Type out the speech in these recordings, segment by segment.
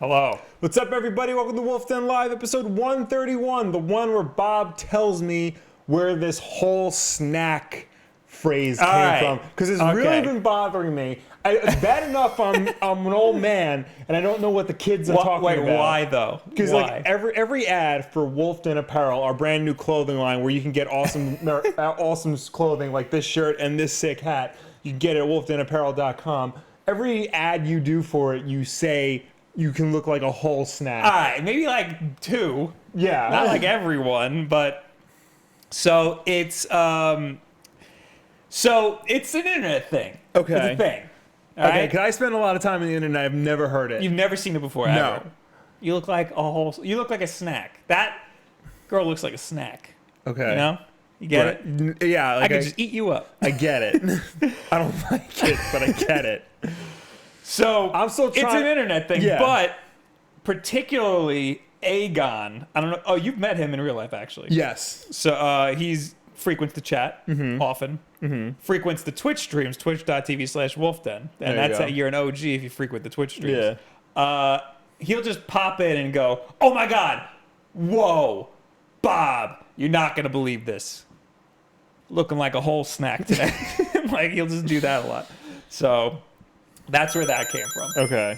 Hello. What's up, everybody? Welcome to Wulff Den Live, episode 131, the one where Bob tells me where this whole snack phrase came from, because it's really been bothering me. It's bad enough I'm an old man and I don't know what the kids are talking about. Wait, why though? Because like every ad for Wulff Den Apparel, our brand new clothing line where you can get awesome awesome clothing like this shirt and this sick hat, you can get it at wulffdenapparel.com. Every ad you do for it, you say you can look like a whole snack. All right, maybe like two. Yeah. Not like everyone, but so it's an internet thing. Okay. It's a thing. All Okay, right? because I spend a lot of time on the internet. I've never heard it. You've never seen it before, No. ever. You look like you look like a snack. That girl looks like a snack. Okay. You know? You get it? Yeah. Like I could just eat you up. I get it. I don't like it, but I get it. So I'm still it's trying. an internet thing, Yeah. but particularly Aegon. I don't know. Oh, you've met him in real life, actually. Yes. So he's frequents the chat often. Frequents the Twitch streams, twitch.tv/WulffDen. And There you that's go. how you're an OG if you frequent the Twitch streams. Yeah. He'll just pop in and go, "Oh my God, whoa, Bob, you're not gonna believe this. Looking like a whole snack today." Like he'll just do that a lot. So that's where that came from. Okay.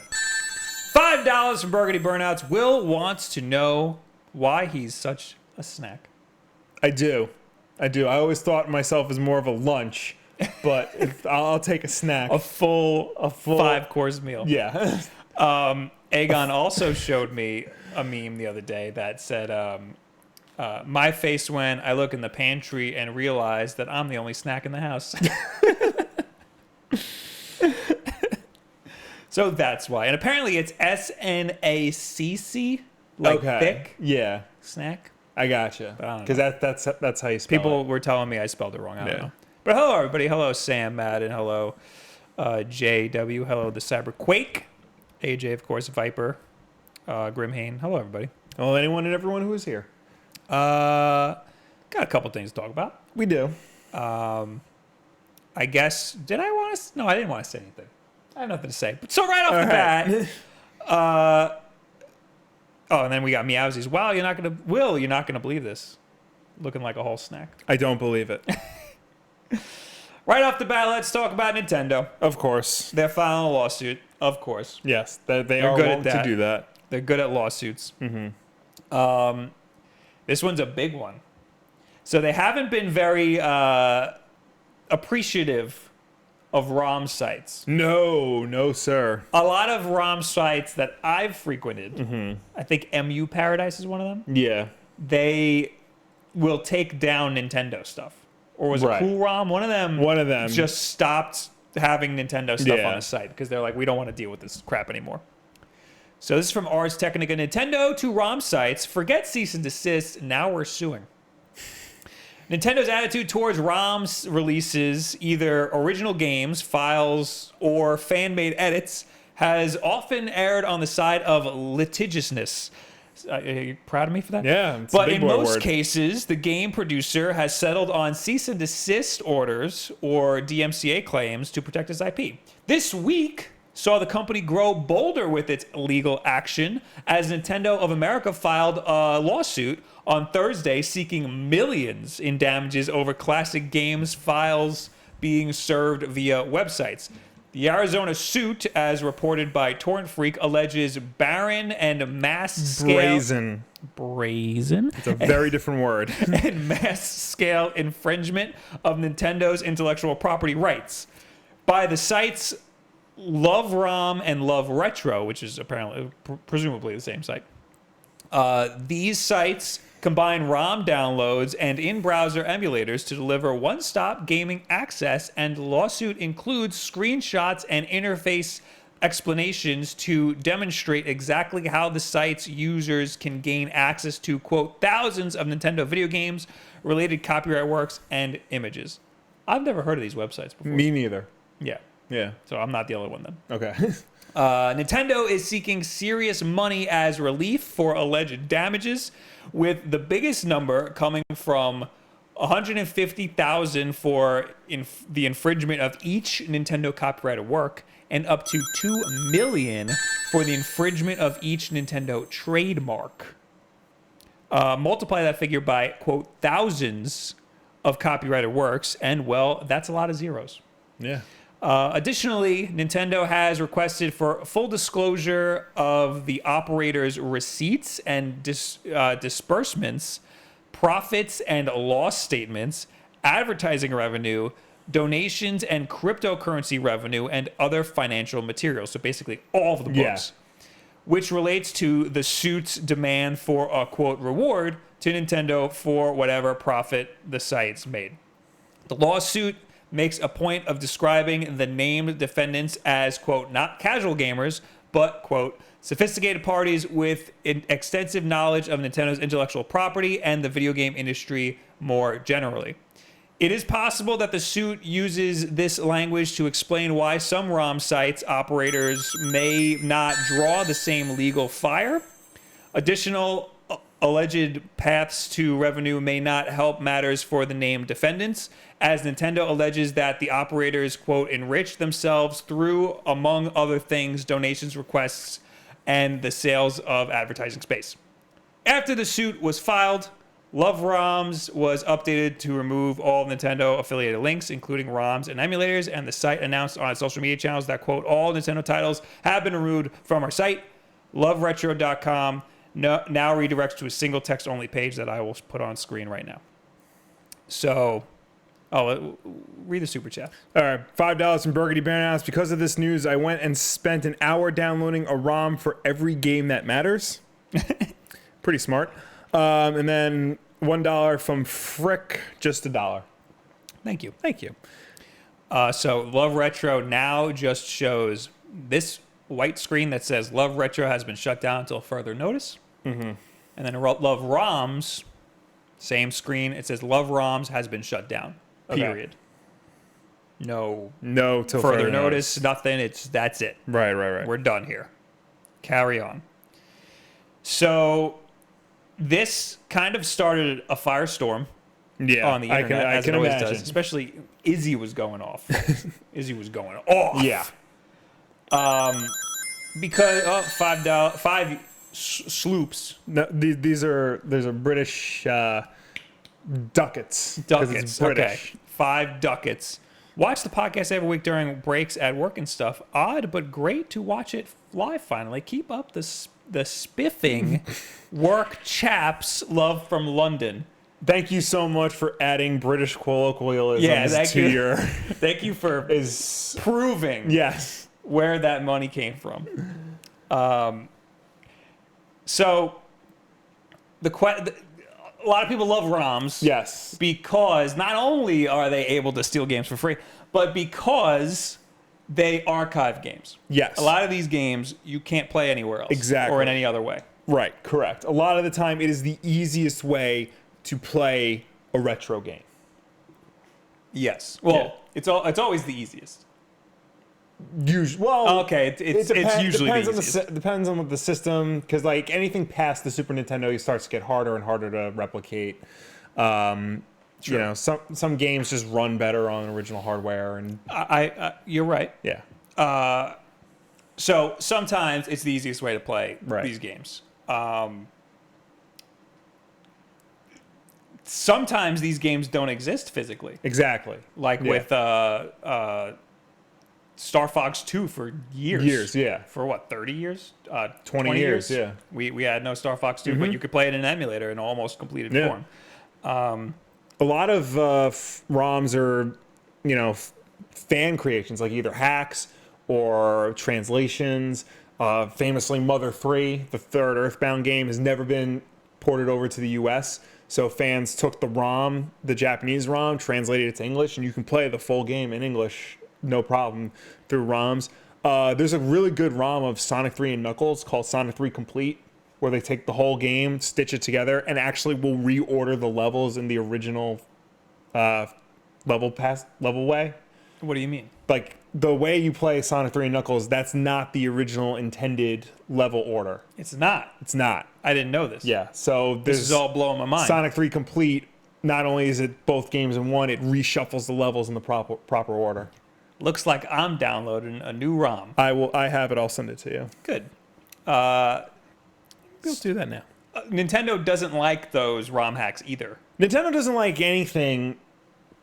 $5 from Burgundy Burnouts. Will wants to know why he's such a snack. I do. I always thought myself as more of a lunch, but I'll take a snack. A full 5-course meal. Yeah. Aegon also showed me a meme the other day that said, my face when I look in the pantry and realize that I'm the only snack in the house. So that's why. And apparently it's SNACC, like thick Yeah. snack. I gotcha. I don't Because that's how you spell People it. were telling me I spelled it wrong. I don't Yeah. know. But hello, everybody. Hello, Sam, Madden. Hello, JW. Hello, the Cyber Quake. AJ, of course, Viper. Grimhane. Hello, everybody. Well, anyone and everyone who is here. Got a couple things to talk about. We do. I guess, did I want to? No, I didn't want to say anything. I have nothing to say. But so right off the bat, and then we got Meowsies. Wow, you're not gonna believe this. Looking like a whole snack. I don't believe it. Right off the bat, let's talk about Nintendo. Of course. They're filing a lawsuit, of course. Yes, they are good wont at that. to do that. They're good at lawsuits. This one's a big one. So they haven't been very appreciative of ROM sites. No, sir. A lot of ROM sites that I've frequented, I think MU Paradise is one of them, Yeah. they will take down Nintendo stuff. Or was it Right. Cool ROM? One of them just stopped having Nintendo stuff on the site because they're like, we don't want to deal with this crap anymore. So this is from Ars Technica. Nintendo to ROM sites. Forget cease and desist. Now we're suing. Nintendo's attitude towards ROM releases, either original games, files, or fan-made edits, has often erred on the side of litigiousness. Are you proud of me for that? Yeah, it's but a big in boy most word. cases, the game producer has settled on cease and desist orders or DMCA claims to protect its IP. This week saw the company grow bolder with its legal action as Nintendo of America filed a lawsuit on Thursday seeking millions in damages over classic games files being served via websites. The Arizona suit, as reported by Torrent Freak, alleges barren and mass-scale... Brazen? It's a very different word. And mass-scale infringement of Nintendo's intellectual property rights by the sites LoveRom and LoveRetro, which is apparently, presumably the same site. These sites combine ROM downloads and in-browser emulators to deliver one-stop gaming access, and the lawsuit includes screenshots and interface explanations to demonstrate exactly how the site's users can gain access to, quote, thousands of Nintendo video games, related copyright works, and images. I've never heard of these websites before. Me neither. Yeah. Yeah. So I'm not the only one then. Okay. Nintendo is seeking serious money as relief for alleged damages, with the biggest number coming from $150,000 for the infringement of each Nintendo copyrighted work, and up to $2 million for the infringement of each Nintendo trademark. Multiply that figure by, quote, thousands of copyrighted works, and, well, that's a lot of zeros. Yeah. Additionally, Nintendo has requested for full disclosure of the operator's receipts and disbursements, profits and loss statements, advertising revenue, donations and cryptocurrency revenue, and other financial materials. So basically all of the books, which relates to the suit's demand for a, quote, reward to Nintendo for whatever profit the site's made. The lawsuit makes a point of describing the named defendants as, quote, not casual gamers, but, quote, sophisticated parties with extensive knowledge of Nintendo's intellectual property and the video game industry more generally. It is possible that the suit uses this language to explain why some ROM sites operators may not draw the same legal fire. Additional alleged paths to revenue may not help matters for the named defendants, as Nintendo alleges that the operators, quote, enrich themselves through, among other things, donations, requests, and the sales of advertising space. After the suit was filed, LoveRoms was updated to remove all Nintendo affiliated links, including ROMs and emulators, and the site announced on its social media channels that, quote, all Nintendo titles have been removed from our site. LoveRetro.com now redirects to a single text-only page that I will put on screen right now. So, read the super chat. All right, $5 from Burgundy Baron. Because of this news, I went and spent an hour downloading a ROM for every game that matters. Pretty smart. And then $1 from Frick, just $1. Thank you. Thank you. So Love Retro now just shows this white screen that says Love Retro has been shut down until further notice. Mm-hmm. And then Love ROMs, same screen. It says Love ROMs has been shut down. Period. Okay. No till further notice. Nothing. That's it. Right. We're done here. Carry on. So this kind of started a firestorm on the internet, as it always does. Especially Izzy was going off. Izzy was going off. Yeah. Because $5 sloops. No, these are British ducats. Ducats. Okay. 5 ducats. Watch the podcast every week during breaks at work and stuff. Odd, but great to watch it live finally. Keep up the spiffing work, chaps. Love from London. Thank you so much for adding British colloquialisms to your... Thank you for proving where that money came from. So, a lot of people love ROMs. Yes. Because not only are they able to steal games for free, but because they archive games. Yes. A lot of these games you can't play anywhere else. Exactly. Or in any other way. Right, correct. A lot of the time it is the easiest way to play a retro game. Yes. Well, it's always the easiest. Okay, it's usually the easiest. Depends on the system, because like anything past the Super Nintendo, it starts to get harder and harder to replicate. You know, some games just run better on original hardware, and you're right. Yeah. So sometimes it's the easiest way to play these games. Sometimes these games don't exist physically. Exactly. Like with Star Fox 2 for years. Years, yeah. For what, 30 years? 20 years, yeah. We had no Star Fox 2, but you could play it in an emulator in almost completed form. A lot of ROMs are, fan creations, like either hacks or translations. Famously, Mother 3, the third Earthbound game, has never been ported over to the US. So fans took the ROM, the Japanese ROM, translated it to English, and you can play the full game in English no problem through ROMs. There's a really good ROM of Sonic 3 and Knuckles called Sonic 3 Complete, where they take the whole game, stitch it together, and actually will reorder the levels in the original level way. What do you mean? Like, the way you play Sonic 3 and Knuckles, that's not the original intended level order. It's not. It's not. I didn't know this. Yeah, so this is all blowing my mind. Sonic 3 Complete not only is it both games in one, it reshuffles the levels in the proper order. Looks like I'm downloading a new ROM. I have it. I'll send it to you. Good. We'll do that now. Nintendo doesn't like those ROM hacks either. Nintendo doesn't like anything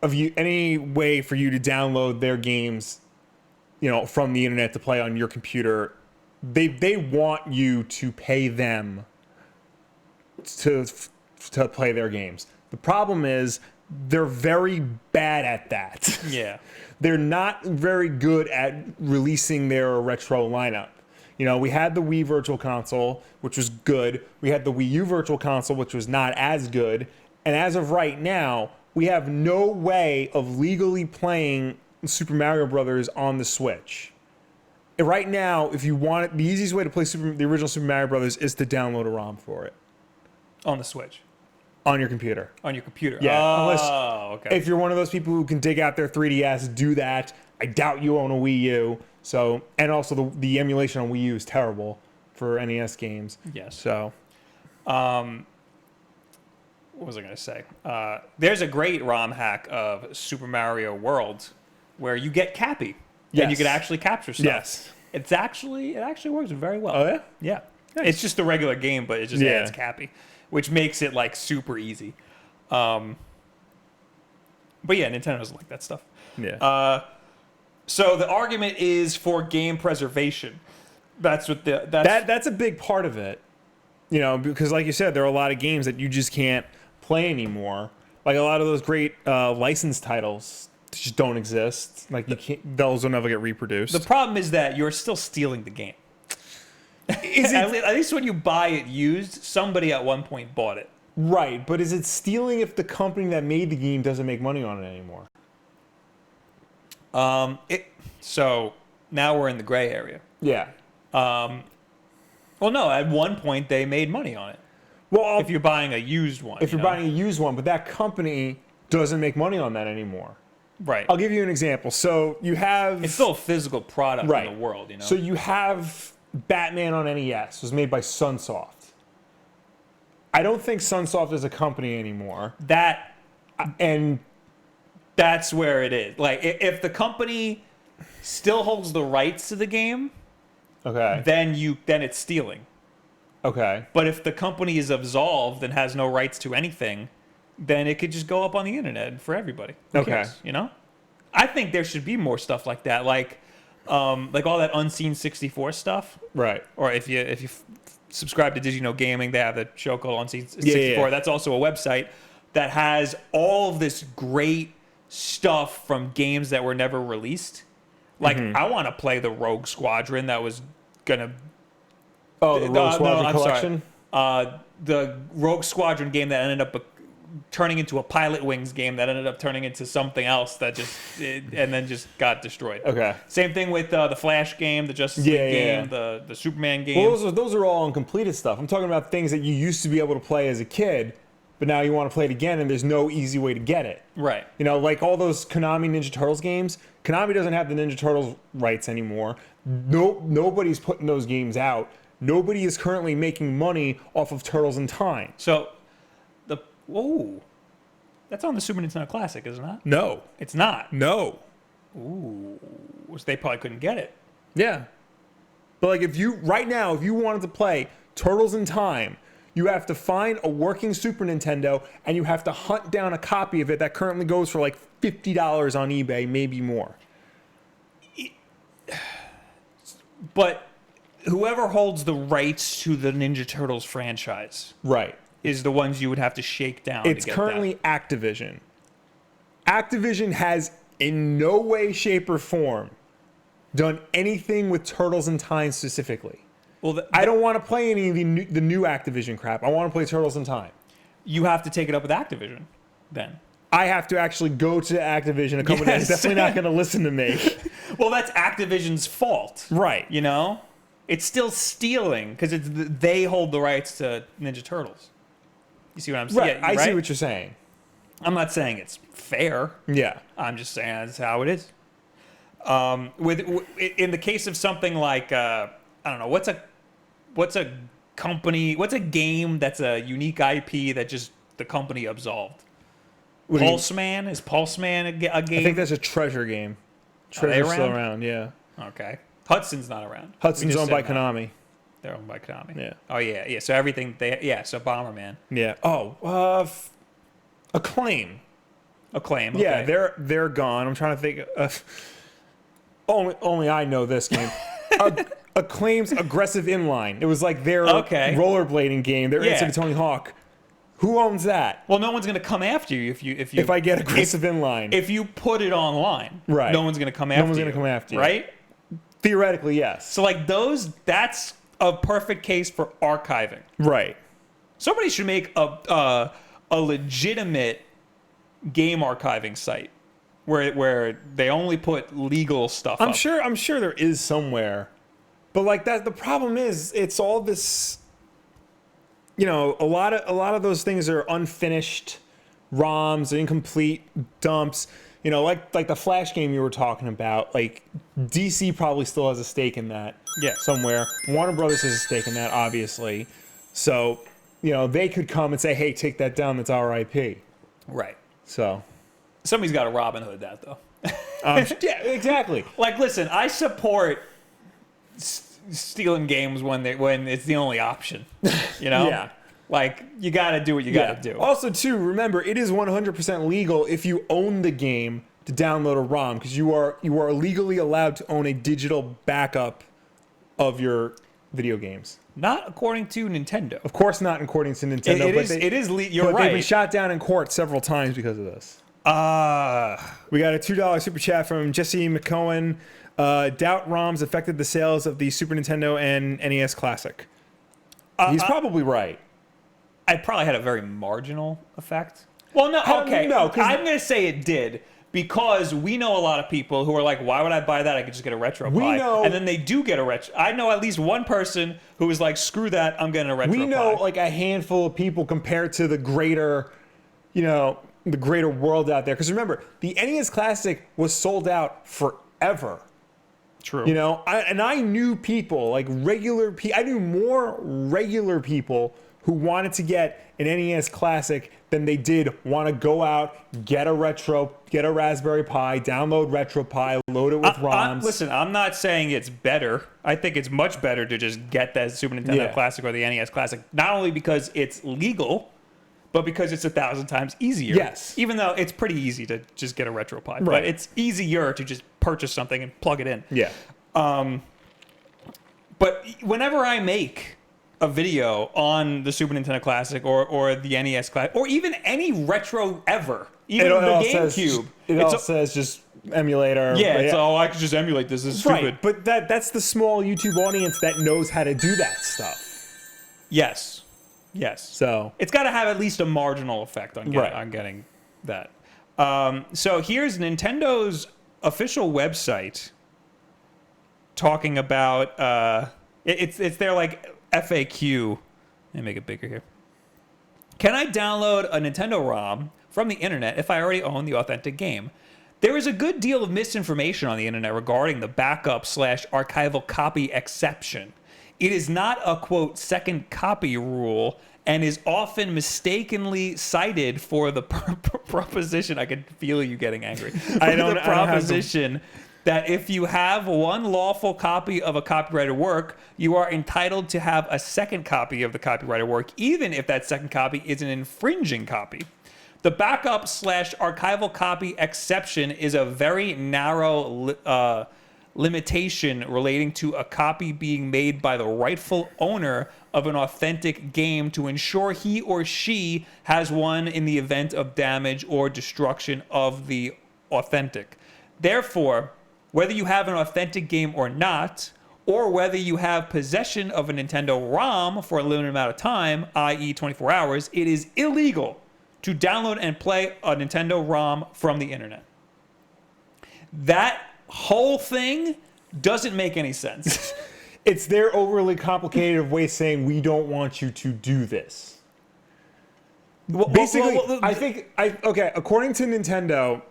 of you, any way for you to download their games, from the internet to play on your computer. They want you to pay them to play their games. The problem is they're very bad at that. Yeah. They're not very good at releasing their retro lineup. We had the Wii Virtual Console, which was good. We had the Wii U Virtual Console, which was not as good. And as of right now, we have no way of legally playing Super Mario Brothers on the Switch. And right now, if you want it, the easiest way to play the original Super Mario Brothers is to download a ROM for it. On the Switch. On your computer. On your computer. Yeah. Oh, okay. If you're one of those people who can dig out their 3DS, do that. I doubt you own a Wii U. So, and also the emulation on Wii U is terrible for NES games. Yes. So, what was I going to say? There's a great ROM hack of Super Mario World where you get Cappy. Yes. And you can actually capture stuff. Yes. It actually works very well. Oh, yeah? Yeah. Nice. It's just a regular game, but it just adds Cappy, which makes it like super easy. But yeah, Nintendo doesn't like that stuff. Yeah. So the argument is for game preservation. That's what that's a big part of it. Because like you said, there are a lot of games that you just can't play anymore. Like a lot of those great licensed titles just don't exist. Like those will never get reproduced. The problem is that you're still stealing the game. At least when you buy it used, somebody at one point bought it. Right, but is it stealing if the company that made the game doesn't make money on it anymore? So now we're in the gray area. Yeah. Well, no, at one point they made money on it. Well, if you're buying a used one. If you're buying a used one, but that company doesn't make money on that anymore. Right. I'll give you an example. So you have... It's still a physical product in the world, So you have Batman on NES. It was made by Sunsoft. I don't think Sunsoft is a company anymore. And that's where it is. Like, if the company still holds the rights to the game, then it's stealing. Okay. But if the company is absolved and has no rights to anything, then it could just go up on the internet for everybody. Who cares, I think there should be more stuff like that, like all that Unseen 64 stuff. Right. Or if you subscribe to Did You Know Gaming, they have a show called Unseen 64. Yeah. That's also a website that has all of this great stuff from games that were never released. Like, I want to play the Rogue Squadron that was gonna. Oh, the Rogue Squadron collection. The Rogue Squadron game that ended up turning into a Pilot Wings game that ended up turning into something else that and then just got destroyed. Okay. Same thing with the Flash game, the Justice League game, the Superman game. Well, those are all uncompleted stuff. I'm talking about things that you used to be able to play as a kid, but now you want to play it again, and there's no easy way to get it. Right. Like all those Konami Ninja Turtles games. Konami doesn't have the Ninja Turtles rights anymore. Nobody's putting those games out. Nobody is currently making money off of Turtles in Time. So, that's on the Super Nintendo Classic, is it not? No. It's not. No. Ooh. So they probably couldn't get it. Yeah. But like if you wanted to play Turtles in Time, you have to find a working Super Nintendo and you have to hunt down a copy of it that currently goes for like $50 on eBay, maybe more. But whoever holds the rights to the Ninja Turtles franchise, right, is the ones you would have to shake down. It's currently Activision. Activision has in no way, shape, or form done anything with Turtles in Time specifically. Well, I don't want to play any of the new Activision crap. I want to play Turtles in Time. You have to take it up with Activision, then. I have to actually go to Activision, a company that's definitely not going to listen to me. Well, that's Activision's fault. Right. It's still stealing because they hold the rights to Ninja Turtles. You see what I'm saying? Right. I see what you're saying. I'm not saying it's fair. Yeah. I'm just saying that's how it is. In the case of something like I don't know, what's a company, what's a game that's a unique IP that just the company absolved? Pulseman? Is Pulseman a game? I think that's a Treasure game. Treasure's still around, yeah. Okay. Hudson's not around. Hudson's owned by Konami. They're owned by Konami. Yeah. Oh, yeah. So everything, so Bomberman. Yeah. Oh, Acclaim. Acclaim, Yeah, okay. they're gone. I'm trying to think. Only I know this game. Acclaim's Aggressive Inline. It was like their rollerblading game. Their answer to Tony Hawk. Who owns that? Well, no one's going to come after you if I get Aggressive Inline. If you put it online, right? No one's going to come after you. No one's going to come after you, right? Theoretically, yes. So like that's a perfect case for archiving. Right. Somebody should make a legitimate game archiving site where they only put legal stuff up. I'm sure there is somewhere. But like that, the problem is it's all this, a lot of those things are unfinished ROMs, incomplete dumps. Like the Flash game you were talking about. Like DC probably still has a stake in that. Yeah. Somewhere. Warner Brothers has a stake in that, obviously. So, they could come and say, "Hey, take that down. That's our IP." Right. So, somebody's got to Robin Hood that though. Yeah, exactly. Like, listen, I support stealing games when it's the only option. Yeah. Like, you got to do what you got to do. Also, too, remember, it is 100% legal if you own the game to download a ROM, because you are legally allowed to own a digital backup of your video games. Not according to Nintendo. Of course not according to Nintendo. You're right. They've been shot down in court several times because of this. We got a $2 super chat from Jesse McCohen. Doubt ROMs affected the sales of the Super Nintendo and NES Classic. He's probably right. It probably had a very marginal effect. Well, no, okay. No, I'm going to say it did, because we know a lot of people who are like, why would I buy that? I could just get a retro Pi. And then they do get a retro. I know at least one person who was like, screw that, I'm getting a retro Pi. We know like a handful of people compared to the greater, the greater world out there. Because remember, the NES Classic was sold out forever. True. I knew people, like regular people. I knew more regular people who wanted to get an NES Classic than they did want to go out, get a Raspberry Pi, download RetroPie, load it with ROMs. Listen, I'm not saying it's better. I think it's much better to just get that Super Nintendo Classic or the NES Classic, not only because it's legal, but because it's 1,000 times easier. Yes. Even though it's pretty easy to just get a RetroPie. Right. But it's easier to just purchase something and plug it in. Yeah. But whenever I make a video on the Super Nintendo Classic or the NES Classic, or even any retro ever, even the GameCube. It says just emulator. Yeah, I could just emulate this. This is stupid. Right, but that's the small YouTube audience that knows how to do that stuff. Yes. So it's got to have at least a marginal effect on getting that. So here's Nintendo's official website talking about it's their like FAQ. Let me make it bigger here. Can I download a Nintendo ROM from the internet if I already own the authentic game? There is a good deal of misinformation on the internet regarding the backup/archival copy exception. It is not a, quote, second copy rule and is often mistakenly cited for the proposition. I can feel you getting angry. The proposition that if you have one lawful copy of a copyrighted work, you are entitled to have a second copy of the copyrighted work, even if that second copy is an infringing copy. The backup/archival copy exception is a very narrow limitation relating to a copy being made by the rightful owner of an authentic game to ensure he or she has one in the event of damage or destruction of the authentic. Therefore, whether you have an authentic game or not, or whether you have possession of a Nintendo ROM for a limited amount of time, i.e. 24 hours, it is illegal to download and play a Nintendo ROM from the internet. That whole thing doesn't make any sense. It's their overly complicated way of saying we don't want you to do this. Basically, according to Nintendo,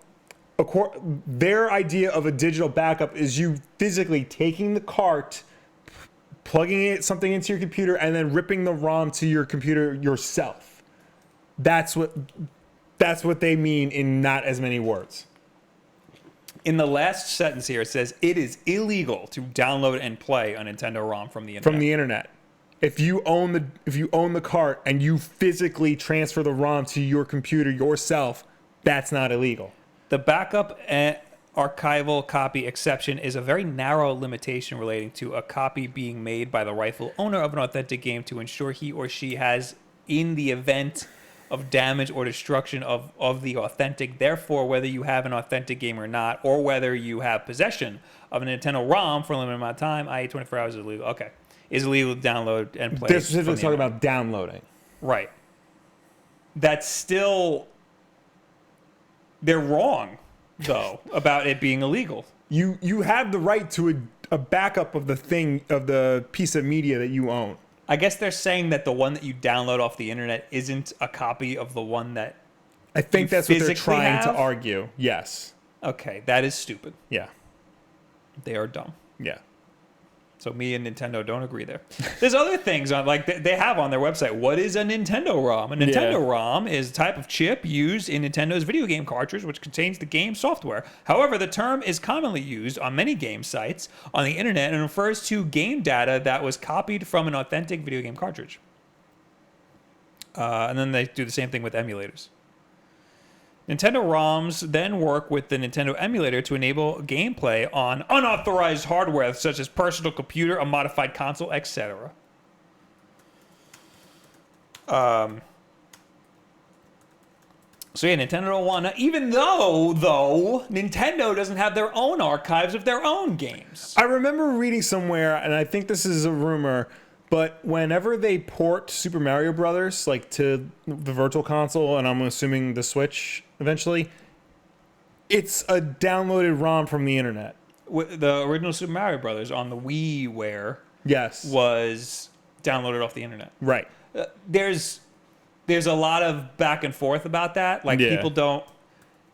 their idea of a digital backup is you physically taking the cart, plugging something into your computer, and then ripping the ROM to your computer yourself. That's That's what they mean in not as many words. In the last sentence here, it says, it is illegal to download and play a Nintendo ROM from the internet. From the internet. If you own the cart and you physically transfer the ROM to your computer yourself, that's not illegal. The backup and archival copy exception is a very narrow limitation relating to a copy being made by the rightful owner of an authentic game to ensure he or she has, in the event of damage or destruction of the authentic. Therefore, whether you have an authentic game or not, or whether you have possession of a Nintendo ROM for a limited amount of time, i.e. 24 hours, is illegal. Okay. Is illegal to download and play. They're specifically talking about downloading. Right. That's still... They're wrong, though, about it being illegal. You have the right to a backup of the piece of media that you own. I guess they're saying that the one that you download off the internet isn't a copy of the one that I think that's what they're trying have? to argue. Yes. Okay, that is stupid. Yeah. They are dumb. Yeah. So me and Nintendo don't agree there. There's other things on, like they have on their website. What is a Nintendo ROM? A Nintendo ROM is a type of chip used in Nintendo's video game cartridge, which contains the game software. However, the term is commonly used on many game sites on the internet and refers to game data that was copied from an authentic video game cartridge. And then they do the same thing with emulators. Nintendo ROMs then work with the Nintendo Emulator to enable gameplay on unauthorized hardware such as personal computer, a modified console, etc. So yeah, Nintendo don't want to, even though Nintendo doesn't have their own archives of their own games. I remember reading somewhere, and I think this is a rumor, but whenever they port Super Mario Brothers like to the Virtual Console, and I'm assuming the Switch eventually, it's a downloaded ROM from the internet. The original Super Mario Brothers on the WiiWare was downloaded off the internet. Right. There's a lot of back and forth about that. Like people don't.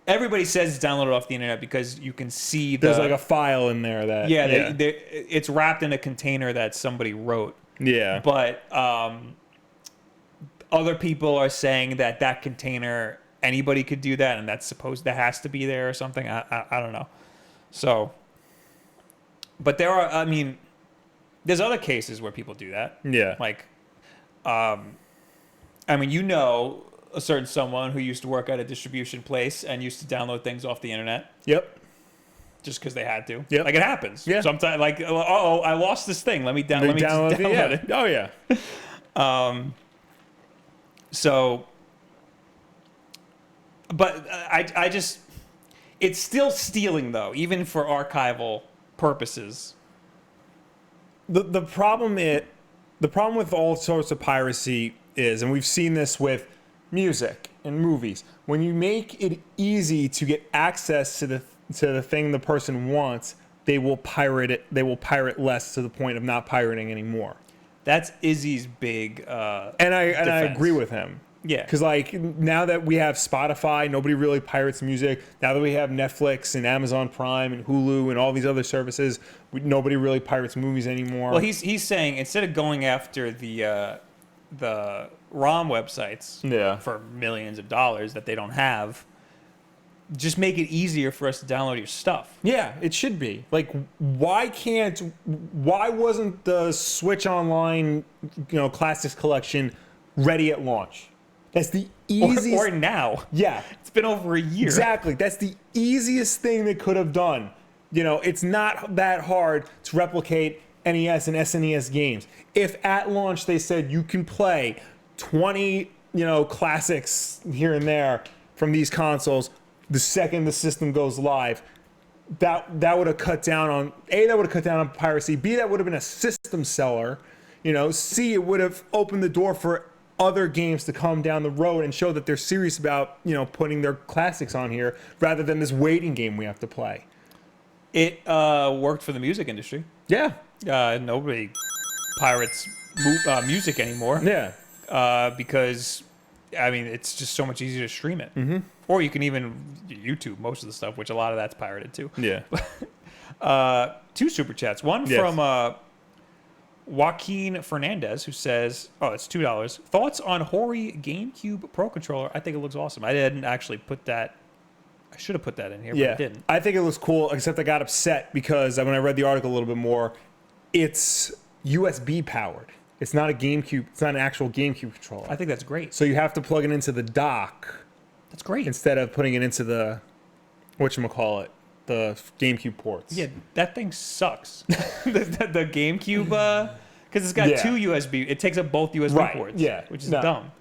Everybody says it's downloaded off the internet because you can see there's like a file in there that it's wrapped in a container that somebody wrote. Yeah. But other people are saying that container, anybody could do that, and that has to be there or something. I don't know. So, but there's other cases where people do that. Yeah. Like, a certain someone who used to work at a distribution place and used to download things off the internet. Yep. Just because they had to. Yep. Like, it happens. Yeah. Sometimes, like, I lost this thing. Let me just download it. Oh, yeah. So, but I just, it's still stealing, though, even for archival purposes. The problem with all sorts of piracy is, and we've seen this with music and movies, when you make it easy to get access to the thing the person wants, they will pirate it. They will pirate less to the point of not pirating anymore. That's Izzy's big and I agree with him. Yeah. Because like now that we have Spotify, nobody really pirates music. Now that we have Netflix and Amazon Prime and Hulu and all these other services, nobody really pirates movies anymore. Well, he's saying instead of going after the ROM websites for millions of dollars that they don't have, just make it easier for us to download your stuff. Yeah, it should be. Like, why wasn't the Switch Online, Classics Collection ready at launch? That's the easiest. Or now. Yeah. It's been over a year. Exactly. That's the easiest thing they could have done. It's not that hard to replicate NES and SNES games. If at launch they said you can play 20, classics here and there from these consoles, the second the system goes live, that would have cut down on piracy. B, that would have been a system seller. C, it would have opened the door for other games to come down the road and show that they're serious about putting their classics on here rather than this waiting game we have to play. It worked for the music industry. Yeah. Nobody pirates music anymore. Yeah. Because it's just so much easier to stream it. Mm-hmm. Or you can even YouTube most of the stuff, which a lot of that's pirated too. Yeah. 2 super chats. One from Joaquin Fernandez, who says, oh, it's $2. Thoughts on Hori GameCube Pro Controller? I think it looks awesome. I didn't actually put that. I should have put that in here, but I didn't. I think it looks cool, except I got upset because when I read the article a little bit more, it's USB powered. It's not a GameCube. It's not an actual GameCube controller. I think that's great. So you have to plug it into the dock. That's great. Instead of putting it into the, whatchamacallit, the GameCube ports. Yeah, that thing sucks. the GameCube, because it's got two USB. It takes up both USB ports. Yeah, which is dumb.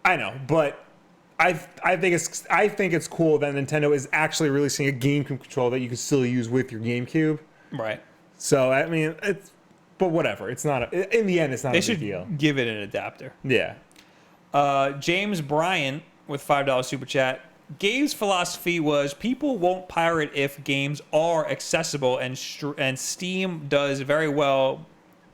I know, but I think it's cool that Nintendo is actually releasing a GameCube controller that you can still use with your GameCube. Right. So I mean, but whatever. It's not. In the end, it's not a big deal. They should give it an adapter. Yeah. James Bryant with $5 super chat. Gabe's philosophy was people won't pirate if games are accessible, and Steam does very well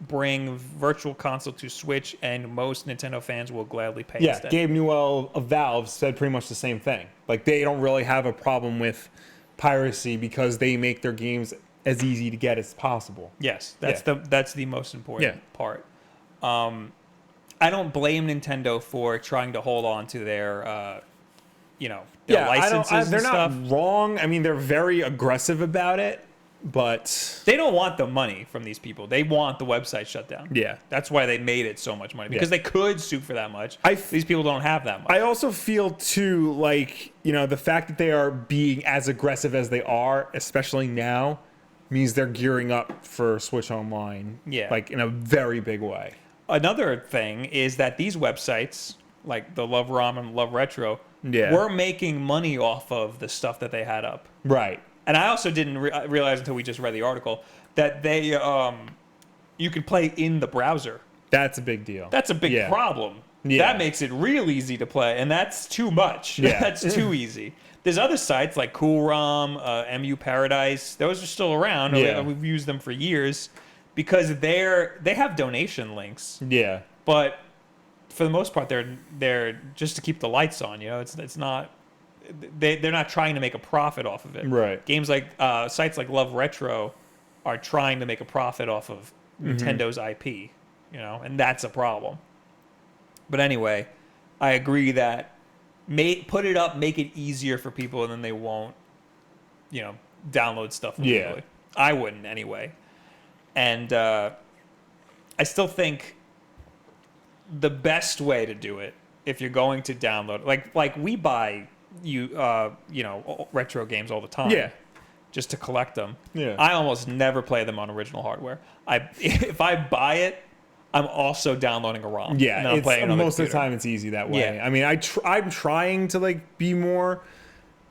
bring Virtual Console to Switch, and most Nintendo fans will gladly pay instead. Gabe Newell of Valve said pretty much the same thing. Like, they don't really have a problem with piracy because they make their games as easy to get as possible. Yes, that's the most important part. I don't blame Nintendo for trying to hold on to their their licenses they're and stuff. not wrong. I mean, they're very aggressive about it, but they don't want the money from these people. They want the website shut down. Yeah. That's why they made it so much money, because they could sue for that much. These people don't have that much. I also feel too, like, the fact that they are being as aggressive as they are, especially now, means they're gearing up for Switch Online. Yeah. Like, in a very big way. Another thing is that these websites, like the LoveRom and LoveRetro, Yeah. we're making money off of the stuff that they had up. Right. And I also didn't realize until we just read the article that they you could play in the browser. That's a big deal. That's a big problem. Yeah. That makes it real easy to play, and that's too much. Yeah. That's too easy. There's other sites like CoolROM, MU Paradise. Those are still around. Yeah. We've used them for years because they have donation links. Yeah. But for the most part, they're just to keep the lights on. It's not. They're not trying to make a profit off of it. Right. Games like sites like LoveRetro are trying to make a profit off of Nintendo's IP. And that's a problem. But anyway, I agree that put it up, make it easier for people, and then they won't, download stuff illegally. Yeah. I wouldn't anyway. And I still think the best way to do it, if you're going to download, like we buy retro games all the time. Yeah. Just to collect them. Yeah. I almost never play them on original hardware. If I buy it, I'm also downloading a ROM. Yeah, and I'm playing it on most the of the time it's easy that way. Yeah. I mean, I'm trying to be more,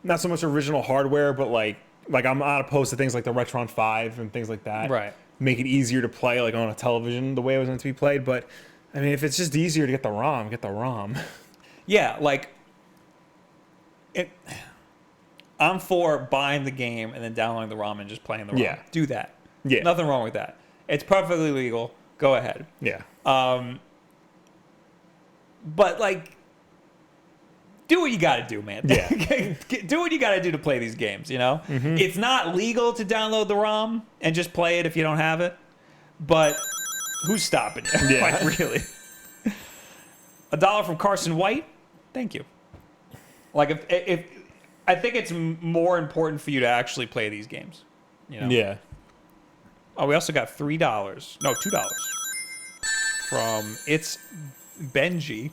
not so much original hardware, but like I'm not opposed to things like the Retron 5 and things like that. Right. Make it easier to play on a television the way it was meant to be played. But I mean, if it's just easier to get the ROM, get the ROM. Yeah, I'm for buying the game and then downloading the ROM and just playing the ROM. Yeah. Do that. Yeah. Nothing wrong with that. It's perfectly legal. Go ahead. Yeah. But do what you got to do, man. Yeah. Do what you got to do to play these games, Mm-hmm. It's not legal to download the ROM and just play it if you don't have it, but who's stopping you? Yeah. Really. $1 from Carson White. Thank you. If I think it's more important for you to actually play these games. Yeah. Oh, we also got $2 from It's Benji.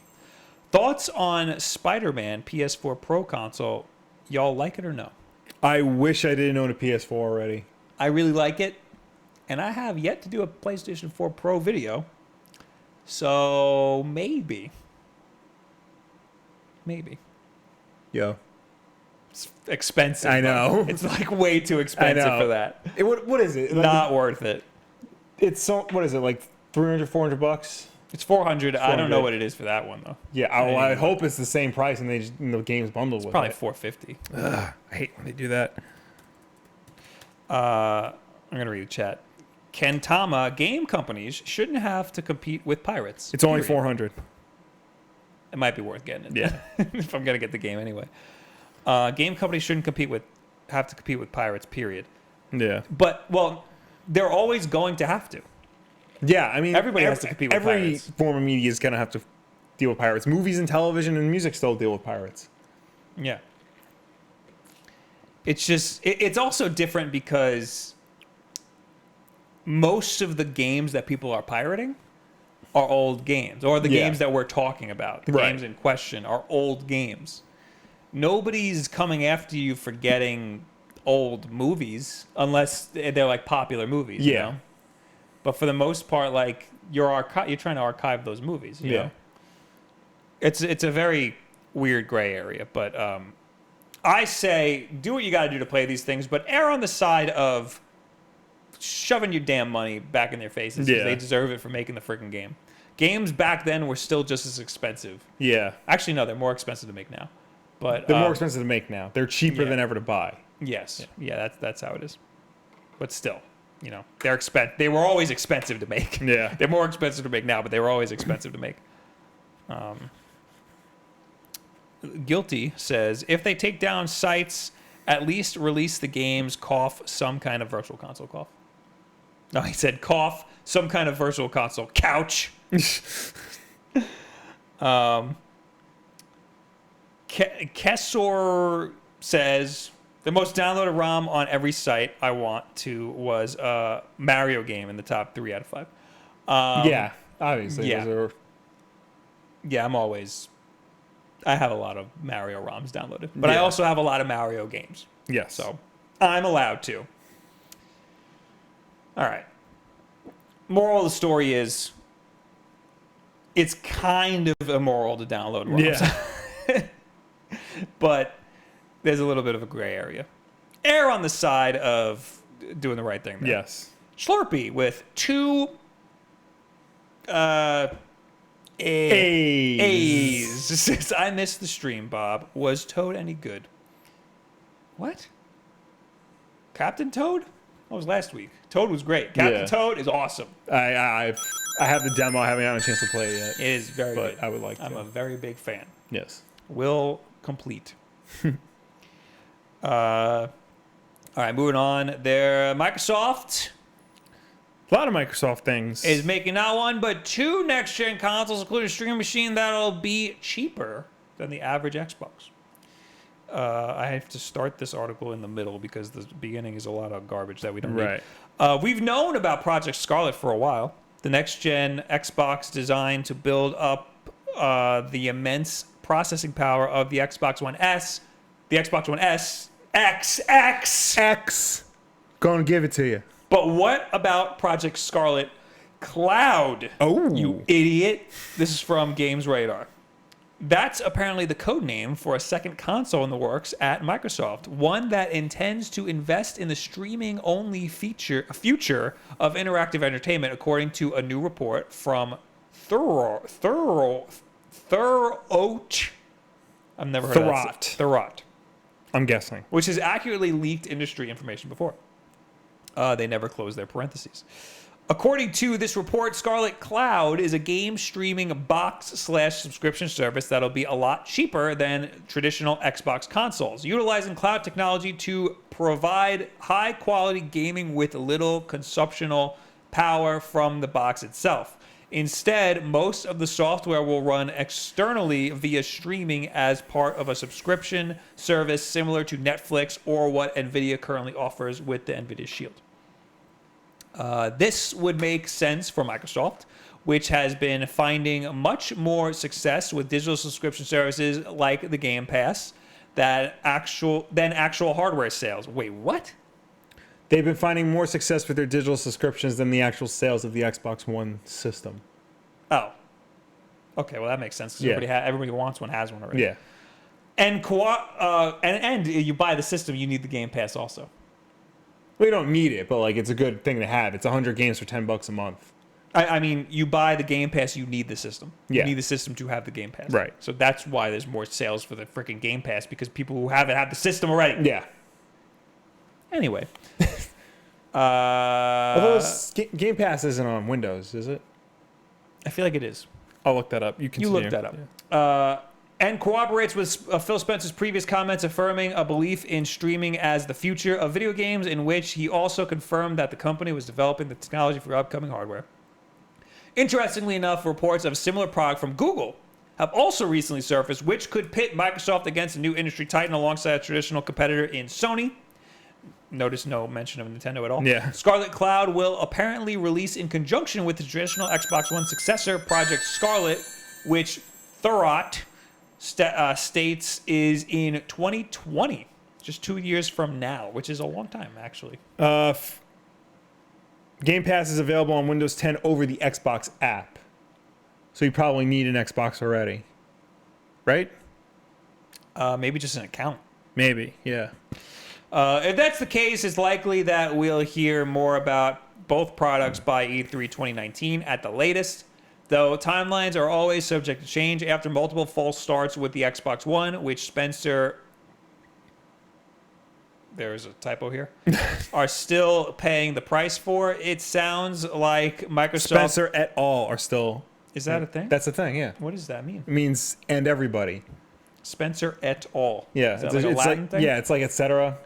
Thoughts on Spider-Man PS4 Pro console? Y'all like it or no? I wish I didn't own a PS4 already. I really like it, and I have yet to do a PlayStation 4 Pro video, so maybe. Yo. It's expensive. I know. It's way too expensive for that. What is it? Not worth it. It's what is it, like $300-$400? It's $400. I don't know what it is for that one though. Yeah, I hope it's the same price and the game's bundled with Probably it. $450. Ugh, I hate when they do that. I'm gonna read the chat. Kentama, game companies shouldn't have to compete with pirates. It's only period. $400. It might be worth getting it. Yeah. If I'm gonna get the game anyway. Game companies shouldn't have to compete with pirates. Period. Yeah. But they're always going to have to. Yeah, I mean, Everybody has to compete with every pirates. form of media is going to have to deal with pirates. Movies and television and music still deal with pirates. Yeah. It's just, it's also different because most of the games that people are pirating are old games, or the games that we're talking about. The games in question are old games. Nobody's coming after you for getting old movies unless they're like popular movies, you know? But for the most part, like you're trying to archive those movies, you know? It's a very weird gray area, but I say do what you got to do to play these things, but err on the side of shoving your damn money back in their faces because they deserve it for making the freaking game. Games back then were still just as expensive. Yeah. Actually, no, they're more expensive to make now. But they're more expensive to make now. They're cheaper than ever to buy. Yes. Yeah, that's how it is. But still, you know, they were always expensive to make. Yeah. They're more expensive to make now, but they were always expensive to make. Guilty says, if they take down sites, at least release the games, cough, some kind of virtual console cough. No, he said cough, some kind of virtual console couch. Kessor says, the most downloaded ROM on every site I want to was a Mario game in the top 3 out of 5. Yeah, obviously. Yeah. Yeah, I have a lot of Mario ROMs downloaded, but I also have a lot of Mario games. Yes. So I'm allowed to. All right. Moral of the story is it's kind of immoral to download ROMs. Yeah. But there's a little bit of a gray area. Err on the side of doing the right thing there. Yes. Slurpee with 2 A's. Says, I missed the stream, Bob. Was Toad any good? What? Captain Toad? That was last week. Toad was great. Captain Toad is awesome. I have the demo. I haven't had a chance to play it yet. It is very good. I would like to. I'm a very big fan. Yes. Will complete. All right, moving on. Microsoft... A lot of Microsoft things. Is making not 1, but 2 next-gen consoles, including a streaming machine that'll be cheaper than the average Xbox. I have to start this article in the middle because the beginning is a lot of garbage that we don't need. We've known about Project Scarlet for a while. The next-gen Xbox designed to build up the immense processing power of the Xbox One S. The Xbox One S. X. Gonna give it to you. But what about Project Scarlet Cloud? Oh. You idiot. This is from Games Radar. That's apparently the code name for a second console in the works at Microsoft, one that intends to invest in the streaming-only future of interactive entertainment, according to a new report from Thurrott. I've never heard of that. Thurrott. I'm guessing. Which has accurately leaked industry information before. They never close their parentheses. According to this report, Scarlet Cloud is a game streaming box/subscription service that'll be a lot cheaper than traditional Xbox consoles, utilizing cloud technology to provide high-quality gaming with little consumptional power from the box itself. Instead, most of the software will run externally via streaming as part of a subscription service similar to Netflix or what NVIDIA currently offers with the NVIDIA Shield. This would make sense for Microsoft, which has been finding much more success with digital subscription services like the Game Pass than actual hardware sales. Wait, what? They've been finding more success with their digital subscriptions than the actual sales of the Xbox One system. Oh. Okay, well, that makes sense. Because everybody who wants one has one already. Yeah. And you buy the system, you need the Game Pass also. Well, you don't need it, but like it's a good thing to have. It's 100 games for $10 a month. I mean, you buy the Game Pass, you need the system. Yeah. You need the system to have the Game Pass. Right. So that's why there's more sales for the freaking Game Pass, because people who have it have the system already. Yeah. Anyway. Although Game Pass isn't on Windows, is it? I feel like it is. I'll look that up. You look that up. Yeah. And cooperates with Phil Spencer's previous comments, affirming a belief in streaming as the future of video games, in which he also confirmed that the company was developing the technology for upcoming hardware. Interestingly enough, reports of similar product from Google have also recently surfaced, which could pit Microsoft against a new industry titan alongside a traditional competitor in Sony. Notice no mention of Nintendo at all. Yeah. Scarlet Cloud will apparently release in conjunction with the traditional Xbox One successor, Project Scarlet, which Thurrott states is in 2020, just 2 years from now, which is a long time, actually. Game Pass is available on Windows 10 over the Xbox app. So you probably need an Xbox already. Right? Maybe just an account. Maybe, yeah. If that's the case, it's likely that we'll hear more about both products by E3 2019 at the latest. Though timelines are always subject to change after multiple false starts with the Xbox One, which Spencer... There's a typo here. Are still paying the price for. It sounds like Microsoft... Spencer et al. Are still... Is that a thing? That's a thing, yeah. What does that mean? It means and everybody. Spencer et al. Yeah. Is that like a Latin thing? Yeah, it's like et cetera.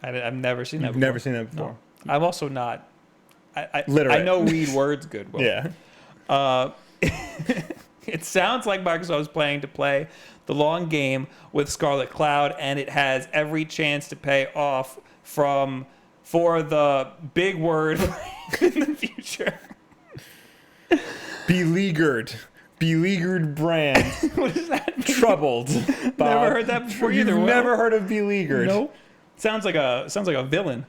I've never seen that You've before. never seen that before. No. I'm also not... Literate. I know read words good. Will. Yeah. It sounds like Microsoft is planning to play the long game with Scarlet Cloud, and it has every chance to pay off for the big word in the future. Beleaguered brand. What does that mean? Troubled. Bob. Never heard that before either. You've Will. never heard of beleaguered. Nope. Sounds like a villain.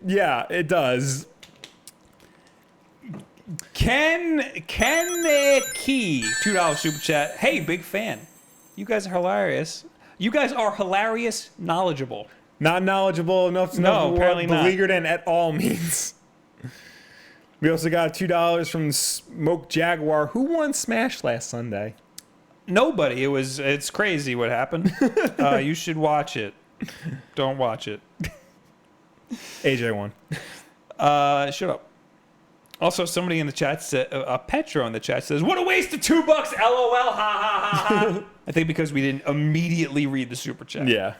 Yeah, it does. Ken Key, $2 super chat. Hey, big fan. You guys are hilarious. You guys are hilarious, knowledgeable. Not knowledgeable enough to know what apparently not. beleaguered and et al. Means. We also got $2 from Smoke Jaguar, who won Smash last Sunday. Nobody. It's crazy what happened. You should watch it. Don't watch it. AJ won. Shut up. Also, somebody in the chat said, Petro in the chat says, "What a waste of $2! LOL! Ha ha ha ha!" I think because we didn't immediately read the super chat. Yeah.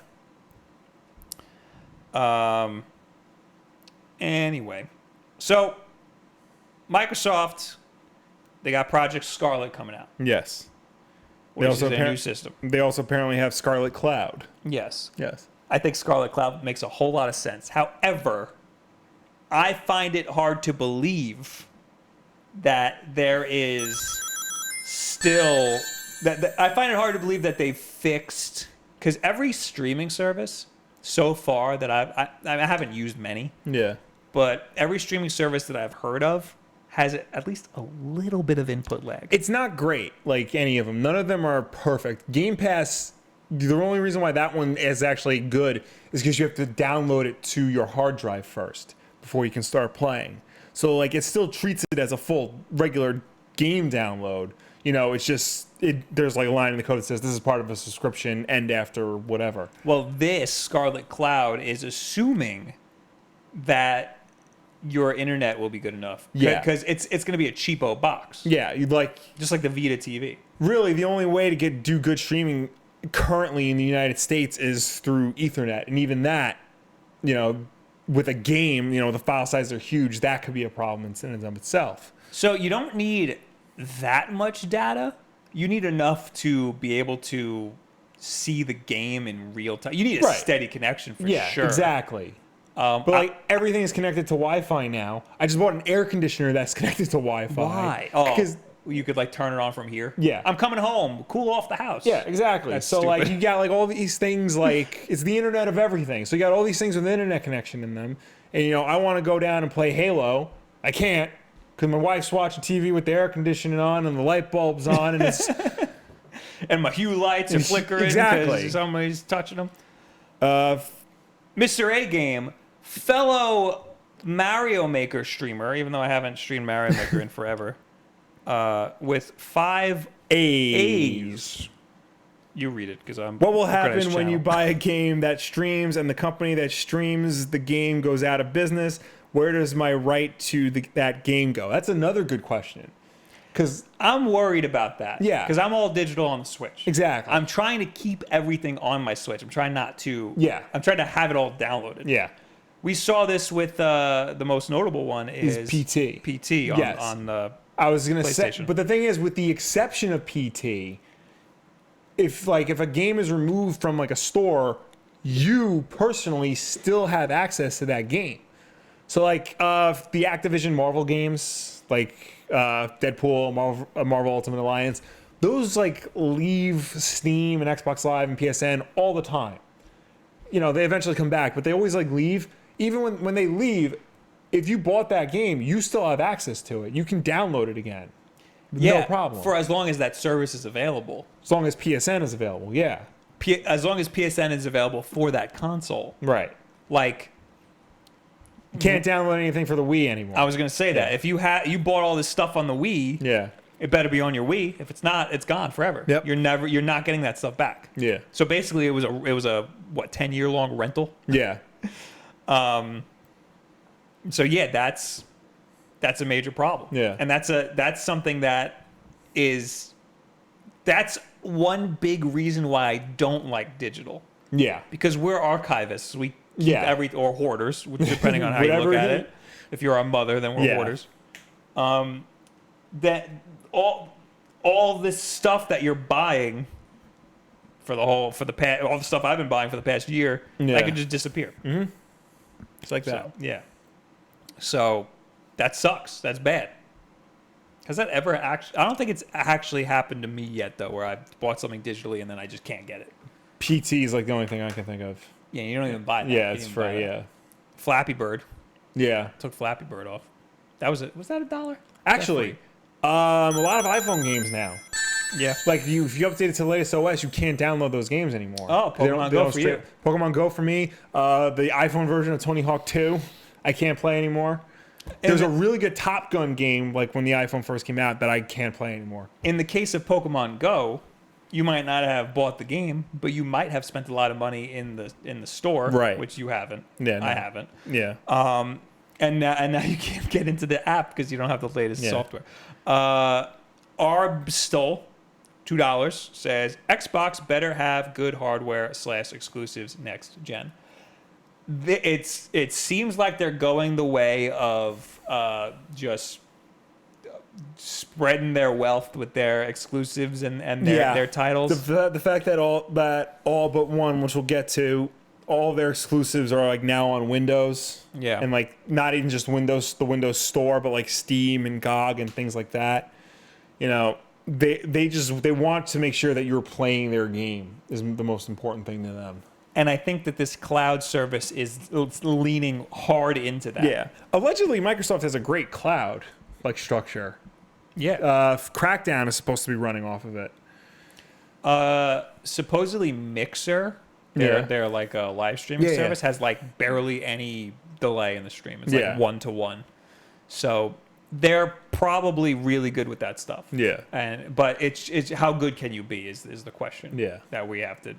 Anyway, so Microsoft, they got Project Scarlet coming out. Yes. Which is their new system. They also apparently have Scarlet Cloud. Yes. Yes. I think Scarlet Cloud makes a whole lot of sense. However, I find it hard to believe that there is still... I find it hard to believe that they fixed... Because every streaming service so far that I haven't used many. Yeah. But every streaming service that I've heard of has at least a little bit of input lag. It's not great, like any of them. None of them are perfect. Game Pass, the only reason why that one is actually good is because you have to download it to your hard drive first before you can start playing. So, like, it still treats it as a full, regular game download. You know, it's just, there's like a line in the code that says this is part of a subscription, end after whatever. Well, this Scarlet Cloud is assuming that your internet will be good enough. Yeah. Because it's going to be a cheapo box. Yeah, you'd like... Just like the Vita TV. Really, the only way to do good streaming currently in the United States is through Ethernet. And even that, you know, with a game, you know, the file sizes are huge. That could be a problem in and of itself. So you don't need that much data. You need enough to be able to see the game in real time. You need a steady connection for sure. Yeah, exactly. But like everything is connected to Wi-Fi now. I just bought an air conditioner that's connected to Wi-Fi. Why? Oh, because you could like turn it on from here. Yeah, I'm coming home. Cool off the house. Yeah, exactly. That's so stupid. like you got like all these things like it's the internet of everything. So you got all these things with internet connection in them. And you know, I want to go down and play Halo. I can't because my wife's watching TV with the air conditioning on and the light bulb's on and it's and my hue lights are flickering because somebody's touching them. Mr. A Game, fellow Mario Maker streamer, even though I haven't streamed Mario Maker in forever, with 5 A's. You read it because I'm. What will happen when you buy a game that streams and the company that streams the game goes out of business? Where does my right to that game go? That's another good question. Because I'm worried about that. Yeah. Because I'm all digital on the Switch. Exactly. I'm trying to keep everything on my Switch. I'm trying not to. Yeah. I'm trying to have it all downloaded. Yeah. We saw this with the most notable one is PT. PT on the I was gonna say, PlayStation. but the thing is, with the exception of PT, if a game is removed from like a store, you personally still have access to that game. So like the Activision Marvel games, like Deadpool, Marvel Ultimate Alliance, those like leave Steam and Xbox Live and PSN all the time. You know, they eventually come back, but they always like leave. Even when they leave, if you bought that game, you still have access to it. You can download it again. No problem. For as long as that service is available. As long as PSN is available, yeah. As long as PSN is available for that console. Right. Like, you can't download anything for the Wii anymore. I was going to say that. If you bought all this stuff on the Wii, yeah. it better be on your Wii. If it's not, it's gone forever. Yep. You're not getting that stuff back. Yeah. So basically it was a 10-year long rental. Yeah. So yeah, that's a major problem. Yeah. And that's something that's one big reason why I don't like digital. Yeah. Because we're archivists. We keep or hoarders, depending on how you look at it. If you're our mother, then we're hoarders. That all this stuff that you're buying all the stuff I've been buying for the past year, that could just disappear. Mm-hmm. It's like that. Yeah. So that sucks. That's bad. Has that ever actually? I don't think it's actually happened to me yet, though, where I bought something digitally and then I just can't get it. PT is like the only thing I can think of. Yeah, you don't even buy that. Yeah, it's free. Yeah. Flappy Bird. Yeah. Took Flappy Bird off. That was it. Was that $1? Actually, a lot of iPhone games now. Yeah. Like if you update it to the latest OS, you can't download those games anymore. Oh, Pokemon Go for you. Pokemon Go for me. The iPhone version of Tony Hawk 2, I can't play anymore. There's a really good Top Gun game, like when the iPhone first came out, that I can't play anymore. In the case of Pokemon Go, you might not have bought the game, but you might have spent a lot of money in the store, right? Which you haven't. Yeah, no. I haven't. Yeah. And now you can't get into the app because you don't have the latest software. Arb Stoll, $2, says Xbox better have good hardware / exclusives next gen. It seems like they're going the way of just spreading their wealth with their exclusives and their titles. The fact that all but one, which we'll get to, all their exclusives are like now on Windows. Yeah. And like not even just Windows, the Windows Store, but like Steam and GOG and things like that. You know, they want to make sure that you're playing their game is the most important thing to them. And I think that this cloud service is leaning hard into that. Yeah. Allegedly, Microsoft has a great cloud like structure. Yeah. Crackdown is supposed to be running off of it. Supposedly Mixer, their like a live streaming service, has like barely any delay in the stream. It's like 1-to-1. So they're probably really good with that stuff. Yeah. But it's how good can you be is the question. Yeah. That we have to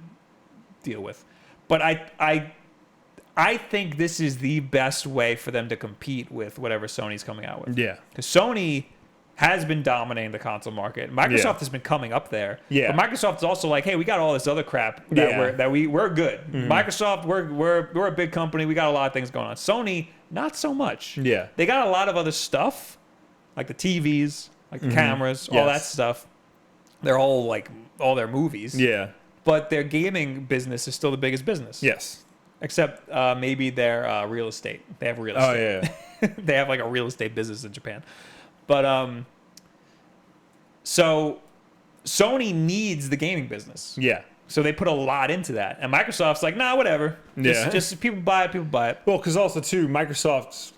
deal with. But I think this is the best way for them to compete with whatever Sony's coming out with. Yeah. Because Sony has been dominating the console market. Microsoft has been coming up there. Yeah. But Microsoft is also like, hey, we got all this other crap that we're good. Mm-hmm. Microsoft, we're a big company. We got a lot of things going on. Sony, not so much. Yeah. They got a lot of other stuff, like the TVs, like the cameras, all that stuff. They're all like all their movies. Yeah. But their gaming business is still the biggest business. Yes. Except maybe their real estate. They have real estate. Oh, yeah. They have like a real estate business in Japan. But so Sony needs the gaming business. Yeah. So they put a lot into that. And Microsoft's like, nah, whatever. Just people buy it. Well, because also, too, Microsoft's,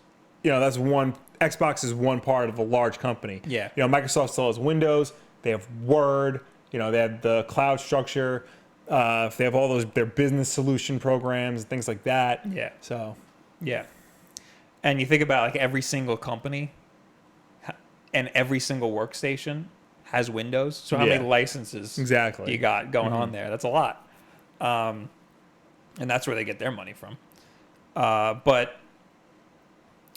Xbox is one part of a large company. Yeah. You know, Microsoft still has Windows. They have Word. You know, they have the cloud structure. They have all their business solution programs and things like that. Yeah. So. Yeah. And you think about like every single company and every single workstation has Windows. So how many licenses you got going on there? That's a lot. And that's where they get their money from. But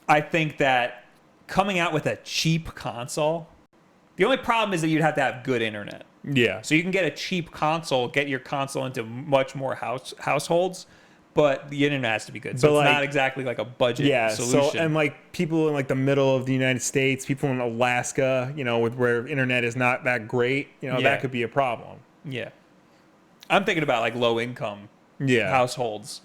I think that coming out with a cheap console, the only problem is that you'd have to have good internet. Yeah. So you can get a cheap console, get your console into much more households, but the internet has to be good. So But, it's like, not exactly like a budget Yeah, solution. so and like people in like the middle of the United States, people in Alaska, with where internet is not that great, Yeah. that could be a problem. Yeah. I'm thinking about like low income Yeah. households.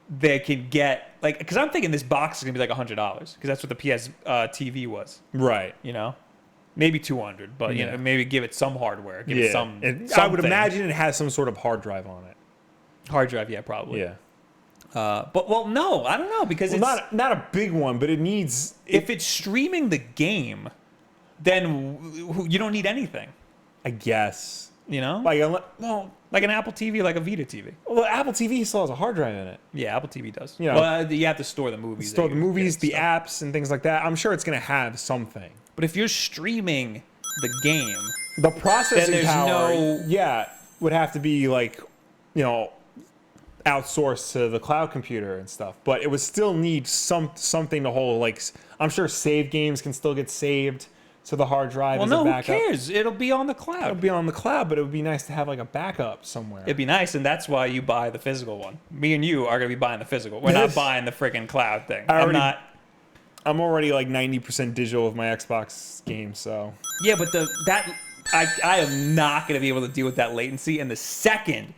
They could get like, because I'm thinking this box is gonna be like $100 because that's what the PS TV was. Right. Maybe 200, but Yeah. maybe give it some hardware. Give it some. I would something. imagine it has some sort of hard drive on it. Hard drive, yeah, probably. Yeah. But no, I don't know because it's Not a big one, but it needs. if it's streaming the game, then you don't need anything. I guess. Like an Apple TV, like a Vita TV. Well, Apple TV still has a hard drive in it. Yeah, Apple TV does. Yeah. Well, you have to store the movies. Store the movies, the stuff. apps, and things like that. I'm sure it's going to have something. But if you're streaming the game, The processing there's power, would have to be like, outsourced to the cloud computer and stuff. But it would still need something to hold. Like, I'm sure save games can still get saved to the hard drive. well, as no, a who backup. cares? It'll be on the cloud. It'll be on the cloud, but it would be nice to have like a backup somewhere. It'd be nice, and that's why you buy the physical one. Me and you are gonna be buying the physical. We're not buying the freaking cloud thing. I'm already like 90% digital with my Xbox game, so. Yeah, but I am not gonna be able to deal with that latency. And the second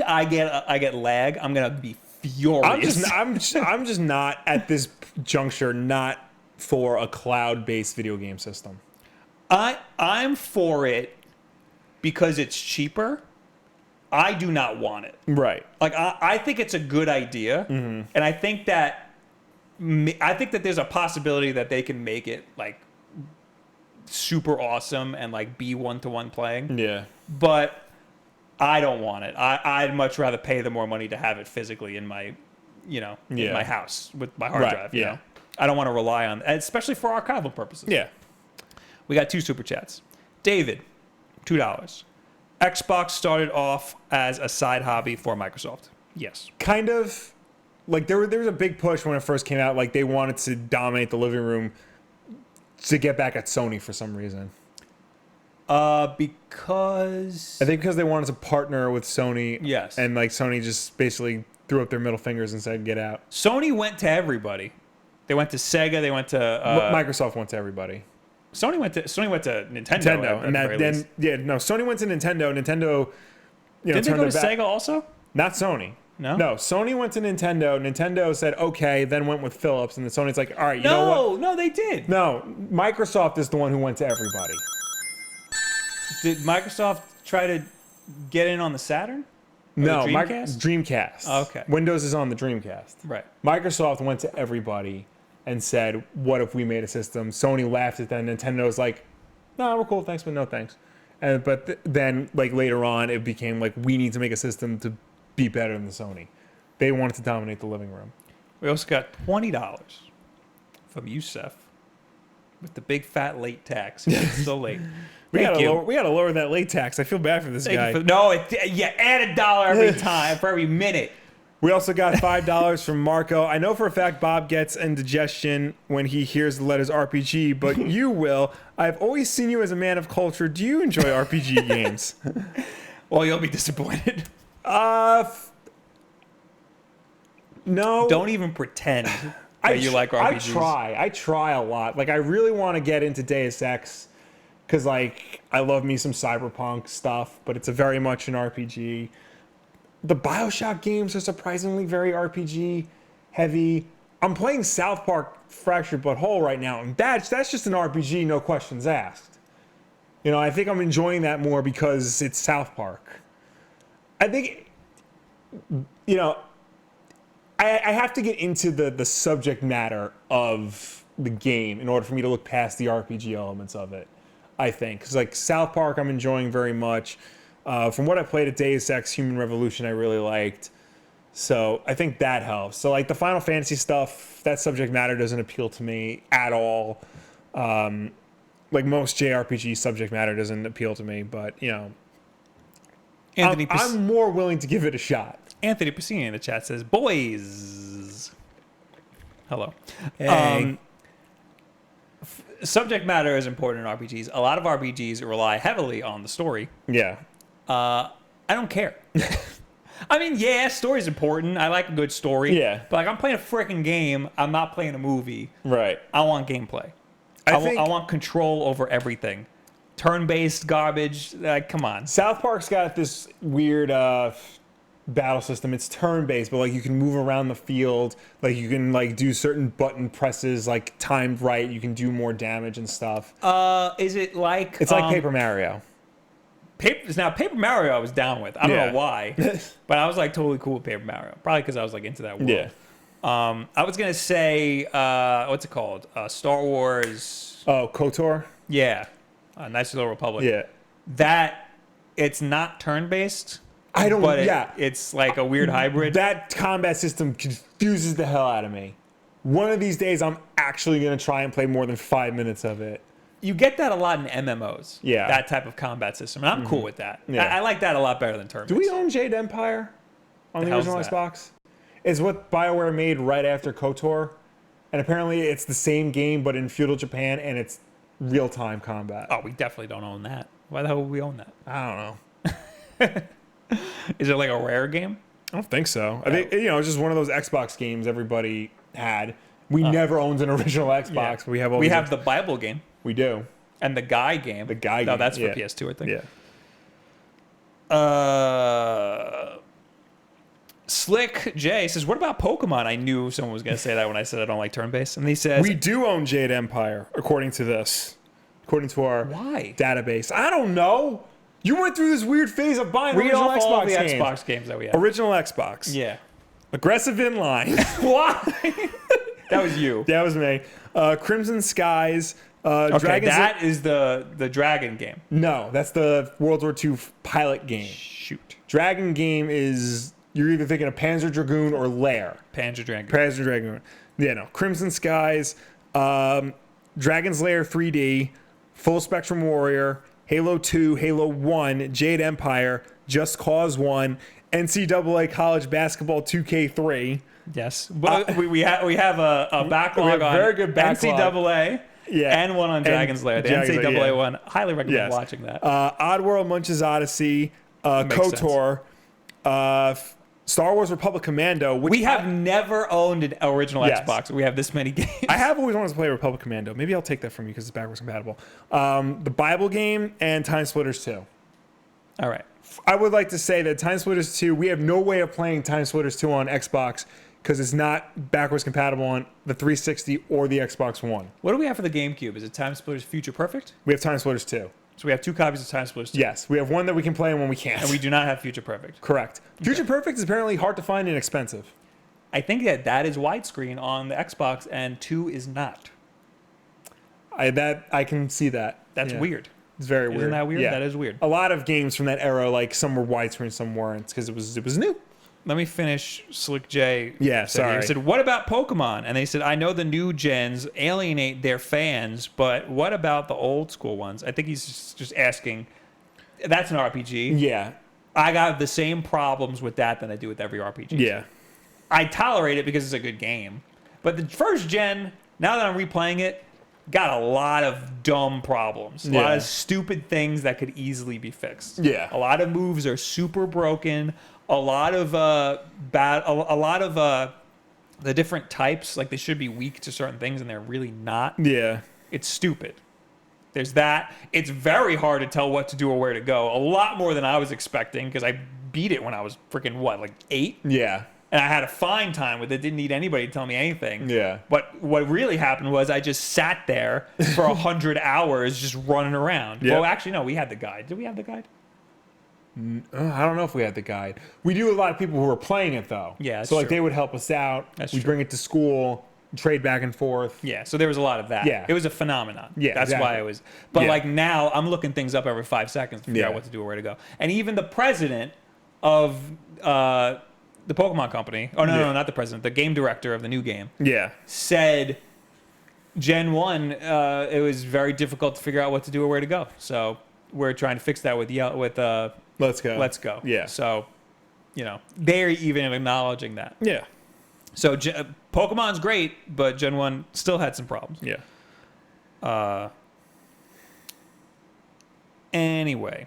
I get lag, I'm gonna be furious. I'm just not at this juncture not for a cloud-based video game system. I'm for it because it's cheaper. I do not want it. Right. Like I think it's a good idea, and I think that there's a possibility that they can make it like super awesome and like be one-to-one playing. Yeah. But I don't want it. I'd much rather pay the more money to have it physically in my, in my house with my hard drive. Yeah. I don't want to rely on, especially for archival purposes. Yeah. We got 2 super chats. David, $2. Xbox started off as a side hobby for Microsoft. Yes. Kind of. Like there was a big push when it first came out. Like they wanted to dominate the living room to get back at Sony for some reason. Because I think because they wanted to partner with Sony. Yes. And like Sony just basically threw up their middle fingers and said, "Get out." Sony went to everybody. They went to Sega. They went to Microsoft went to everybody. Sony went to Nintendo. Sony went to Nintendo. Nintendo, Did they go to Sega also? Not Sony. No. No, Sony went to Nintendo. Nintendo said okay, then went with Philips, and then Sony's like, all right, you know what? No, they did. No, Microsoft is the one who went to everybody. Did Microsoft try to get in on the Saturn? Or No, the Dreamcast? Dreamcast. Oh, okay. Windows is on the Dreamcast. Right. Microsoft went to everybody and said, what if we made a system? Sony laughed at that. Nintendo was like, no, we're cool, thanks, but no thanks. But then, like later on, it became like, we need to make a system to be better than the Sony. They wanted to dominate the living room. We also got $20 from Youssef with the big fat late tax. It's still late. We gotta lower that late tax. I feel bad for this guy. Add $1 every time for every minute. We also got $5 from Marco. I know for a fact Bob gets indigestion when he hears the letters RPG, but you will. I've always seen you as a man of culture. Do you enjoy RPG games? Well, you'll be disappointed. No. Don't even pretend that you like RPGs. I try a lot. Like, I really want to get into Deus Ex because, like, I love me some cyberpunk stuff, but it's a very much an RPG. The BioShock games are surprisingly very RPG heavy. I'm playing South Park Fractured But Whole right now, and that's just an RPG, no questions asked. I think I'm enjoying that more because it's South Park. I think, I have to get into the subject matter of the game in order for me to look past the RPG elements of it, I think. Because, like, South Park I'm enjoying very much. From what I played at Deus Ex Human Revolution, I really liked. So I think that helps. So, like, the Final Fantasy stuff, that subject matter doesn't appeal to me at all. Like, most JRPG subject matter doesn't appeal to me, but, I'm more willing to give it a shot. Anthony Piscini in the chat says, boys. Hello. Hey. Subject matter is important in RPGs. A lot of RPGs rely heavily on the story. Yeah. I don't care. I mean, yeah, story's important. I like a good story. Yeah. But like, I'm playing a freaking game. I'm not playing a movie. Right. I want gameplay. I want control over everything. Turn-based garbage. Like, come on. South Park's got this weird battle system. It's turn-based, but like you can move around the field. Like you can like do certain button presses, like timed right. You can do more damage and stuff. Is it like? It's like Paper Mario. Paper Mario I was down with. I don't know why, but I was like totally cool with Paper Mario. Probably because I was like into that world. Yeah. I was gonna say, what's it called? Star Wars. Oh, KOTOR. Yeah, Knights of the Old Republic. Yeah. That it's not turn-based. I don't. But yeah. It's like a weird hybrid. That combat system confuses the hell out of me. One of these days, I'm actually gonna try and play more than 5 minutes of it. You get that a lot in MMOs. Yeah. That type of combat system. And I'm cool with that. Yeah. I like that a lot better than turn-based. Do we own Jade Empire on the original Xbox? It's what BioWare made right after KOTOR. And apparently it's the same game, but in feudal Japan, and it's real-time combat. Oh, we definitely don't own that. Why the hell would we own that? I don't know. Is it like a rare game? I don't think so. I think, it's just one of those Xbox games everybody had. We never owned an original Xbox. Yeah. But we have the Bible game. We do. And the Guy game. The Guy game. No, that's for PS2, I think. Yeah. Slick J says, what about Pokemon? I knew someone was going to say that when I said I don't like turn-based. And he says... We do own Jade Empire, according to this. According to our database. I don't know. You went through this weird phase of buying original Xbox all the games. Xbox games that we have. Original Xbox. Yeah. Aggressive Inline. Why? That was you. That was me. Crimson Skies. Okay, that is the Dragon game. No, that's the World War II pilot game. Shoot. Dragon game is... You're either thinking of Panzer Dragoon or Lair. Panzer Dragoon. Yeah, no. Crimson Skies, Dragon's Lair 3D, Full Spectrum Warrior, Halo 2, Halo 1, Jade Empire, Just Cause 1, NCAA College Basketball 2K3. Yes. But we have a backlog on very good backlog. NCAA and one on Dragon's Lair. The NCAA one, highly recommend watching that. Oddworld, Munch's Odyssey, KOTOR, Star Wars Republic Commando. Which we have never owned an original Xbox. We have this many games. I have always wanted to play Republic Commando. Maybe I'll take that from you because it's backwards compatible. The Bible game and Time Splitters 2. All right. I would like to say that Time Splitters 2, we have no way of playing Time Splitters 2 on Xbox because it's not backwards compatible on the 360 or the Xbox One. What do we have for the GameCube? Is it Time Splitters Future Perfect? We have Time Splitters 2. So we have 2 copies of Time Splitters 2. Yes, we have one that we can play and one we can't. And we do not have Future Perfect. Correct. Future Perfect is apparently hard to find and expensive. I think that is widescreen on the Xbox and 2 is not. I can see that. That's weird. It's very weird. Isn't that weird? Yeah. That is weird. A lot of games from that era, like some were widescreen, some weren't, because it was new. Let me finish Slick J. Yeah, sorry. He said, what about Pokemon? And they said, I know the new gens alienate their fans, but what about the old school ones? I think he's just asking. That's an RPG. Yeah. I got the same problems with that than I do with every RPG. Yeah. I tolerate it because it's a good game. But the first gen, now that I'm replaying it, got a lot of dumb problems. A lot of stupid things that could easily be fixed. Yeah. A lot of moves are super broken. A lot of the different types, like they should be weak to certain things and they're really not. Yeah. It's stupid. There's that. It's very hard to tell what to do or where to go. A lot more than I was expecting because I beat it when I was freaking, like 8? Yeah. And I had a fine time with it. Didn't need anybody to tell me anything. Yeah. But what really happened was I just sat there for 100 hours just running around. Yep. Well, actually, no, we had the guide. Did we have the guide? I don't know if we had the guide. We do a lot of people who were playing it, though. Yeah, that's so, like, true. they would help us out. That's We'd true. bring it to school, trade back and forth. Yeah, so there was a lot of that. Yeah. It was a phenomenon. Yeah, that's exactly. why it was. But, Yeah. like, now I'm looking things up every 5 seconds to figure out what to do or where to go. And even the president of the Pokemon company, no, not the president, the game director of the new game, said Gen 1, it was very difficult to figure out what to do or where to go. So we're trying to fix that with Let's Go. Let's Go. Yeah. So, they're even acknowledging that. Yeah. So Pokemon's great, but Gen 1 still had some problems. Yeah. Anyway,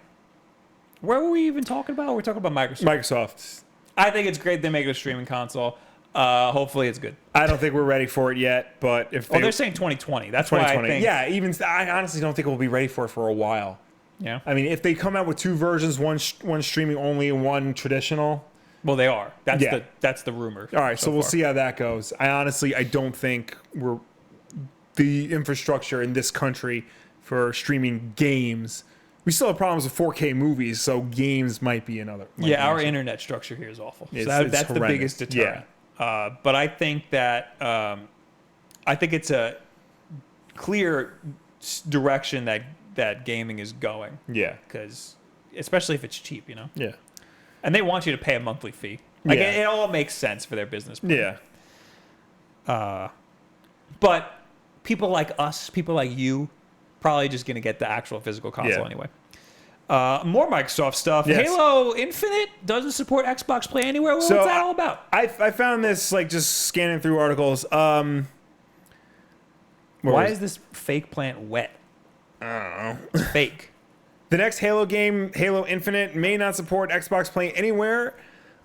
where were we even talking about? We're talking about Microsoft. I think it's great they make it a streaming console. Hopefully it's good. I don't think we're ready for it yet, but if they're saying 2020. That's 2020. why I think. Yeah, I honestly don't think we'll be ready for it for a while. Yeah. I mean, if they come out with 2 versions, one streaming only and one traditional. Well, they are. That's the rumor. All right, so we'll see how that goes. I don't think we're the infrastructure in this country for streaming games. We still have problems with 4K movies, so games might be another. Our internet structure here is awful. So that's the biggest deterrent. Yeah. But I think that it's a clear direction that gaming is going. Yeah. Because especially if it's cheap, Yeah. And they want you to pay a monthly fee. Like it all makes sense for their business plan. Yeah. But people like us, people like you, probably just going to get the actual physical console anyway. More Microsoft stuff. Yes. Halo Infinite doesn't support Xbox Play Anywhere. What's that all about? I found this just scanning through articles. Why is this fake plant wet? I don't know. It's fake. The next Halo game, Halo Infinite, may not support Xbox Play Anywhere.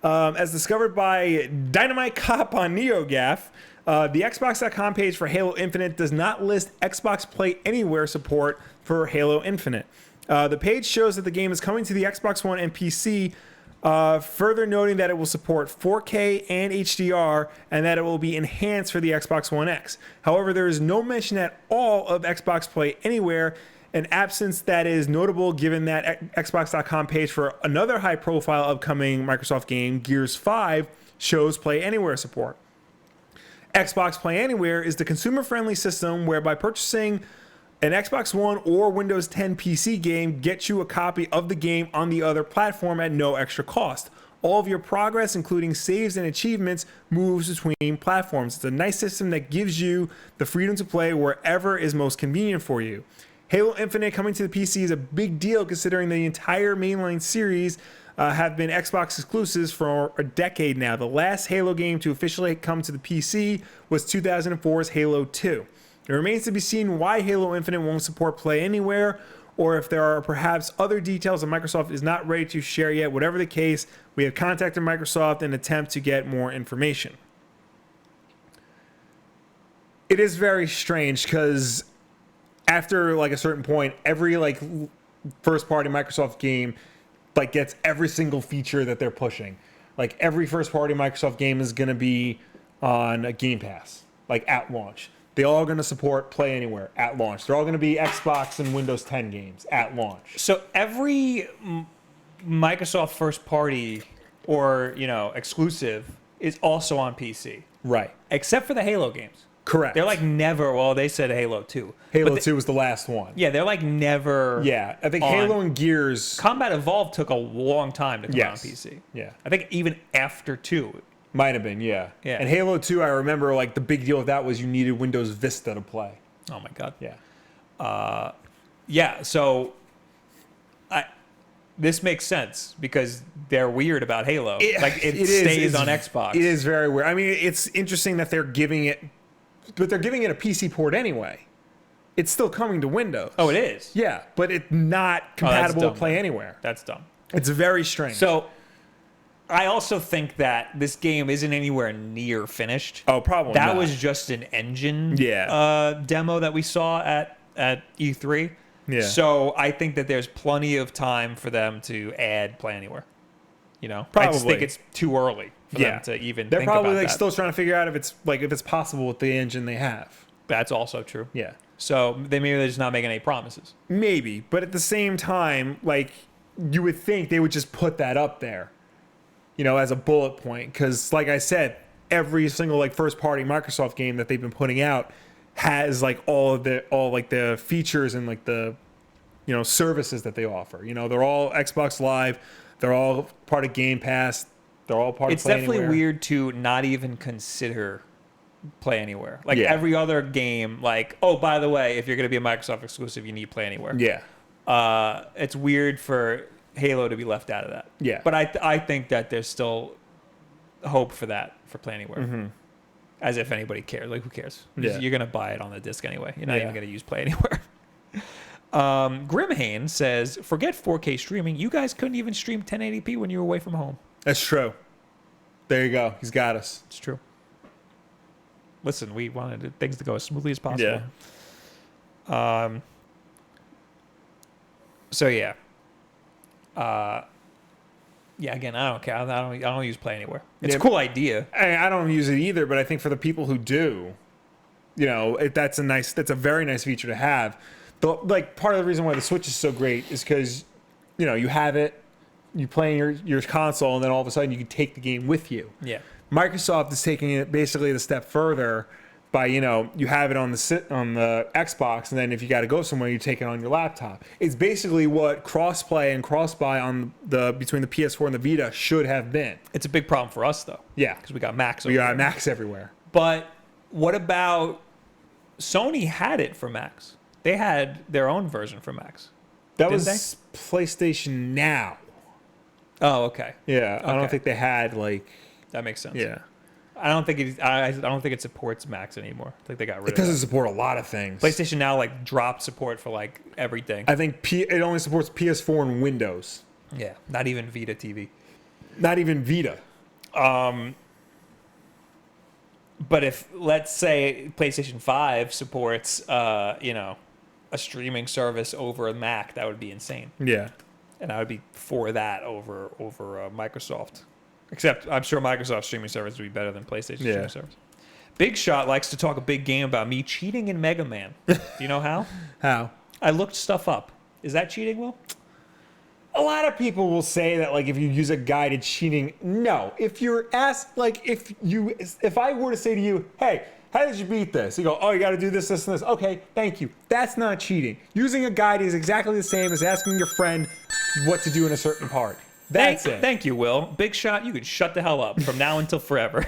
As discovered by Dynamite Cop on NeoGAF, the Xbox.com page for Halo Infinite does not list Xbox Play Anywhere support for Halo Infinite. The page shows that the game is coming to the Xbox One and PC, further noting that it will support 4K and HDR and that it will be enhanced for the Xbox One X. However, there is no mention at all of Xbox Play Anywhere, an absence that is notable given that Xbox.com page for another high-profile upcoming Microsoft game, Gears 5, shows Play Anywhere support. Xbox Play Anywhere is the consumer-friendly system whereby purchasing an Xbox One or Windows 10 PC game gets you a copy of the game on the other platform at no extra cost. All of your progress, including saves and achievements, moves between platforms. It's a nice system that gives you the freedom to play wherever is most convenient for you. Halo Infinite coming to the PC is a big deal considering the entire mainline series have been Xbox exclusives for a decade now. The last Halo game to officially come to the PC was 2004's Halo 2. It remains to be seen why Halo Infinite won't support Play Anywhere, or if there are perhaps other details that Microsoft is not ready to share yet. Whatever the case, we have contacted Microsoft in an attempt to get more information. It is very strange because after a certain point, every first party Microsoft game gets every single feature that they're pushing. Every first party Microsoft game is going to be on a Game Pass at launch. They're all going to support Play Anywhere at launch. They're all going to be Xbox and Windows 10 games at launch. So every Microsoft first party or exclusive is also on PC. Right. Except for the Halo games. Correct. They're never. Well, they said Halo 2. Halo 2 was the last one. Yeah, they're never. Yeah, I think Halo and Gears. Combat Evolved took a long time to come out on PC. Yeah. I think even after 2. Might have been, yeah. Yeah. And Halo 2, I remember the big deal with that was you needed Windows Vista to play. Oh my God. Yeah. Yeah. So, this makes sense because they're weird about Halo. It stays on Xbox. It is very weird. I mean, it's interesting that they're giving it, but they're giving it a PC port anyway. It's still coming to Windows. Oh, it is. Yeah, but it's not compatible with Play Anywhere. That's dumb. It's very strange. So, I also think that this game isn't anywhere near finished. Oh, probably that not. was just an engine demo that we saw at E3. Yeah. So I think that there's plenty of time for them to add Play Anywhere. Probably. I just think it's too early for them to even They're think probably about that. still trying to figure out if it's possible with the engine they have. That's also true. Yeah. So maybe they're just not making any promises. Maybe, but at the same time, you would think they would just put that up there. As a bullet point, because like I said, every single first party Microsoft game that they've been putting out has all the features and the services that they offer. They're all Xbox Live, they're all part of Game Pass, they're all part of Play Anywhere. It's definitely weird to not even consider Play Anywhere. Every other game, oh, by the way, if you're going to be a Microsoft exclusive, you need Play Anywhere. Yeah. It's weird for Halo to be left out of that. Yeah. But I think that there's still hope for that for Play Anywhere. Mm-hmm. As if anybody cares. Who cares? Yeah. You're going to buy it on the disc anyway. You're not even going to use Play Anywhere. Grimhane says, forget 4K streaming. You guys couldn't even stream 1080p when you were away from home. That's true. There you go. He's got us. It's true. Listen, we wanted things to go as smoothly as possible. Yeah. So yeah. Yeah. Again, I don't care. I don't use Play Anywhere. It's a cool idea. I don't use it either, but I think for the people who do, that's a very nice feature to have. Like part of the reason why the Switch is so great is because, you have it, you play your console, and then all of a sudden you can take the game with you. Yeah. Microsoft is taking it basically the step further by, you have it on the Xbox, and then if you got to go somewhere, you take it on your laptop. It's basically what crossplay and cross-buy between the PS4 and the Vita should have been. It's a big problem for us though. Yeah. Because we got Macs. We got Macs everywhere. But what about Sony had it for Macs? They had their own version for Macs. That was PlayStation Now. Oh, okay. Yeah, Okay. I don't think they had That makes sense. Yeah, I don't think it supports Macs anymore. I think they got rid of it. It doesn't support a lot of things. PlayStation Now dropped support for everything. I think it only supports PS4 and Windows. Yeah, not even Vita TV. Not even Vita. But if let's say PlayStation 5 supports a streaming service over a Mac, that would be insane. Yeah. And I would be for that over Microsoft. Except I'm sure Microsoft's streaming service would be better than PlayStation's streaming service. Big Shot likes to talk a big game about me cheating in Mega Man. Do you know how? How? I looked stuff up. Is that cheating, Will? A lot of people will say that if you use a guide, it's cheating. No. If you're asked, if I were to say to you, hey, how did you beat this? You go, oh, you got to do this, this, and this. Okay, thank you. That's not cheating. Using a guide is exactly the same as asking your friend what to do in a certain part. That's it. Thank you, Will. Big Shot, you can shut the hell up from now until forever.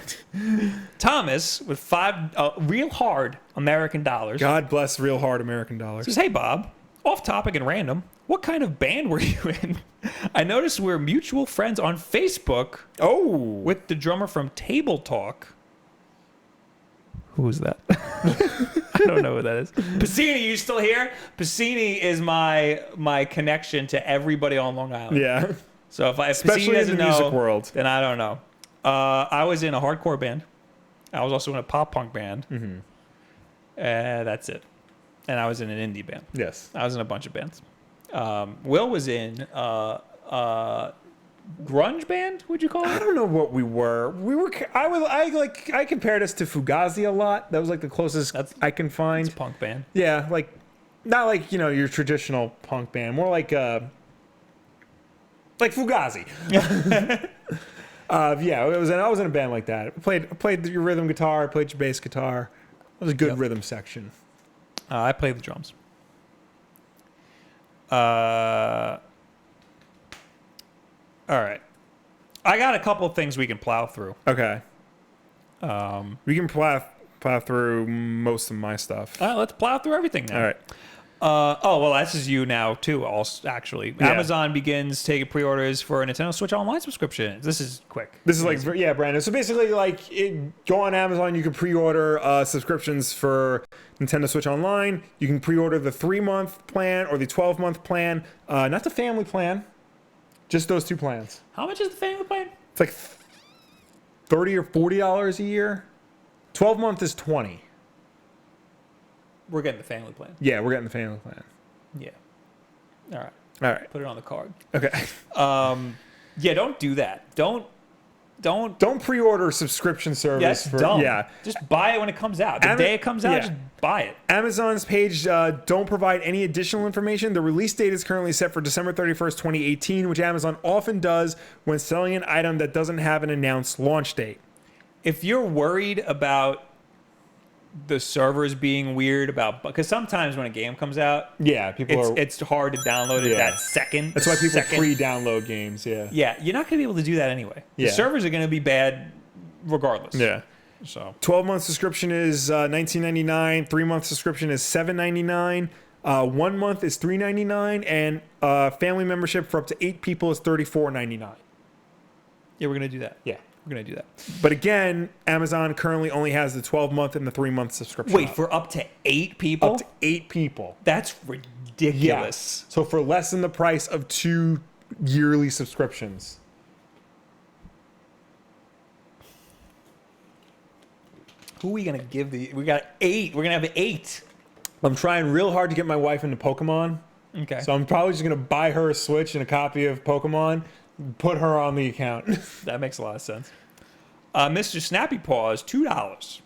Thomas, with 5 real hard American dollars. God bless real hard American dollars. Says, hey, Bob, off topic and random, what kind of band were you in? I noticed we're mutual friends on Facebook. Oh. With the drummer from Table Talk. Who is that? I don't know who that is. Piscini, you still here? Piscini is my connection to everybody on Long Island. Yeah. So if Especially Piscini doesn't in the know, music world, then I don't know. I was in a hardcore band. I was also in a pop punk band. Mm-hmm. That's it. And I was in an indie band. Yes. I was in a bunch of bands. Will was in grunge band, would you call it? I don't know what we were. I compared us to Fugazi a lot. That was the closest I can find. It's a punk band. Yeah, not your traditional punk band. More like Fugazi. Yeah, I was in a band like that. I played your rhythm guitar, I played your bass guitar. It was a good rhythm section. I played the drums. All right. I got a couple of things we can plow through. Okay. We can plow through most of my stuff. All right, let's plow through everything now. All right. This is you now too. Also, actually, Yeah. Amazon begins taking pre-orders for a Nintendo Switch Online subscription. This is quick. This is Brandon. So basically, go on Amazon. You can pre-order subscriptions for Nintendo Switch Online. You can pre-order the 3-month plan or the 12-month plan. Not the family plan. Just those 2 plans. How much is the family plan? It's $30 or $40 a year. 12-month is $20. We're getting the family plan. Yeah, we're getting the family plan. Yeah. All right. All right. Put it on the card. Okay. Yeah, don't do that. Don't pre-order subscription service. That's for dumb. Yeah. Just buy it when it comes out. The day it comes out, just buy it. Amazon's page don't provide any additional information. The release date is currently set for December 31st, 2018, which Amazon often does when selling an item that doesn't have an announced launch date. If you're worried about the servers being weird because sometimes when a game comes out, it's hard to download it that second. That's why people pre-download games. Yeah, you're not going to be able to do that anyway. The servers are going to be bad regardless. Yeah. So 12-month subscription is $19.99. 3-month subscription is $7.99. 1 month is $3.99, and family membership for up to 8 people is $34.99. Yeah, we're going to do that. Yeah. We're going to do that. But again, Amazon currently only has the 12-month and the 3-month subscription. Wait, for up to 8 people? Up to 8 people. That's ridiculous. Yeah. So for less than the price of 2 yearly subscriptions. Who are we gonna give we got 8. We're gonna have 8. I'm trying real hard to get my wife into Pokemon. Okay. So I'm probably just going to buy her a Switch and a copy of Pokemon, put her on the account. That makes a lot of sense. Mr. Snappy Paws, $2.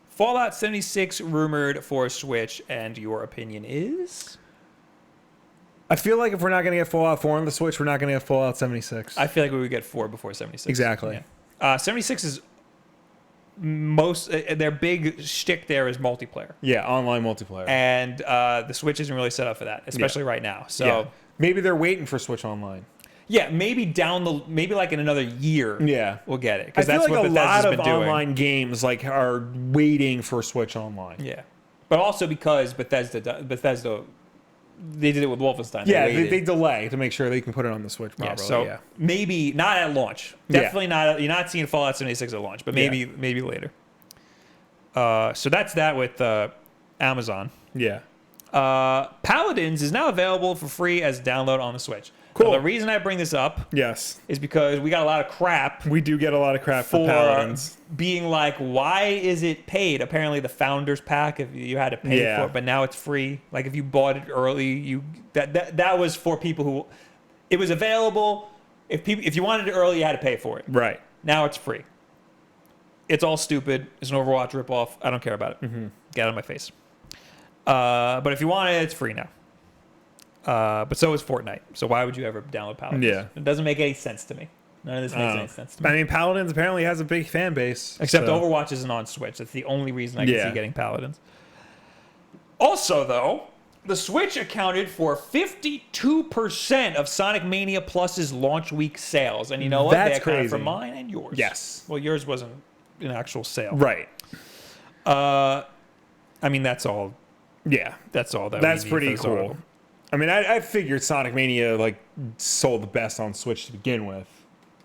Fallout 76 rumored for Switch, and your opinion is? I feel like if we're not going to get Fallout 4 on the Switch, we're not going to get Fallout 76. I feel like we would get 4 before 76. Exactly. Yeah. 76 is their big shtick there is multiplayer. Yeah, online multiplayer. And the Switch isn't really set up for that, especially right now. So maybe they're waiting for Switch Online. Yeah, maybe maybe like in another year. Yeah, we'll get it because that's like what Bethesda's been doing. A lot of online games like are waiting for Switch Online. Yeah, but also because Bethesda. They did it with Wolfenstein. Yeah, they delay to make sure they can put it on the Switch properly. Yeah, so maybe not at launch. Definitely not. You're not seeing Fallout 76 at launch, but maybe later. So that's that with Amazon. Yeah. Paladins is now available for free as a download on the Switch. Cool. Now, the reason I bring this up is because we got a lot of crap. We do get a lot of crap for Paladins. Being like, why is it paid? Apparently the Founders Pack, if you had to pay for it, but now it's free. Like if you bought it early, that was for people who it was available. If you wanted it early, you had to pay for it. Right. Now it's free. It's all stupid. It's an Overwatch ripoff. I don't care about it. Mm-hmm. Get out of my face. But if you want it, it's free now. But so is Fortnite. So why would you ever download Paladins? Yeah. It doesn't make any sense to me. None of this makes any sense to me. I mean, Paladins apparently has a big fan base. Except Overwatch isn't on Switch. That's the only reason I can see getting Paladins. Also, though, the Switch accounted for 52% of Sonic Mania Plus's launch week sales. And you know what? That's they accounted crazy. for mine and yours. Yes. Well, yours wasn't an actual sale. Right. I mean, that's all. Yeah. That's all. That's pretty cool. Article. I mean, I figured Sonic Mania sold the best on Switch to begin with.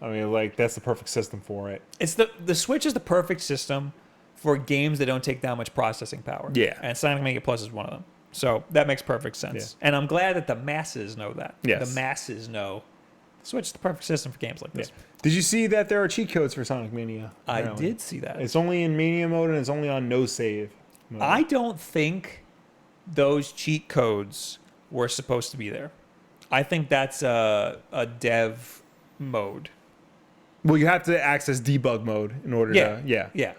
I mean, that's the perfect system for it. It's the Switch is the perfect system for games that don't take that much processing power. Yeah. And Sonic Mania Plus is one of them. So that makes perfect sense. Yeah. And I'm glad that the masses know that. Yes. The masses know the Switch is the perfect system for games like this. Yeah. Did you see that there are cheat codes for Sonic Mania? Apparently? I did see that. It's only in Mania mode and it's only on no save mode. I don't think those cheat codes were supposed to be there. I think that's a dev mode. Well, you have to access debug mode in order to... Yeah.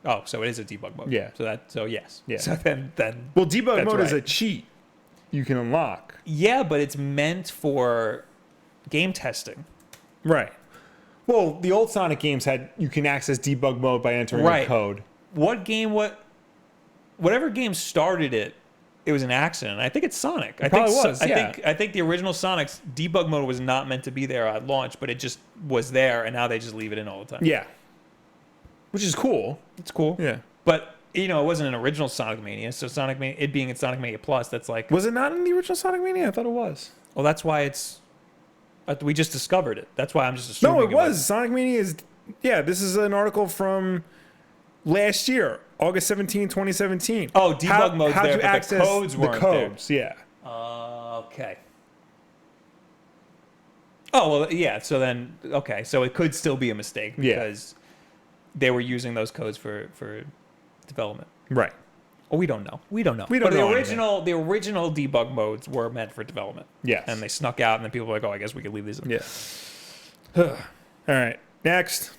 Oh, so it is a debug mode. Yeah. So yes. Yeah. So then well, debug mode is a cheat you can unlock. Yeah, but it's meant for game testing. Right. Well, the old Sonic games you can access debug mode by entering a code. Whatever game started it, it was an accident. I think it's Sonic. I think the original Sonic's debug mode was not meant to be there at launch, but it just was there, and now they just leave it in all the time. Yeah. Which is cool. It's cool. Yeah. But, it wasn't an original Sonic Mania, so Sonic Mania, it being in Sonic Mania Plus, that's like... Was it not in the original Sonic Mania? I thought it was. Well, that's why it's... We just discovered it. That's why I'm just assuming No, it was. Sonic Mania is... Yeah, this is an article from last year. August 17, 2017. Oh, debug mode's there, but the codes weren't there. Yeah. Okay. Oh, well, yeah, so then, okay, so it could still be a mistake because they were using those codes for development. Right. Oh, we don't know. But the original debug modes were meant for development. Yes. And they snuck out, and then people were like, oh, I guess we could leave these in. Yeah. All right. Next.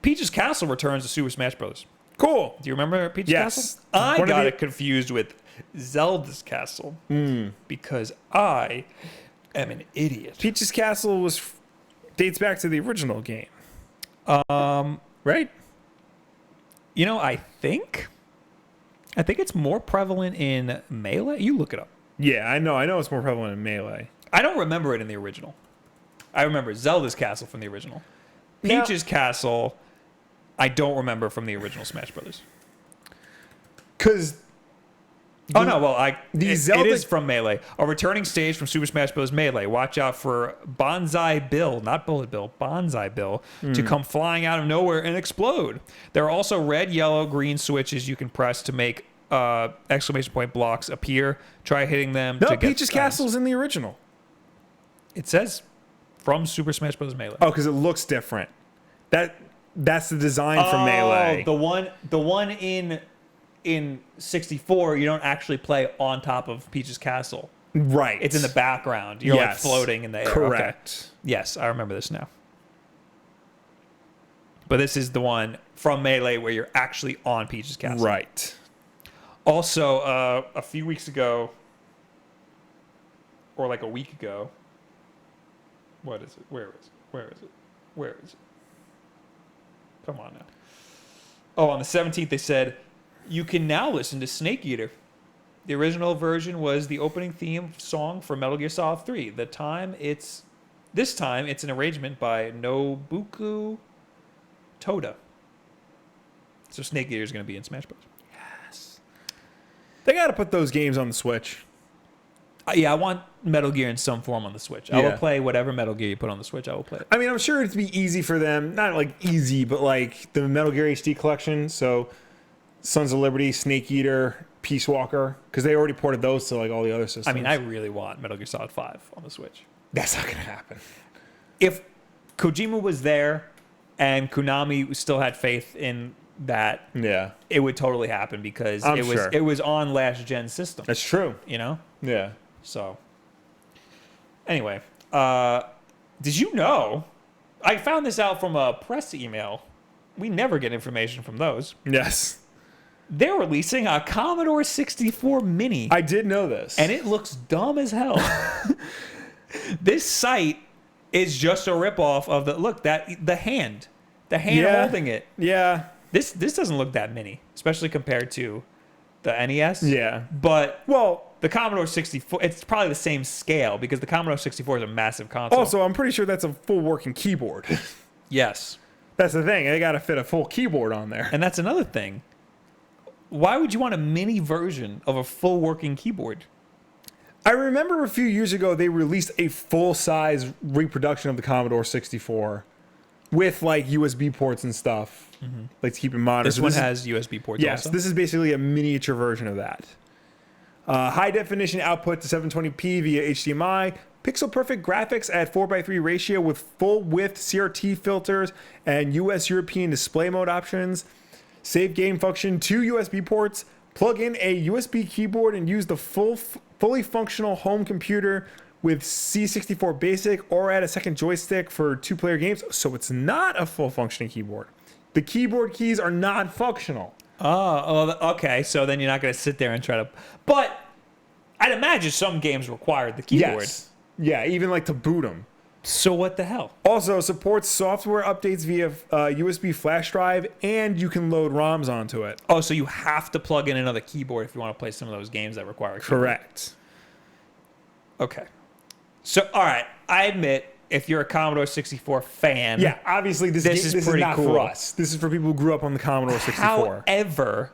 Peach's Castle returns to Super Smash Bros. Cool. Do you remember Peach's Castle? I got it confused with Zelda's Castle because I am an idiot. Peach's Castle dates back to the original game. Right? I think it's more prevalent in Melee. You look it up. Yeah, I know it's more prevalent in Melee. I don't remember it in the original. I remember Zelda's Castle from the original. Peach's Castle, I don't remember from the original Smash Brothers. Because... it is from Melee. A returning stage from Super Smash Bros. Melee. Watch out for Bonsai Bill, not Bullet Bill, Bonsai Bill, to come flying out of nowhere and explode. There are also red, yellow, green switches you can press to make exclamation point blocks appear. Try hitting them to get Peach's Castle's in the original. It says from Super Smash Bros. Melee. Oh, because it looks different. That's the design for Melee. The one in 64, you don't actually play on top of Peach's castle. Right. It's in the background. You're like floating in the air. Correct. Okay. Yes, I remember this now. But this is the one from Melee where you're actually on Peach's castle. Right. Also, a few weeks ago, or like a week ago, what is it? Where is it? Where is it? Where is it? Come on now. Oh, on the 17th, they said, you can now listen to Snake Eater. The original version was the opening theme song for Metal Gear Solid 3. This time, it's an arrangement by Nobuku Toda. So Snake Eater is going to be in Smash Bros. Yes. They got to put those games on the Switch. Yeah, I want Metal Gear in some form on the Switch. I will play whatever Metal Gear you put on the Switch. I will play it. I mean, I'm sure it'd be easy for them. Not like easy, but like the Metal Gear HD collection. So Sons of Liberty, Snake Eater, Peace Walker. Because they already ported those to like all the other systems. I mean, I really want Metal Gear Solid 5 on the Switch. That's not going to happen. If Kojima was there and Konami still had faith in that, it would totally happen because it was on last gen system. That's true. You know? Yeah. So, anyway, did you know? I found this out from a press email. We never get information from those. Yes. They're releasing a Commodore 64 Mini. I did know this. And it looks dumb as hell. This site is just a ripoff of the hand holding it. Yeah. This doesn't look that mini, especially compared to the NES. Yeah. But the Commodore 64, it's probably the same scale because the Commodore 64 is a massive console. Also, I'm pretty sure that's a full working keyboard. Yes. That's the thing. They got to fit a full keyboard on there. And that's another thing. Why would you want a mini version of a full working keyboard? I remember a few years ago they released a full-size reproduction of the Commodore 64 with like USB ports and stuff, like to keep it modern. This one has USB ports. Yes, also? This is basically a miniature version of that. High definition output to 720p via HDMI, pixel perfect graphics at 4:3 ratio with full width CRT filters and US European display mode options. Save game function, 2 USB ports. Plug in a USB keyboard and use the fully functional home computer with C64 Basic or add a second joystick for 2-player games. So it's not a full functioning keyboard. The keyboard keys are not functional. Oh, okay. So then you're not going to sit there and try to... But I'd imagine some games required the keyboard. Yes. Yeah, even like to boot them. So what the hell? Also supports software updates via USB flash drive, and you can load ROMs onto it. Oh, so you have to plug in another keyboard if you want to play some of those games that require a keyboard. Correct. Okay. So, all right. I admit, if you're a Commodore 64 fan... Yeah, obviously this is not cool for us. This is for people who grew up on the Commodore 64. However,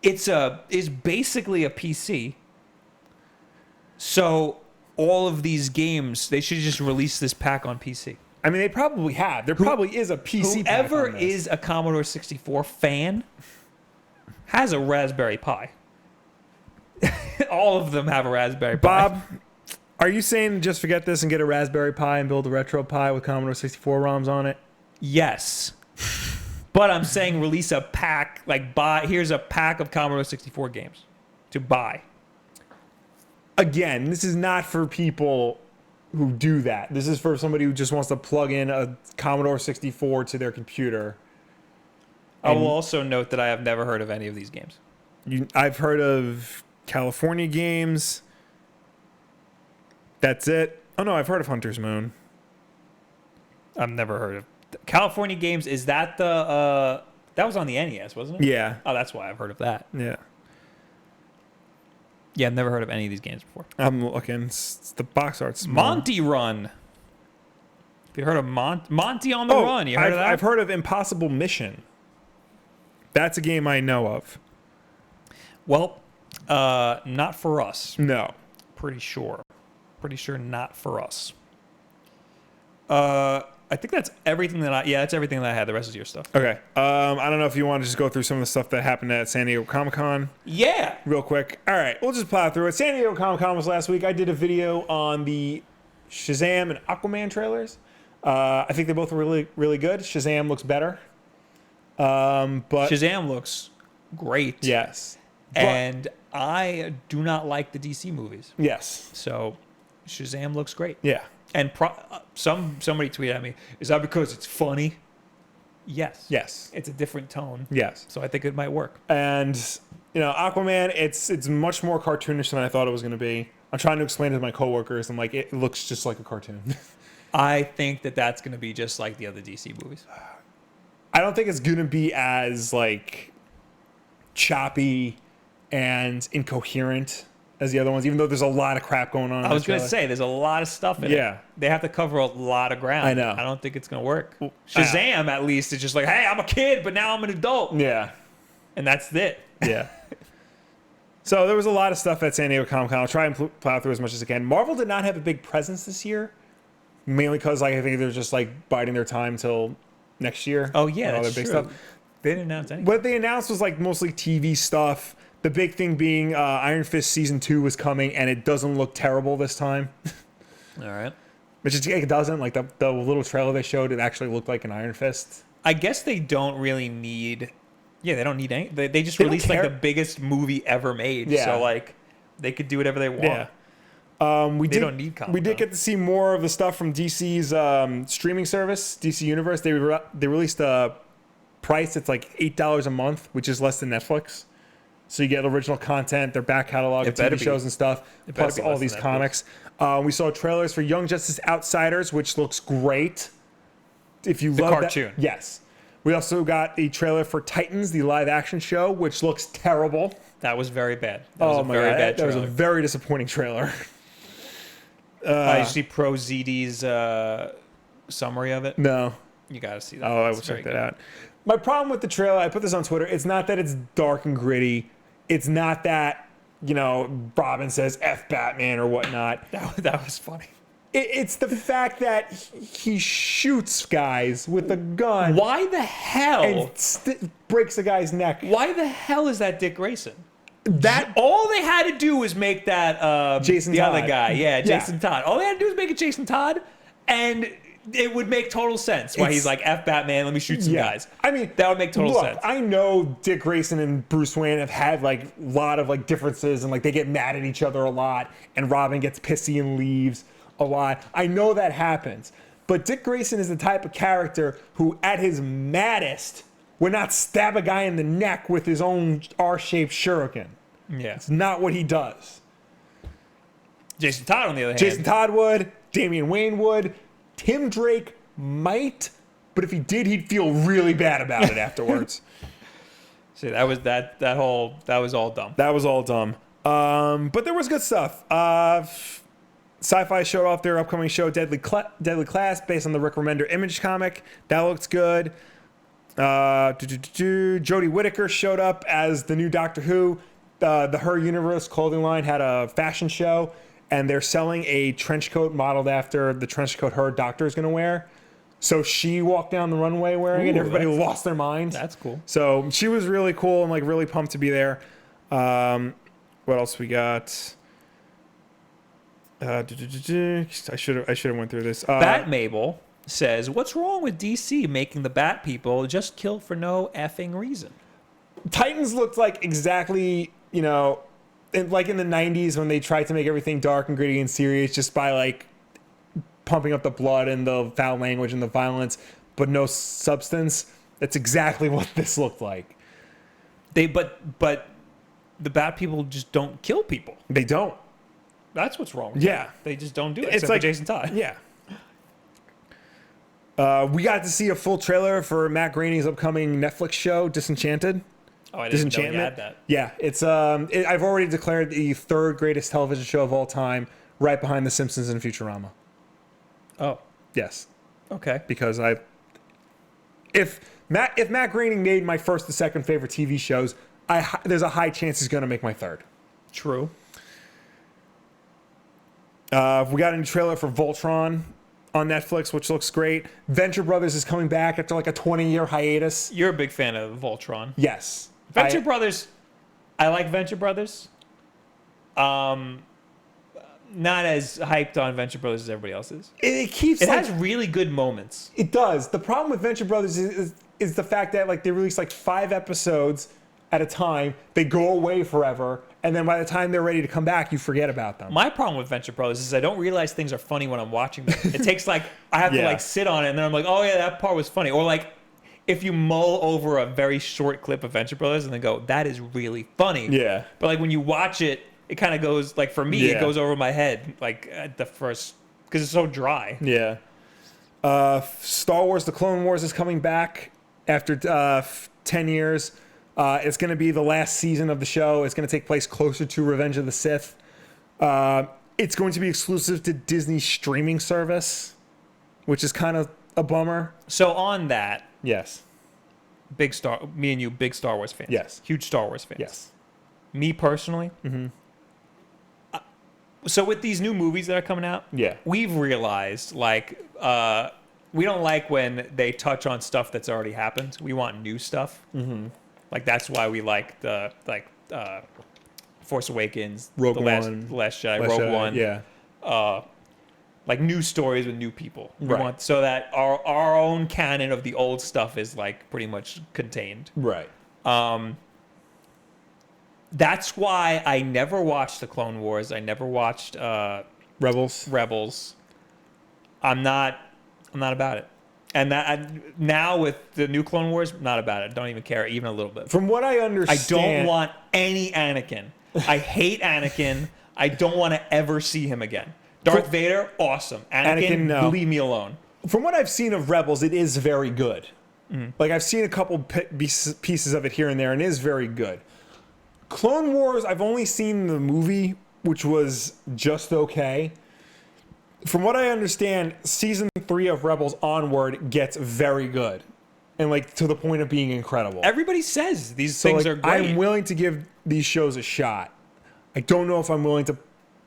it's basically a PC. So... all of these games, they should just release this pack on PC. I mean, they probably have. There probably is a PC pack Whoever on this. is a Commodore 64 fan has a Raspberry Pi. All of them have a Raspberry Pi. Bob, are you saying just forget this and get a Raspberry Pi and build a Retro Pi with Commodore 64 ROMs on it? Yes. But I'm saying release a pack, here's a pack of Commodore 64 games to buy. Again, this is not for people who do that. This is for somebody who just wants to plug in a Commodore 64 to their computer. I will also note that I have never heard of any of these games. I've heard of California games. That's it. Oh, no, I've heard of Hunter's Moon. I've never heard of... California games, is that the... that was on the NES, wasn't it? Yeah. Oh, that's why I've heard of that. Yeah. Yeah, I've never heard of any of these games before. I'm looking. It's the box art's Monty Run. Have you heard of Monty on the Run? You heard of that? I've heard of Impossible Mission. That's a game I know of. Well, not for us. No. Pretty sure not for us. I think that's everything that's everything that I had. The rest is your stuff. Okay. I don't know if you want to just go through some of the stuff that happened at San Diego Comic-Con. Yeah. Real quick. All right. We'll just plow through it. San Diego Comic-Con was last week. I did a video on the Shazam and Aquaman trailers. I think they both are really, really good. Shazam looks better. But Shazam looks great. yes. And I do not like the DC movies. Yes. So Shazam looks great. Yeah. And somebody tweeted at me, is that because it's funny? Yes. Yes. It's a different tone. Yes. So I think it might work. And, Aquaman, it's much more cartoonish than I thought it was going to be. I'm trying to explain it to my coworkers. I'm like, it looks just like a cartoon. I think that's going to be just like the other DC movies. I don't think it's going to be as, choppy and incoherent as the other ones, even though there's a lot of crap going on. I was going to say, there's a lot of stuff in it. They have to cover a lot of ground. I know. I don't think it's going to work. Shazam, at least, is just like, hey, I'm a kid, but now I'm an adult. Yeah. And that's it. Yeah. So there was a lot of stuff at San Diego Comic-Con. I'll try and plow through as much as I can. Marvel did not have a big presence this year, mainly because I think they're just biding their time till next year. Oh, yeah, all that's their big true. stuff. They didn't announce anything. What they announced was mostly TV stuff. The big thing being Iron Fist Season 2 was coming, and it doesn't look terrible this time. All right. Which it doesn't. The little trailer they showed, it actually looked like an Iron Fist. I guess they don't really need... Yeah, they don't need any... They just They released don't care. the biggest movie ever made. Yeah. So, they could do whatever they want. Yeah. They don't need comic. We did get to see more of the stuff from DC's streaming service, DC Universe. They released a price. It's $8 a month, which is less than Netflix. So you get original content, their back catalog of TV shows and stuff, plus all these comics. We saw trailers for Young Justice Outsiders, which looks great. If you love cartoon. Yes. We also got the trailer for Titans, the live-action show, which looks terrible. That was very bad. That was a very bad that was trailer. a very disappointing trailer. You see Pro ZD's summary of it? No. You got to see that. Oh, I will check that out. My problem with the trailer, I put this on Twitter, it's not that it's dark and gritty. It's not that, Robin says F Batman or whatnot. That was funny. It's the fact that he shoots guys with a gun. Why the hell? And breaks a guy's neck. Why the hell is that Dick Grayson? That all they had to do was make that Jason Todd. Other guy. Yeah, Jason Todd. All they had to do was make it Jason Todd, and it would make total sense why he's like, F Batman, let me shoot some guys. I mean, that would make total sense. I know Dick Grayson and Bruce Wayne have had a lot of differences, and they get mad at each other a lot, and Robin gets pissy and leaves a lot. I know that happens. But Dick Grayson is the type of character who, at his maddest, would not stab a guy in the neck with his own R-shaped shuriken. Yeah. It's not what he does. Jason Todd, on the other hand. Jason Todd would. Damian Wayne would. Tim Drake might. But if he did, he'd feel really bad about it afterwards. See, that was that was all dumb. That was all dumb. But there was good stuff. Sci-Fi showed off their upcoming show, Deadly Class, based on the Rick Remender Image comic. That looks good. Jodie Whittaker showed up as the new Doctor Who. The Her Universe clothing line had a fashion show, and they're selling a trench coat modeled after the trench coat her Doctor is going to wear. So she walked down the runway wearing it. Everybody lost their mind. That's cool. So she was really cool and really pumped to be there. What else we got? I should have went through this. Bat Mabel says, "What's wrong with DC making the Bat people just kill for no effing reason?" Titans looked like exactly, in the 90s when they tried to make everything dark and gritty and serious just by pumping up the blood and the foul language and the violence, but no substance. That's exactly what this looked like. But the Bat people just don't kill people. They don't. That's what's wrong with Yeah. them. They just don't do it. It's Except for Jason Todd. Yeah. We got to see a full trailer for Matt Groening's upcoming Netflix show, Disenchanted. Oh, I didn't know you had that. Yeah, it's I've already declared the third greatest television show of all time, right behind The Simpsons and Futurama. Oh, yes. Okay. Because if Matt Groening made my first and second favorite TV shows, there's a high chance he's going to make my third. True. We got a new trailer for Voltron on Netflix, which looks great. Venture Brothers is coming back after a 20-year hiatus. You're a big fan of Voltron. Yes. Venture Brothers. I like Venture Brothers. Not not as hyped on Venture Brothers as everybody else is. It keeps. It has really good moments. It does. The problem with Venture Brothers is the fact that like they release like 5 episodes at a time. They go away forever, and then by the time they're ready to come back, you forget about them. My problem with Venture Brothers is I don't realize things are funny when I'm watching them. It takes like I have to like sit on it, and then I'm like, oh yeah, that part was funny. Or like if you mull over a very short clip of Venture Brothers and then go, that is really funny. Yeah. But like when you watch it, it kind of goes like for me, it goes over my head like at the first because it's so dry. Yeah. Star Wars: The Clone Wars is coming back after 10 years. It's going to be the last season of the show. It's going to take place closer to Revenge of the Sith. It's going to be exclusive to Disney's streaming service, which is kind of a bummer. So on that, Yes. me and you, big Star Wars fans. Yes. Huge Star Wars fans. Yes. Me personally. Mm-hmm. So with these new movies that are coming out, we've realized like we don't like when they touch on stuff that's already happened. We want new stuff. Mm-hmm. Like that's why we like the Force Awakens, Rogue the One, Last Jedi, Rogue One. Yeah. Like new stories with new people. We Right. want so that our own canon of the old stuff is like pretty much contained. Right. That's why I never watched the Clone Wars. I never watched Rebels. I'm not about it. And now with the new Clone Wars, not about it. Don't even care even a little bit. From what I understand, I don't want any Anakin. I hate Anakin. I don't want to ever see him again. Darth Vader, awesome. Anakin, no. leave me alone. From what I've seen of Rebels, it is very good. Like I've seen a couple pieces of it here and there, and it is very good. Clone Wars, I've only seen the movie, which was just okay. From what I understand, season 3 of Rebels onward gets very good, and like to the point of being incredible. Everybody says these things are great. I'm willing to give these shows a shot. I don't know if I'm willing to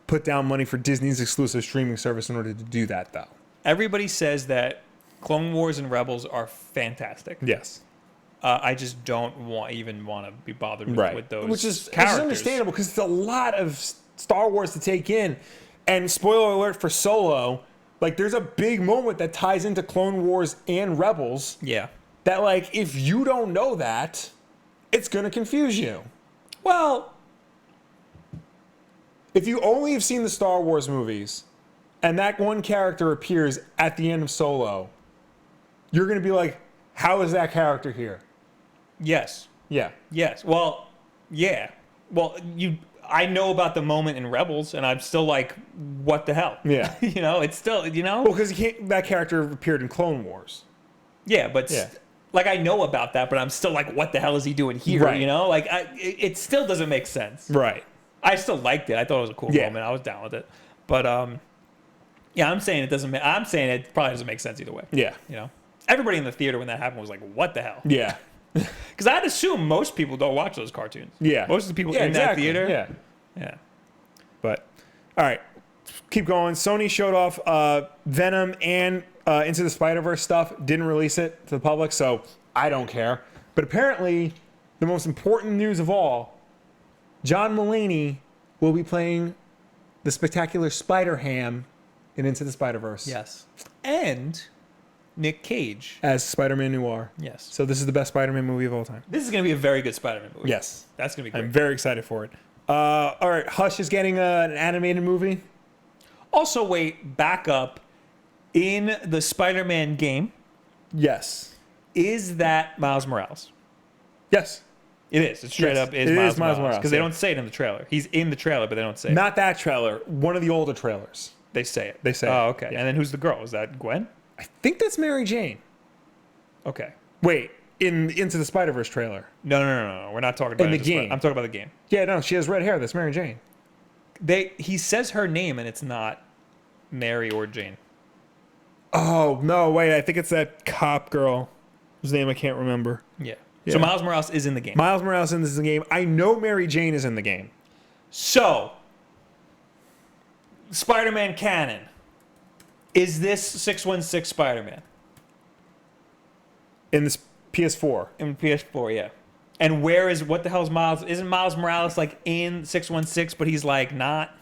put down money for Disney's exclusive streaming service in order to do that, though. Everybody says that Clone Wars and Rebels are fantastic. Yes. I just don't want to be bothered with those Which is characters. understandable because it's a lot of Star Wars to take in. And spoiler alert for Solo, like there's a big moment that ties into Clone Wars and Rebels. Yeah. That like if you don't know that, it's going to confuse you. Well, if you only have seen the Star Wars movies and that one character appears at the end of Solo, you're going to be like, how is that character here? yes. Yeah. Yes. Well, yeah. Well, I know about the moment in Rebels, and I'm still like, what the hell? Yeah. It's still, Well, because that character appeared in Clone Wars. Yeah, but like I know about that, but I'm still like, what the hell is he doing here? Right. Like it still doesn't make sense. Right. I still liked it. I thought it was a cool moment. I was down with it. But yeah, I'm saying I'm saying it probably doesn't make sense either way. Yeah. Everybody in the theater when that happened was like, what the hell? Yeah. Because I'd assume most people don't watch those cartoons. Yeah. Most of the people in that theater. Yeah. Yeah. But, all right. Keep going. Sony showed off Venom and Into the Spider-Verse stuff. Didn't release it to the public, so I don't care. But apparently, the most important news of all, John Mulaney will be playing the spectacular Spider-Ham in Into the Spider-Verse. Yes. And Nick Cage As Spider-Man Noir. Yes. So this is the best Spider-Man movie of all time. This is going to be a very good Spider-Man movie. Yes. That's going to be great. I'm very excited for it. All right. Hush is getting an animated movie. Also, wait, back up. In the Spider-Man game, Yes. is that Miles Morales? Yes. It is. It's straight Yes, up is it Miles is Miles Morales. Morales, Because they don't say it in the trailer. He's in the trailer, but they don't say it. Not that trailer. One of the older trailers. They say it. They say Oh, it. okay. Yeah. And then who's the girl? Is that Gwen? I think that's Mary Jane. Okay. Wait, in Into the Spider-Verse trailer. No. We're not talking about In the it. game. I'm talking about the game. Yeah, no, she has red hair. That's Mary Jane. He says her name, and it's not Mary or Jane. Oh, no, wait. I think it's that cop girl whose name I can't remember. Yeah. Yeah. So Miles Morales is in the game. Miles Morales in the game. I know Mary Jane is in the game. So, Spider-Man canon. Is this 616 Spider-Man? In this PS4. In PS4, yeah. And what the hell's Miles? Isn't Miles Morales like in 616, but he's like not?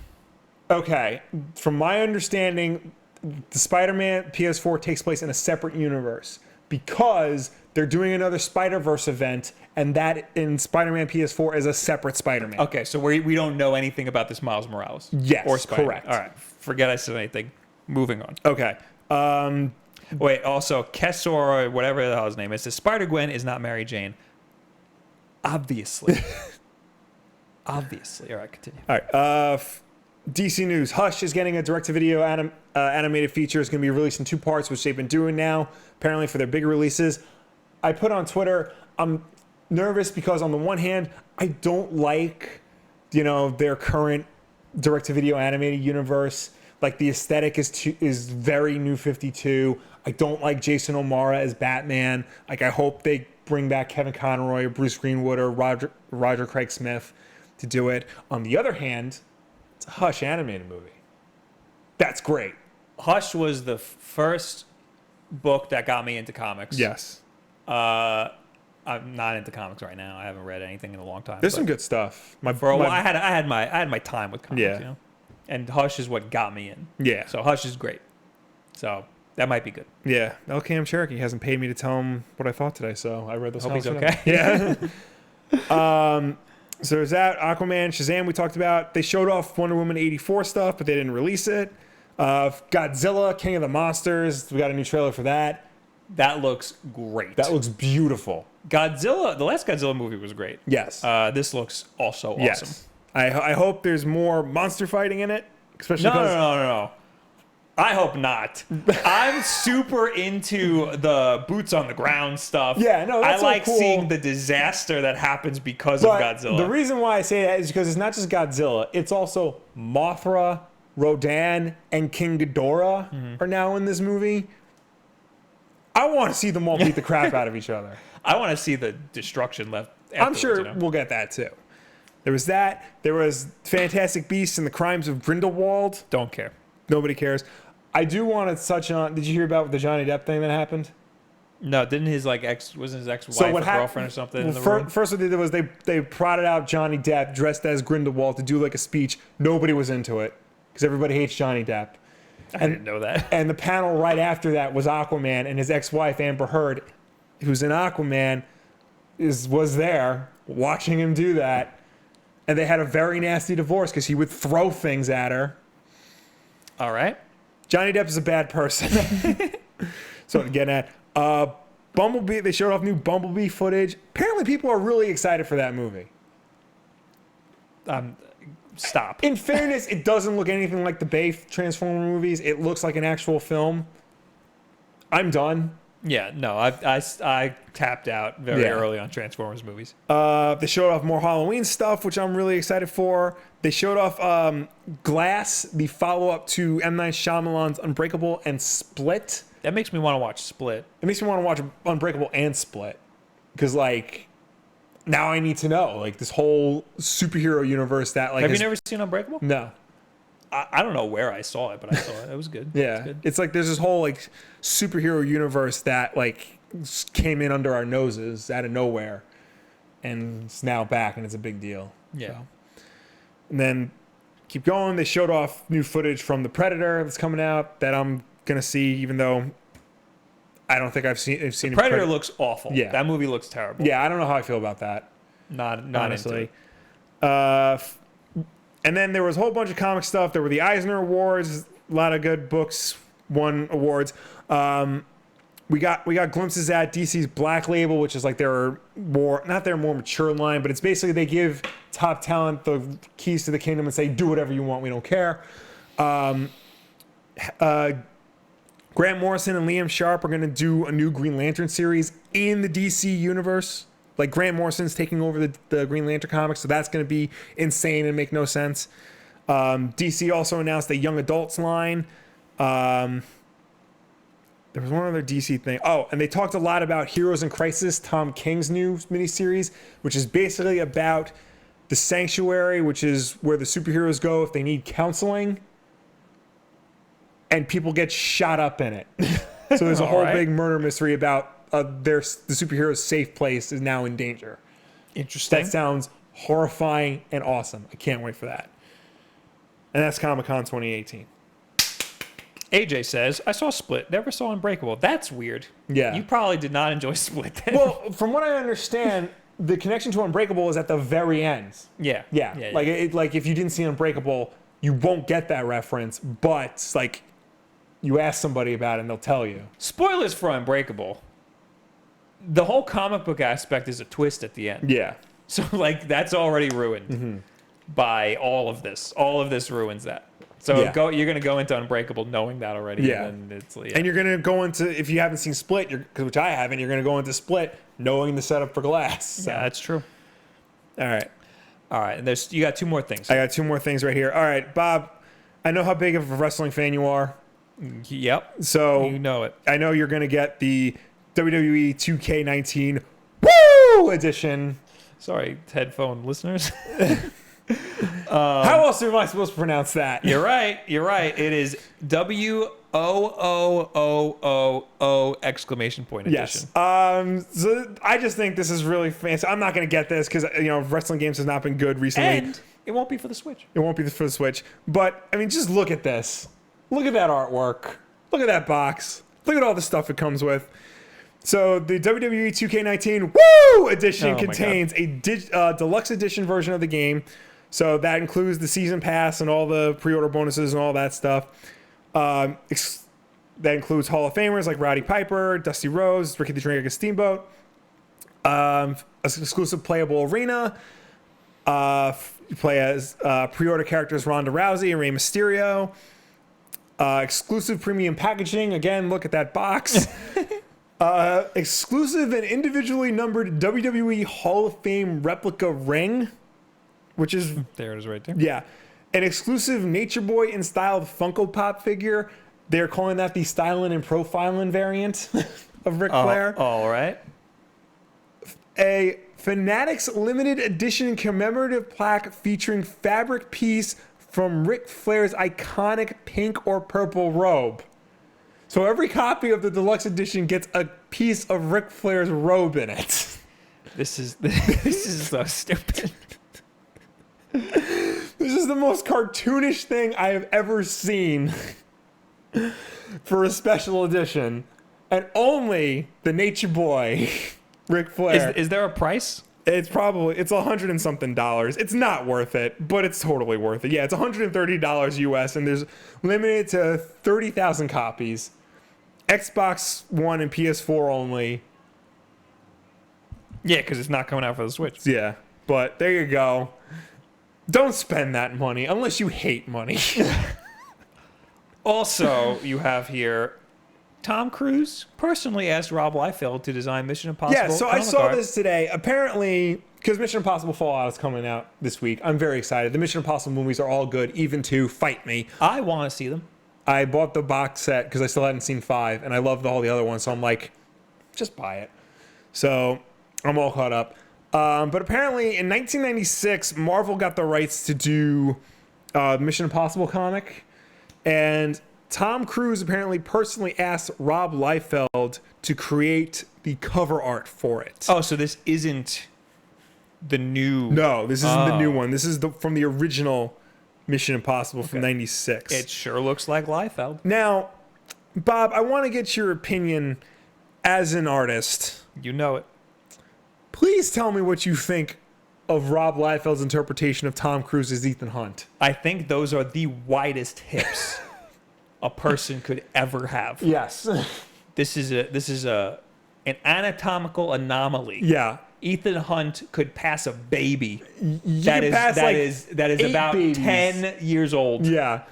Okay, from my understanding, the Spider-Man PS4 takes place in a separate universe because they're doing another Spider-Verse event, and that in Spider-Man PS4 is a separate Spider-Man. Okay, so we don't know anything about this Miles Morales. Yes, or Spider-Man. correct. All right, forget I said anything. Moving on. Okay. Wait, also, Kessor, or whatever the hell his name is, says Spider-Gwen is not Mary Jane. Obviously. Obviously. All right, continue. All right. DC News. Hush is getting a direct-to-video animated feature. It's going to be released in 2 parts, which they've been doing now, apparently for their big releases. I put on Twitter, I'm nervous because on the one hand, I don't like, their current direct-to-video animated universe. Like, the aesthetic is very New 52. I don't like Jason O'Mara as Batman. Like, I hope they bring back Kevin Conroy or Bruce Greenwood or Roger Craig Smith to do it. On the other hand, it's a Hush animated movie. That's great. Hush was the first book that got me into comics. Yes. I'm not into comics right now. I haven't read anything in a long time. There's some good stuff. For a while, I had my time with comics. Yeah. And Hush is what got me in. Yeah. So Hush is great. So that might be good. Yeah. L. Cam Cherokee hasn't paid me to tell him what I thought today, so I read those. Hope he's okay. Yeah. So there's that. Aquaman, Shazam we talked about. They showed off Wonder Woman 84 stuff, but they didn't release it. Godzilla, King of the Monsters. We got a new trailer for that. That looks great. That looks beautiful. Godzilla, the last Godzilla movie was great. Yes. This looks also awesome. Yes. I hope there's more monster fighting in it. Especially No. I hope not. I'm super into the boots on the ground stuff. Yeah, no, that's I like cool. Seeing the disaster that happens because of Godzilla. The reason why I say that is because it's not just Godzilla. It's also Mothra, Rodan, and King Ghidorah are now in this movie. I want to see them all beat the crap out of each other. I want to see the destruction left I'm sure we'll get that too. There was that. There was Fantastic Beasts and the Crimes of Grindelwald. Don't care. Nobody cares. I do want to touch on. Did you hear about the Johnny Depp thing that happened? No, didn't his wasn't his ex-wife or girlfriend or something in the room? First what they did was they prodded out Johnny Depp dressed as Grindelwald to do like a speech. Nobody was into it because everybody hates Johnny Depp. I didn't know that. And the panel right after that was Aquaman, and his ex-wife Amber Heard, who's in Aquaman, was there watching him do that. And they had a very nasty divorce because he would throw things at her. All right. Johnny Depp is a bad person. So again, at Bumblebee, they showed off new Bumblebee footage. Apparently, people are really excited for that movie. Stop. In fairness, it doesn't look anything like the Bay Transformer movies. It looks like an actual film. I'm done. Yeah, no, I tapped out very early on Transformers movies. They showed off more Halloween stuff, which I'm really excited for. They showed off Glass, the follow-up to M. Night Shyamalan's Unbreakable and Split. That makes me want to watch Split. It makes me want to watch Unbreakable and Split. Because, like, now I need to know. Like, this whole superhero universe that, like... Have you never seen Unbreakable? No. I don't know where I saw it, but I saw it. It was good. Yeah. It was good. It's like there's this whole, like, superhero universe that, like, came in under our noses out of nowhere. And it's now back, and it's a big deal. Yeah. So. And then, keep going. They showed off new footage from The Predator that's coming out that I'm going to see, even though I don't think I've seen Predator looks awful. Yeah. That movie looks terrible. Yeah, I don't know how I feel about that. Not honestly. into it. And then there was a whole bunch of comic stuff. There were the Eisner Awards, a lot of good books won awards. We got glimpses at DC's Black Label, which is like their more mature line, but it's basically they give top talent the keys to the kingdom and say, do whatever you want, we don't care. Grant Morrison and Liam Sharp are going to do a new Green Lantern series in the DC universe. Like, Grant Morrison's taking over the Green Lantern comics, so that's going to be insane and make no sense. DC also announced a young adults line. There was one other DC thing. Oh, and they talked a lot about Heroes in Crisis, Tom King's new miniseries, which is basically about the Sanctuary, which is where the superheroes go if they need counseling. And people get shot up in it. So there's a whole big murder mystery about the superhero's safe place is now in danger. Interesting. That sounds horrifying and awesome. I can't wait for that. And that's Comic-Con 2018. AJ says, I saw Split, never saw Unbreakable. That's weird. Yeah. You probably did not enjoy Split then. Well, from what I understand, the connection to Unbreakable is at the very end. Yeah. Like if you didn't see Unbreakable, you won't get that reference, but like you ask somebody about it and they'll tell you. Spoilers for Unbreakable. The whole comic book aspect is a twist at the end. Yeah. So like that's already ruined by all of this. All of this ruins that. So you're going to go into Unbreakable knowing that already. Yeah. And, it's, And you're going to go into, if you haven't seen Split, which I haven't, you're going to go into Split knowing the setup for Glass. So. Yeah, that's true. All right. And you got two more things. I got two more things right here. All right, Bob, I know how big of a wrestling fan you are. Yep. So you know it. I know you're going to get the WWE 2K19 Woo edition. Sorry, headphone listeners. How else am I supposed to pronounce that? You're right. It is WOOOOO exclamation point edition. Yes. So I just think this is really fancy. I'm not going to get this because wrestling games has not been good recently. And it won't be for the Switch. It won't be for the Switch. But I mean, just look at this. Look at that artwork. Look at that box. Look at all the stuff it comes with. So the WWE 2K19 Woo edition contains a deluxe edition version of the game. So that includes the season pass and all the pre-order bonuses and all that stuff. That includes Hall of Famers like Roddy Piper, Dusty Rhodes, Ricky the Dragon Steamboat, exclusive playable arena. You play as pre-order characters Ronda Rousey and Rey Mysterio. Exclusive premium packaging. Again, look at that box. Exclusive and individually numbered WWE Hall of Fame replica ring, which is there it is right there. Yeah, an exclusive Nature Boy in styled Funko Pop figure. They're calling that the styling and profiling variant of Ric Flair. All right. A Fanatics limited edition commemorative plaque featuring fabric piece from Ric Flair's iconic pink or purple robe. So every copy of the deluxe edition gets a piece of Ric Flair's robe in it. This is so stupid. This is the most cartoonish thing I have ever seen for a special edition. And only the Nature Boy, Ric Flair. Is there a price? It's $100 and something. It's not worth it, but it's totally worth it. Yeah, it's $130 US, and there's limited to 30,000 copies. Xbox One and PS4 only. Yeah, because it's not coming out for the Switch. Yeah, but there you go. Don't spend that money unless you hate money. Also, you have here Tom Cruise personally asked Rob Liefeld to design Mission Impossible. Yeah, so I saw this today. Apparently, because Mission Impossible Fallout is coming out this week, I'm very excited. The Mission Impossible movies are all good, even to Fight Me. I want to see them. I bought the box set because I still hadn't seen 5, and I loved all the other ones, so I'm like, just buy it. So I'm all caught up. But apparently, in 1996, Marvel got the rights to do Mission Impossible comic, and Tom Cruise apparently personally asked Rob Liefeld to create the cover art for it. Oh, so this isn't the new... No, this isn't the new one. This is from the original Mission Impossible from 96. It sure looks like Liefeld. Now, Bob, I want to get your opinion as an artist. You know it. Please tell me what you think of Rob Liefeld's interpretation of Tom Cruise's Ethan Hunt. I think those are the widest hips a person could ever have. Yes. This is an anatomical anomaly. Yeah. Ethan Hunt could pass a baby. You that is about babies. 10 years old. Yeah.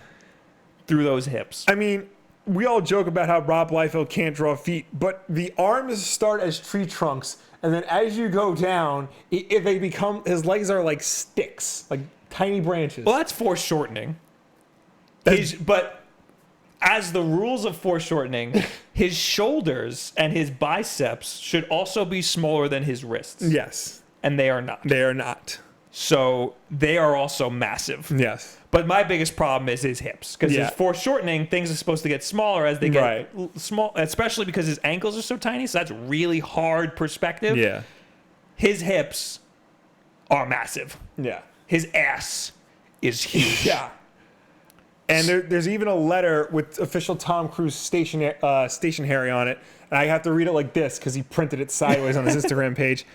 Through those hips. I mean, we all joke about how Rob Liefeld can't draw feet, but the arms start as tree trunks, and then as you go down, they become, his legs are like sticks, like tiny branches. Well, that's foreshortening. But as the rules of foreshortening, his shoulders and his biceps should also be smaller than his wrists. Yes. And they are not. They are not. So they are also massive. Yes. But my biggest problem is his hips. Because his foreshortening, things are supposed to get smaller as they get small, especially because his ankles are so tiny. So that's really hard perspective. Yeah. His hips are massive. Yeah. His ass is huge. Yeah. And there's even a letter with official Tom Cruise stationery on it. And I have to read it like this because he printed it sideways on his Instagram page.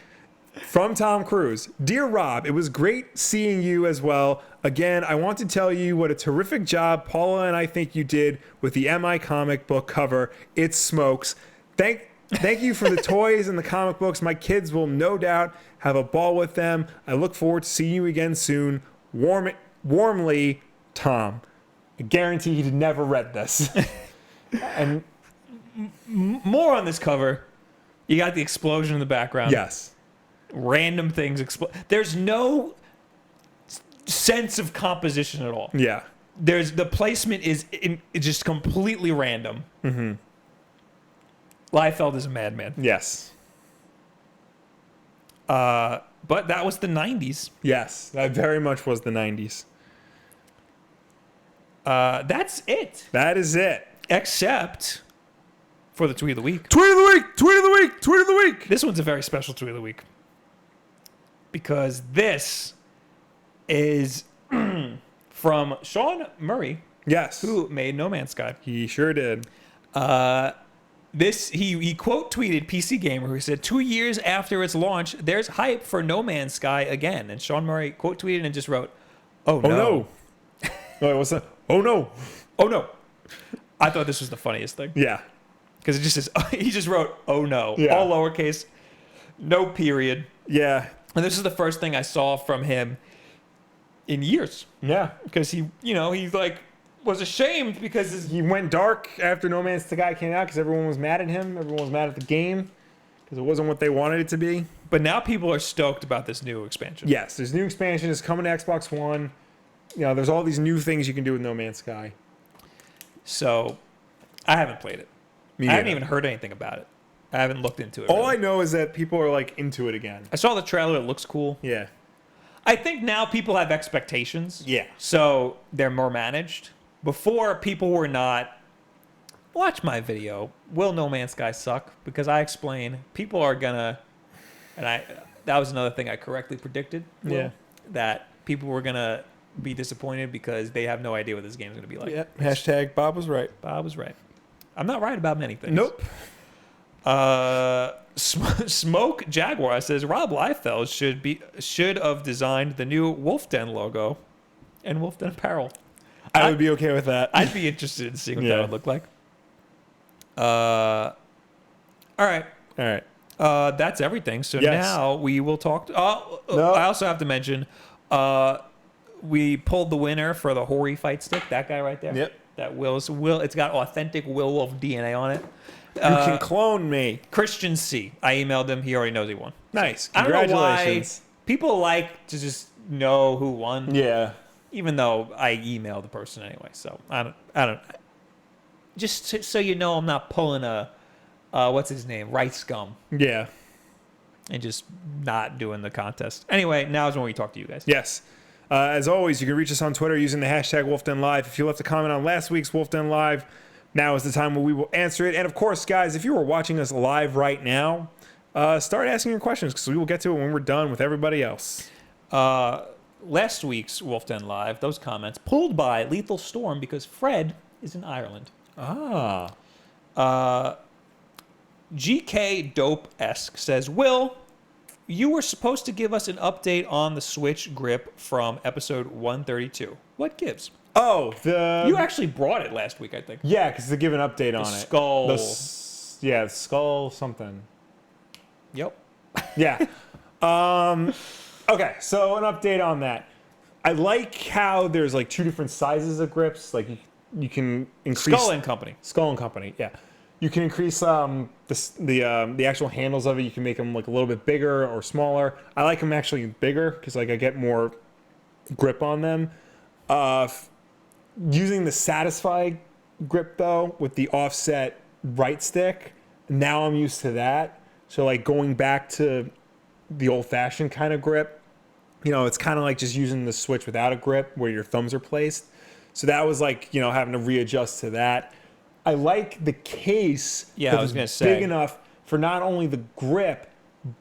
From Tom Cruise. Dear Rob, it was great seeing you as well. Again, I want to tell you what a terrific job Paula and I think you did with the MI comic book cover. It smokes. Thank you for the toys and the comic books. My kids will no doubt have a ball with them. I look forward to seeing you again soon. Warmly, Tom. I guarantee he'd never read this. And more on this cover. You got the explosion in the background. yes. Random things explode. There's no sense of composition at all. Yeah. The placement is just completely random. Mm-hmm. Liefeld is a madman. Yes. But that was the 90s. Yes. That very much was the 90s. That's it. That is it. Except for the tweet of the week. Tweet of the week! Tweet of the week! Tweet of the week! This one's a very special tweet of the week. Because this is from Sean Murray, Yes. who made No Man's Sky. He sure did. He quote tweeted PC Gamer, who said, 2 years after its launch, there's hype for No Man's Sky again. And Sean Murray quote tweeted and just wrote, oh no. Oh no. Wait, what's that? Oh no. Oh no. I thought this was the funniest thing. Yeah. Because it just says, he just wrote, oh no. Yeah. All lowercase, no period. Yeah. And this is the first thing I saw from him in years. Yeah. Because he like was ashamed because He went dark after No Man's Sky came out because everyone was mad at him. Everyone was mad at the game because it wasn't what they wanted it to be. But now people are stoked about this new expansion. Yes, there's new expansion. It's coming to Xbox One. You know, there's all these new things you can do with No Man's Sky. So I haven't played it. I haven't even heard anything about it. I haven't looked into it. All really. I know is that people are like into it again. I saw the trailer. It looks cool. Yeah. I think now people have expectations. Yeah. So they're more managed. Before, people were not. Watch my video. Will No Man's Sky suck? Because I explain. People are gonna. And that was another thing I correctly predicted. Will, Yeah. That people were gonna be disappointed because they have no idea what this game's gonna be like. Yeah. Hashtag Bob was right. Bob was right. I'm not right about many things. Nope. Smoke Jaguar says Rob Liefeld should have designed the new Wulff Den logo and Wulff Den apparel. I would be okay with that. I'd be interested in seeing what Yeah. that would look like. All right. All right. That's everything. So Yes. now we will talk. No. I also have to mention, we pulled the winner for the Hori fight stick. That guy right there. Yep. That Will. It's got authentic Will Wolf DNA on it. You can clone me. Christian C. I emailed him. He already knows he won. Nice. I don't know why Congratulations. people like to just know who won. Yeah. Even though I emailed the person anyway. So I don't. Just so you know, I'm not pulling a what's his name, Right Scum, Yeah. and just not doing the contest. Anyway, now is when we talk to you guys. Yes. As always, you can reach us on Twitter using the hashtag Wulff Den Live. If you left a comment on last week's Wulff Den Live, now is the time where we will answer it. And of course, guys, if you are watching us live right now, start asking your questions because we will get to it when we're done with everybody else. Last week's Wulff Den Live, those comments pulled by Lethal Storm because Fred is in Ireland. Ah. GK Dope-esque says, Will, you were supposed to give us an update on the Switch grip from episode 132. What gives? Oh, You actually brought it last week, I think. Yeah, because they give an update on it. Skull. Yeah, skull something. Yep. Yeah. Okay, so an update on that. I like how there's like two different sizes of grips. Like you can increase Skull and Company. Skull and Company. Yeah, you can increase the actual handles of it. You can make them like a little bit bigger or smaller. I like them actually bigger because like I get more grip on them. Using the Satisfy grip though with the offset right stick, now I'm used to that. So like going back to the old-fashioned kind of grip, you know, it's kind of like just using the Switch without a grip where your thumbs are placed. So that was like, you know, having to readjust to that. I like the case. Yeah, I was gonna say. Big enough for not only the grip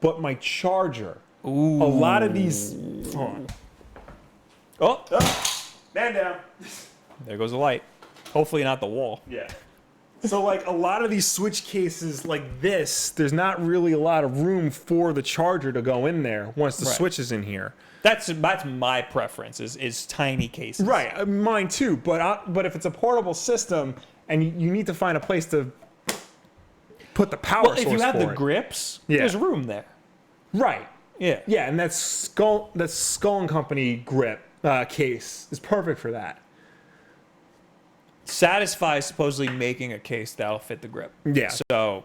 but my charger. Ooh. A lot of these. Hold on. Oh. Man down. There goes the light. Hopefully not the wall. Yeah. So like a lot of these switch cases like this, there's not really a lot of room for the charger to go in there once the switch is in here. That's my preference is tiny cases. Right, mine too. But if it's a portable system and you need to find a place to put the power source for it. If you have the grips, there's room there. Right. Yeah. Yeah, and that Skull and Company grip case is perfect for that. Satisfy is supposedly making a case that'll fit the grip. Yeah. So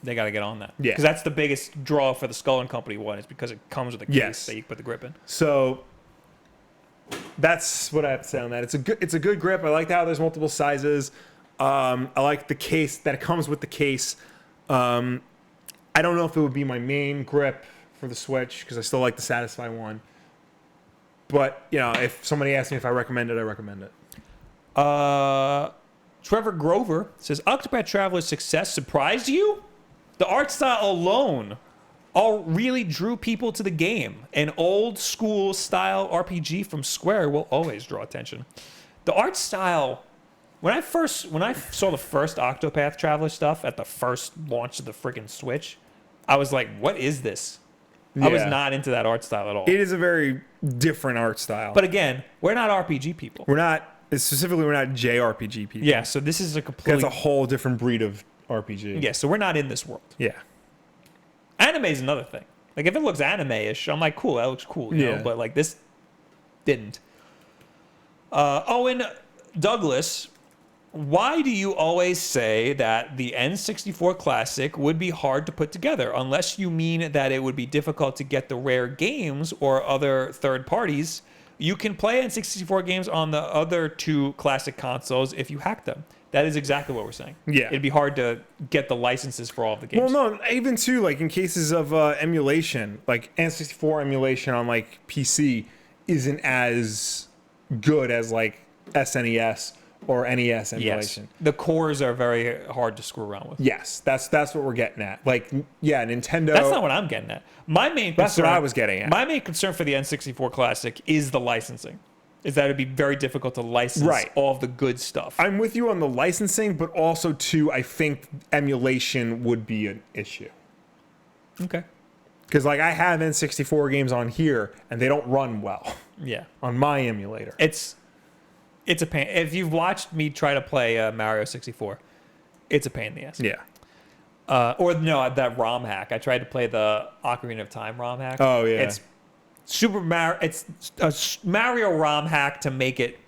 they got to get on that. Yeah. Because that's the biggest draw for the Skull and Company one is because it comes with a case that you put the grip in. So that's what I have to say on that. It's a good grip. I like how there's multiple sizes. I like the case that it comes with the case. I don't know if it would be my main grip for the Switch because I still like the Satisfy one. But, you know, if somebody asks me if I recommend it, I recommend it. Trevor Grover says, Octopath Traveler's success surprised you? The art style alone all really drew people to the game. An old school style RPG from Square will always draw attention. The art style, when I saw the first Octopath Traveler stuff at the first launch of the freaking Switch, I was like, what is this? Yeah. I was not into that art style at all. It is a very different art style. But again, we're not RPG people. We're not JRPG people. Yeah, so this is a completely... That's a whole different breed of RPG. Yeah, so we're not in this world. Yeah. Anime is another thing. Like, if it looks anime-ish, I'm like, cool, that looks cool, you know? But, like, this didn't. Owen Douglas, why do you always say that the N64 Classic would be hard to put together? Unless you mean that it would be difficult to get the rare games or other third parties. You can play N64 games on the other two classic consoles if you hack them. That is exactly what we're saying. Yeah. It'd be hard to get the licenses for all of the games. Well, no, even too, like in cases of emulation, like N64 emulation on like PC isn't as good as like SNES or NES emulation. Yes. The cores are very hard to screw around with. Yes, that's what we're getting at. Like, yeah, Nintendo. That's not what I'm getting at. That's what I was getting at. My main concern for the N64 Classic is the licensing. Is that it'd be very difficult to license all of the good stuff. I'm with you on the licensing, but also too, I think emulation would be an issue. Okay. Because like I have N64 games on here, and they don't run well. Yeah. On my emulator. It's a pain. If you've watched me try to play Mario 64, it's a pain in the ass. Yeah. Or no, that ROM hack. I tried to play the Ocarina of Time ROM hack. Oh yeah. It's It's a Mario ROM hack to make it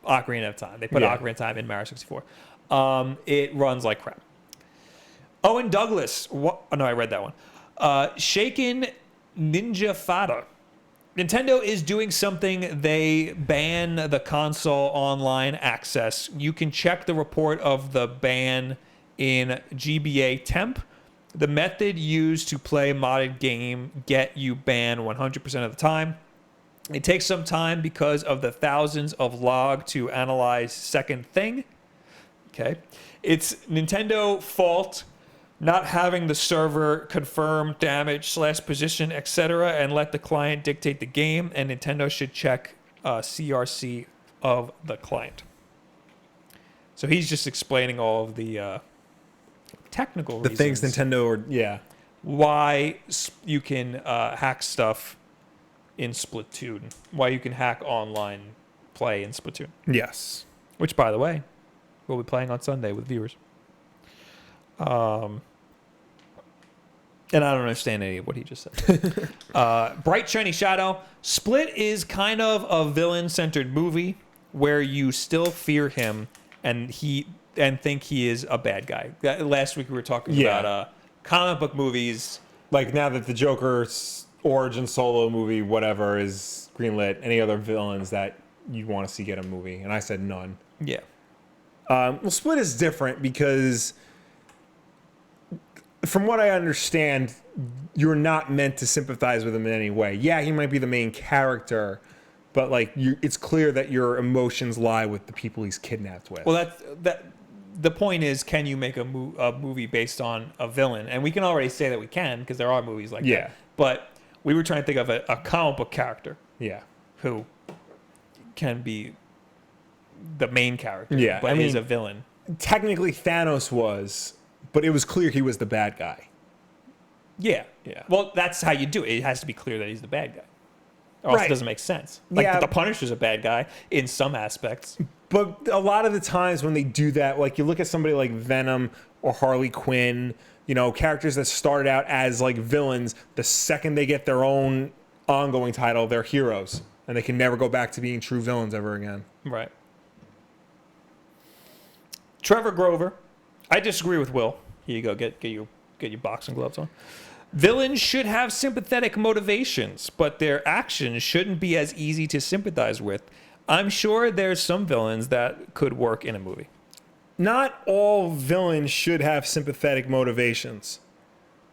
Ocarina of Time. They put Ocarina of Time in Mario 64. It runs like crap. Owen Douglas. Oh, no, I read that one. Shaken Ninja Fada. Nintendo is doing something. They ban the console online access. You can check the report of the ban in GBA temp. The method used to play modded game get you banned 100% of the time. It takes some time because of the thousands of log to analyze second thing. Okay. It's Nintendo fault not having the server confirm damage / position, etc., and let the client dictate the game, and Nintendo should check CRC of the client. So he's just explaining all of the technical reasons. The things Nintendo why you can hack stuff in Splatoon. Why you can hack online play in Splatoon. Yes. Which, by the way, we'll be playing on Sunday with viewers. And I don't understand any of what he just said. Bright Shiny Shadow. Split is kind of a villain-centered movie where you still fear him and think he is a bad guy. Last week we were talking about comic book movies. Like now that the Joker's origin solo movie, whatever, is greenlit, any other villains that you want to see get a movie? And I said none. Yeah. Well, Split is different because from what I understand, you're not meant to sympathize with him in any way. Yeah, he might be the main character, but like it's clear that your emotions lie with the people he's kidnapped with. Well, the point is, can you make a movie based on a villain? And we can already say that we can because there are movies like that. But we were trying to think of a comic book character. Yeah. Who can be the main character. Yeah, but I is mean- a villain. Technically, Thanos was, but it was clear he was the bad guy. Yeah. Yeah. Well, that's how you do it. It has to be clear that he's the bad guy. Or else Right. it doesn't make sense. Like, Yeah. the Punisher's a bad guy in some aspects. But a lot of the times when they do that, like you look at somebody like Venom or Harley Quinn, you know, characters that started out as like villains, the second they get their own ongoing title, they're heroes. And they can never go back to being true villains ever again. Right. Trevor Grover. I disagree with Will. Here you go. Get your boxing gloves on. Villains should have sympathetic motivations, but their actions shouldn't be as easy to sympathize with. I'm sure there's some villains that could work in a movie. Not all villains should have sympathetic motivations.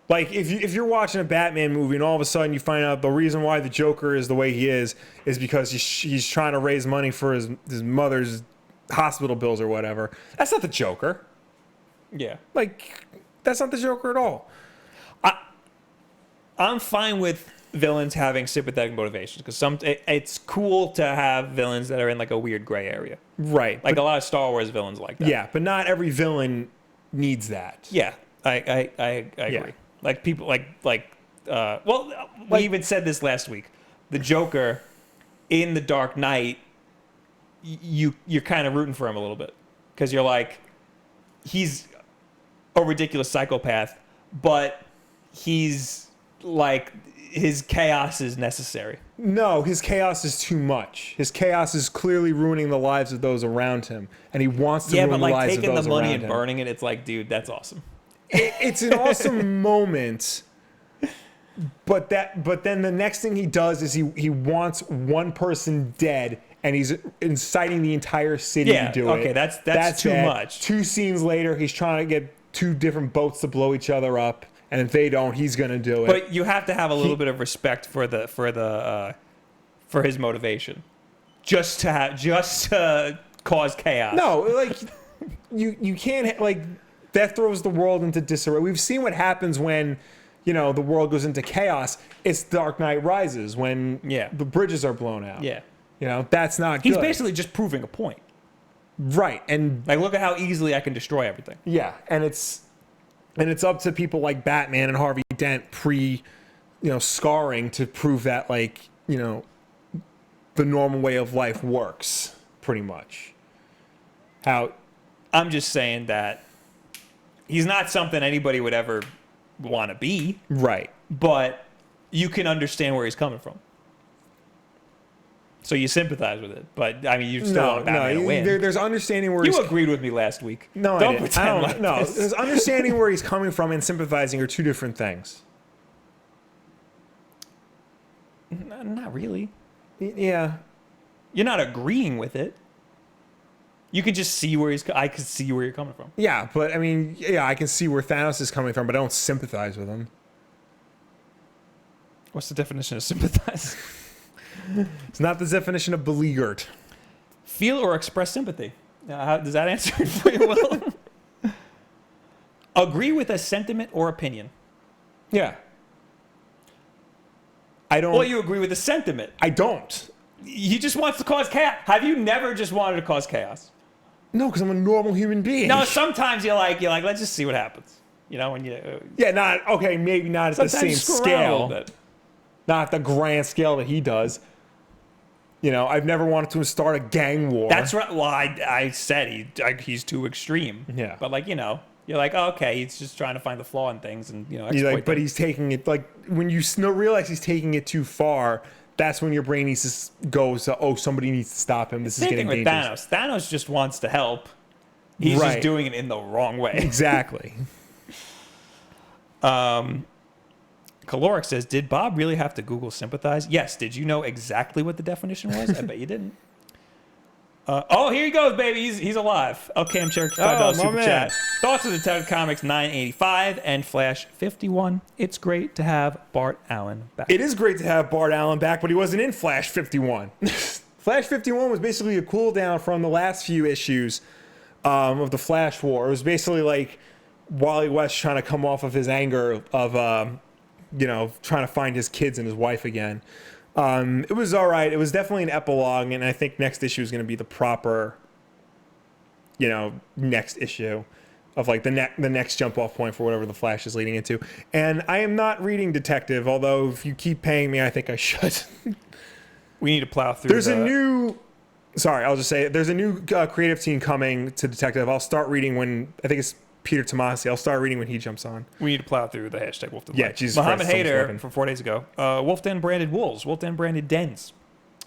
Like if you're watching a Batman movie and all of a sudden you find out the reason why the Joker is the way he is because he's trying to raise money for his mother's hospital bills or whatever. That's not the Joker. Yeah. Like that's not the Joker at all. I'm fine with villains having sympathetic motivations because it's cool to have villains that are in like a weird gray area. Right. Like a lot of Star Wars villains like that. Yeah, but not every villain needs that. Yeah, I agree. Yeah. Like people we even said this last week. The Joker in The Dark Knight, you're kind of rooting for him a little bit because you're like, he's a ridiculous psychopath, but he's like, his chaos is necessary. No, his chaos is too much. His chaos is clearly ruining the lives of those around him, and he wants to Yeah, ruin but the like lives of taking the those money around and him. burning it, it's like, dude, that's awesome. It's an awesome moment, but then the next thing he does is he wants one person dead, and he's inciting the entire city Yeah, to do it. okay, that's too bad. much. 2 scenes later, he's trying to get 2 different boats to blow each other up, and if they don't, he's gonna do it. But you have to have a little bit of respect for his motivation, just to cause chaos. No, like you can't like that throws the world into disarray. We've seen what happens when the world goes into chaos. It's Dark Knight Rises when the bridges are blown out. Yeah, that's not he's good. basically just proving a point. Right, and Like, look at how easily I can destroy everything. yeah, and it's up to people like Batman and Harvey Dent scarring to prove that the normal way of life works pretty much. How I'm just saying that he's not something anybody would ever want to be, right. but you can understand where he's coming from. So you sympathize with it, but I mean, you still want Batman to win. There's understanding where You agreed with me last week. No, don't I didn't. pretend I don't, like no, this. there's understanding where he's coming from and sympathizing are 2 different things. Not really. Yeah. You're not agreeing with it. You can just see where I can see where you're coming from. Yeah, but I mean, I can see where Thanos is coming from, but I don't sympathize with him. What's the definition of sympathize? It's not the definition of beleaguered. Feel or express sympathy. Does that answer it for you, Will? Agree with a sentiment or opinion. Yeah. I don't. Well, you agree with the sentiment. I don't. He just wants to cause chaos. Have you never just wanted to cause chaos? No, because I'm a normal human being. No, sometimes you're like, let's just see what happens. When you Yeah, maybe not at the same sometimes screw around a little scale. bit. Not the grand scale that he does. I've never wanted to start a gang war. That's right. Well, I said he's too extreme. Yeah. But you're like, oh, okay, he's just trying to find the flaw in things and exploit them. He's taking it when you realize he's taking it too far. That's when your brain needs to go. So, somebody needs to stop him. This is Same getting thing with dangerous. Thanos. Thanos just wants to help. He's Right. just doing it in the wrong way. Exactly. Caloric says, did Bob really have to Google sympathize? Yes. Did you know exactly what the definition was? I bet you didn't. Here he goes, baby. He's alive. Okay, I'm Cherokee $5 super man. chat. Thoughts of Detective Comics 985 and Flash 51. It's great to have Bart Allen back. It is great to have Bart Allen back, but he wasn't in Flash 51. Flash 51 was basically a cool down from the last few issues of the Flash War. It was basically like Wally West trying to come off of his anger of, trying to find his kids and his wife again. It was all right. It was definitely an epilogue, and I think next issue is going to be the proper next issue of like the next jump off point for whatever the Flash is leading into. And I am not reading Detective, although if you keep paying me, I think I should. We need to plow through. There's a new creative team coming to Detective. I'll start reading when I think it's Peter Tomasi. I'll start reading when he jumps on. We need to plow through the hashtag Wulff Den. Yeah, Jesus Muhammad Christ, Hayter from 4 days ago. Wulff Den branded wolves. Wulff Den branded dens.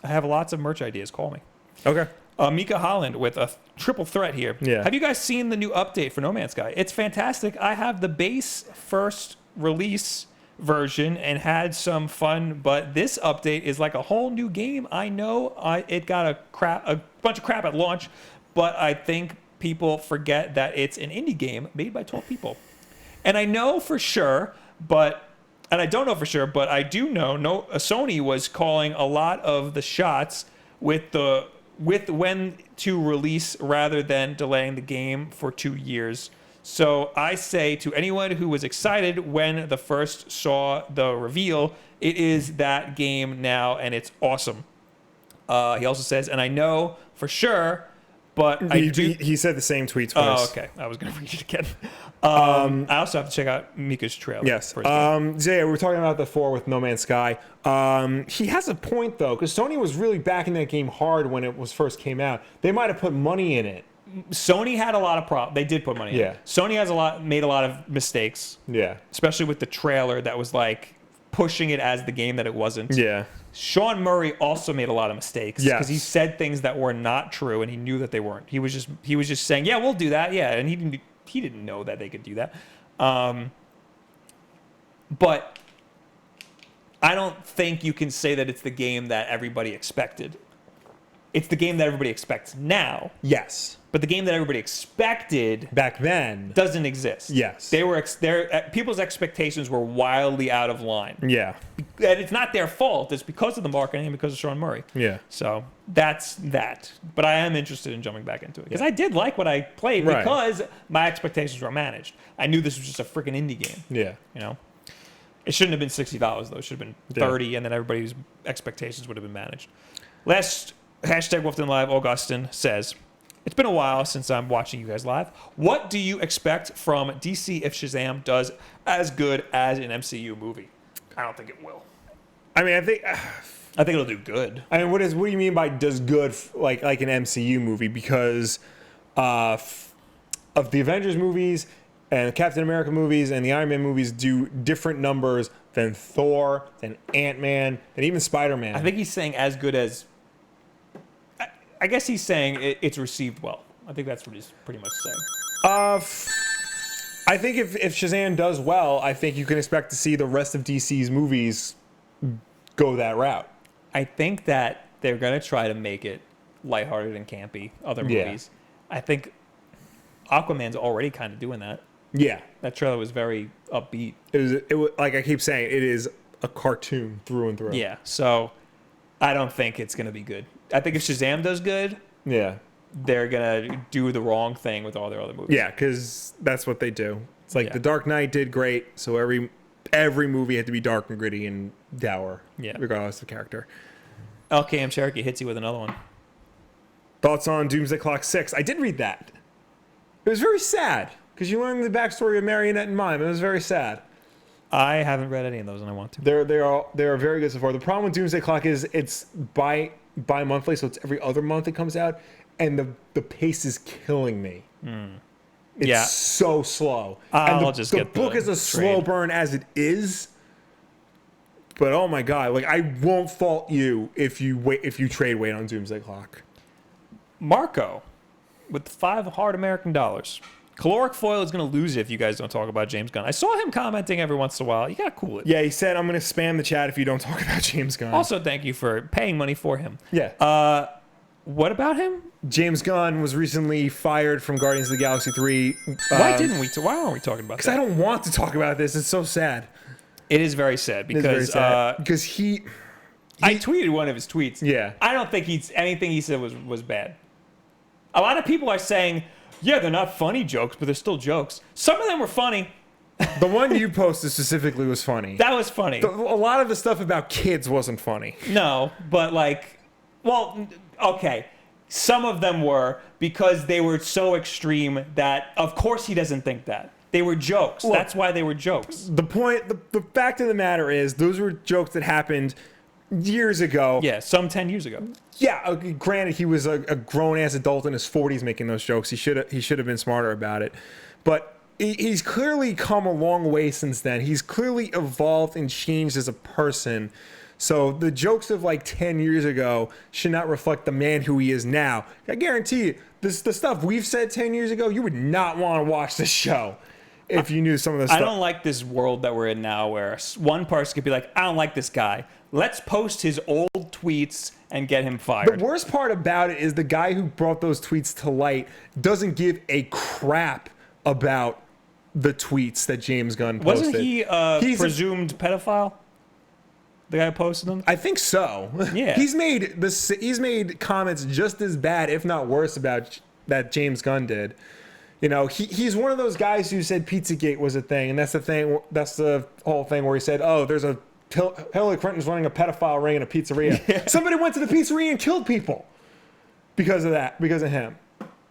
I have lots of merch ideas. Call me. Okay. Mika Holland with a triple threat here. Yeah. Have you guys seen the new update for No Man's Sky? It's fantastic. I have the base first release version and had some fun, but this update is like a whole new game. I know it got a bunch of crap at launch, but I think people forget that it's an indie game made by 12 people. And I know for sure, and I don't know for sure, but I do know Sony was calling a lot of the shots with when to release rather than delaying the game for 2 years. So I say to anyone who was excited when the first saw the reveal, it is that game now, and it's awesome. He also says, and I know for sure, but he said the same tweet twice. Oh, okay. I was going to read it again. I also have to check out Mika's trailer. Yes. So yeah, we were talking about the 4 with No Man's Sky. He has a point, though, because Sony was really backing that game hard when it first came out. They might have put money in it. Sony had a lot of problems. They did put money in it. Sony made a lot of mistakes. Yeah. Especially with the trailer that was like pushing it as the game that it wasn't. Yeah. Sean Murray also made a lot of mistakes because Yes. he said things that were not true and he knew that they weren't. He was just saying, "Yeah, we'll do that." Yeah, and he didn't know that they could do that. But I don't think you can say that it's the game that everybody expected. It's the game that everybody expects now. Yes. But the game that everybody expected back then doesn't exist. Yes. People's expectations were wildly out of line. Yeah. And it's not their fault. It's because of the marketing and because of Sean Murray. Yeah. So that's that. But I am interested in jumping back into it because I did like what I played because my expectations were managed. I knew this was just a freaking indie game. Yeah. It shouldn't have been $60 though. It should have been 30, and then everybody's expectations would have been managed. Last hashtag Wulff Den Live. Augustin says, "It's been a while since I'm watching you guys live. What do you expect from DC if Shazam does as good as an MCU movie?" I don't think it will. I mean, I think it'll do good. I mean, what do you mean by does good like an MCU movie? Because of the Avengers movies and the Captain America movies and the Iron Man movies do different numbers than Thor, than Ant-Man, than even Spider-Man. I think he's saying as good as. I guess he's saying it's received well. I think that's what he's pretty much saying. I think if Shazam does well, I think you can expect to see the rest of DC's movies go that route. I think that they're going to try to make it lighthearted and campy, other movies. I think Aquaman's already kind of doing that. Yeah. That trailer was very upbeat. It was like I keep saying, it is a cartoon through and through. Yeah, so I don't think it's going to be good. I think if Shazam does good, they're going to do the wrong thing with all their other movies. Yeah, because that's what they do. It's like The Dark Knight did great, so every movie had to be dark and gritty and dour, regardless of character. LKM Cherokee hits you with another one. Thoughts on Doomsday Clock 6? I did read that. It was very sad, because you learn the backstory of Marionette and Mime. It was very sad. I haven't read any of those, and I want to. They are very good so far. The problem with Doomsday Clock is it's bi-monthly, so it's every other month it comes out, and the pace is killing me. It's so slow. I'll just get the book is a slow burn as it is. But oh my god, like I won't fault you if you trade weight on Doomsday Clock. Marco, with 5 hard American dollars. Caloric Foil is going to lose it if you guys don't talk about James Gunn. I saw him commenting every once in a while. You got to cool it. Yeah, he said, I'm going to spam the chat if you don't talk about James Gunn. Also, thank you for paying money for him. Yeah. What about him? James Gunn was recently fired from Guardians of the Galaxy 3. Why aren't we talking about that? Because I don't want to talk about this. It's so sad. It is very sad because because he I tweeted one of his tweets. Yeah. I don't think anything he said was bad. A lot of people are saying, yeah, they're not funny jokes, but they're still jokes. Some of them were funny. The one you posted specifically was funny. That was funny. A lot of the stuff about kids wasn't funny. No, but okay. Some of them were, because they were so extreme that, of course, he doesn't think that. They were jokes. Look, that's why they were jokes. The fact of the matter is, those were jokes that happened years ago. Yeah, some 10 years ago. Yeah, granted, he was a grown-ass adult in his 40s making those jokes. He should have been smarter about it. But he's clearly come a long way since then. He's clearly evolved and changed as a person. So the jokes of like 10 years ago should not reflect the man who he is now. I guarantee you, the stuff we've said 10 years ago, you would not want to watch this show if you knew some of the stuff. I don't like this world that we're in now where one person could be like, I don't like this guy. Let's post his old tweets and get him fired. The worst part about it is the guy who brought those tweets to light doesn't give a crap about the tweets that James Gunn posted. Wasn't he a presumed pedophile? The guy who posted them? I think so. Yeah. He's made comments just as bad, if not worse, about that James Gunn did. You know, he's one of those guys who said Pizzagate was a thing, and that's the thing. That's the whole thing where he said, "Oh, there's a Hillary Clinton's running a pedophile ring in a pizzeria." Yeah. Somebody went to the pizzeria and killed people because of that, because of him.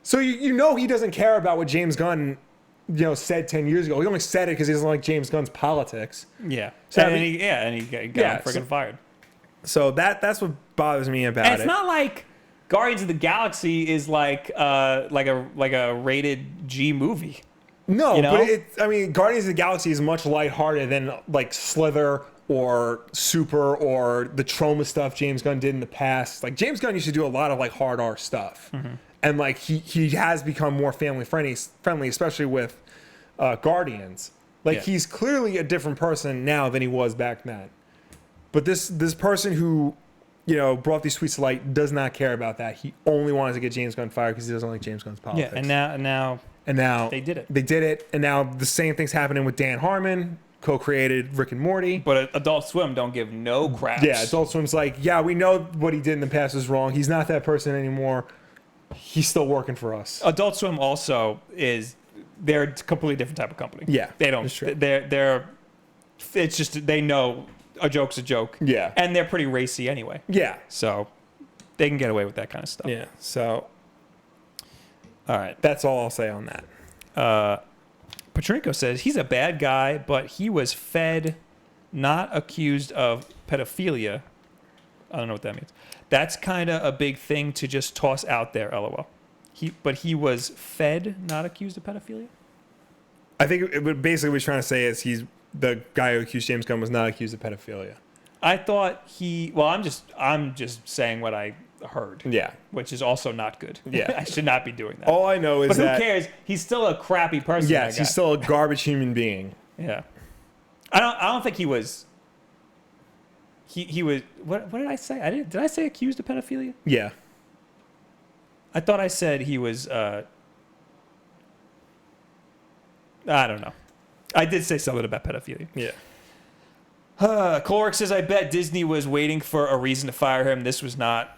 So you know he doesn't care about what James Gunn, said 10 years ago. He only said it because he doesn't like James Gunn's politics. Yeah. So and he got freaking fired. So that's what bothers me about it. And it's not like Guardians of the Galaxy is like a rated G movie. No, but Guardians of the Galaxy is much lighthearted than like Slither or Super or the trauma stuff James Gunn did in the past. Like James Gunn used to do a lot of like hard R stuff. Mm-hmm. And like he has become more family friendly, especially with Guardians. Like he's clearly a different person now than he was back then. But this person who brought these tweets to light does not care about that. He only wanted to get James Gunn fired because he doesn't like James Gunn's politics. Yeah, and now they did it. They did it, and now the same thing's happening with Dan Harmon, co-created Rick and Morty. But Adult Swim don't give no craps. Yeah, Adult Swim's like, yeah, we know what he did in the past was wrong. He's not that person anymore. He's still working for us. Adult Swim also they're a completely different type of company. Yeah, they don't. It's just they know a joke's a joke. Yeah, and they're pretty racy anyway. Yeah, so they can get away with that kind of stuff. Yeah. So, all right, that's all I'll say on that. Petrinko says he's a bad guy, but he was fed, not accused of pedophilia. I don't know what that means. That's kind of a big thing to just toss out there, LOL. But he was fed, not accused of pedophilia? I think basically what he's trying to say is he's the guy who accused James Gunn was not accused of pedophilia. I thought I'm just saying what I heard. Yeah. Which is also not good. Yeah. I should not be doing that. All I know is But who cares? He's still a crappy person. Yes, he's still a garbage human being. Yeah. I don't think he was. He was. What did I say? Did I say accused of pedophilia? Yeah. I thought I said he was. I don't know. I did say something about pedophilia. Yeah. Caloric says, I bet Disney was waiting for a reason to fire him. This was not.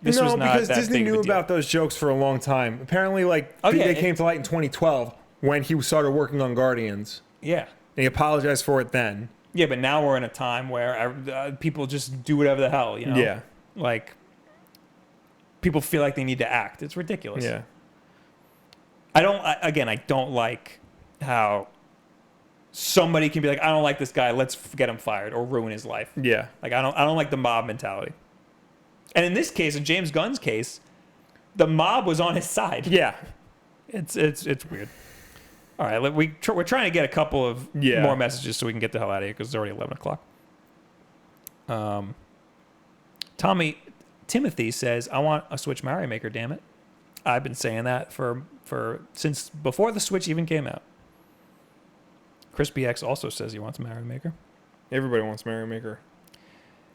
Because Disney knew about those jokes for a long time. Apparently, they came to light in 2012 when he started working on Guardians. Yeah. And he apologized for it then. Yeah, but now we're in a time where people just do whatever the hell, Yeah. Like, people feel like they need to act. It's ridiculous. Yeah. I don't like how somebody can be like, I don't like this guy, let's get him fired or ruin his life. Yeah. Like, I don't like the mob mentality. And in this case, in James Gunn's case, the mob was on his side. Yeah. It's weird. All right, we're trying to get a couple of more messages so we can get the hell out of here because it's already 11 o'clock. Timothy says, I want a Switch Mario Maker, damn it. I've been saying that for since before the Switch even came out. Crispy X also says he wants a Mario Maker. Everybody wants Mario Maker.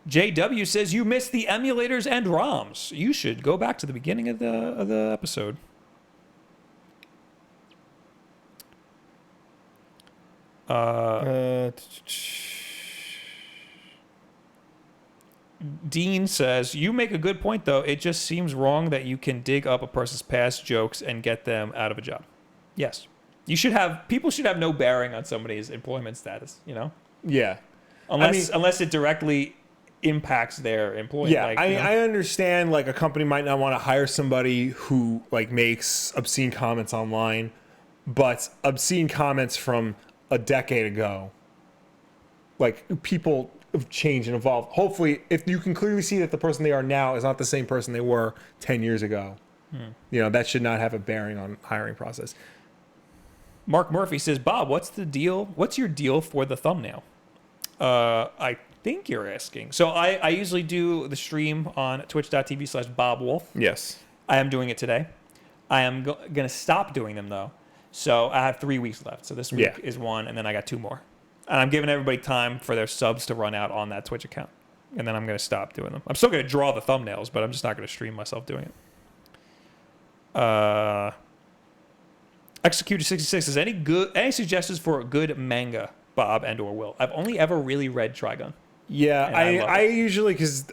JW says, you missed the emulators and ROMs. You should go back to the beginning of the episode. Dean says, you make a good point, though. It just seems wrong that you can dig up a person's past jokes and get them out of a job. Yes. People should have no bearing on somebody's employment status, Yeah. Unless it directly impacts their employee. Yeah, like, I understand like a company might not want to hire somebody who like makes obscene comments online, but obscene comments from a decade ago, like people have changed and evolved. Hopefully, if you can clearly see that the person they are now is not the same person they were 10 years ago, that should not have a bearing on hiring process. Mark Murphy says, Bob, what's the deal? What's your deal for the thumbnail? I think you're asking. So I usually do the stream on twitch.tv/BobWulff. Yes. I am doing it today. I am going to stop doing them, though. So I have 3 weeks left. So this week is one, and then I got 2 more. And I'm giving everybody time for their subs to run out on that Twitch account. And then I'm going to stop doing them. I'm still going to draw the thumbnails, but I'm just not going to stream myself doing it. Executor66 says, any suggestions for a good manga, Bob and or Will? I've only ever really read Trigun. Yeah, I usually, because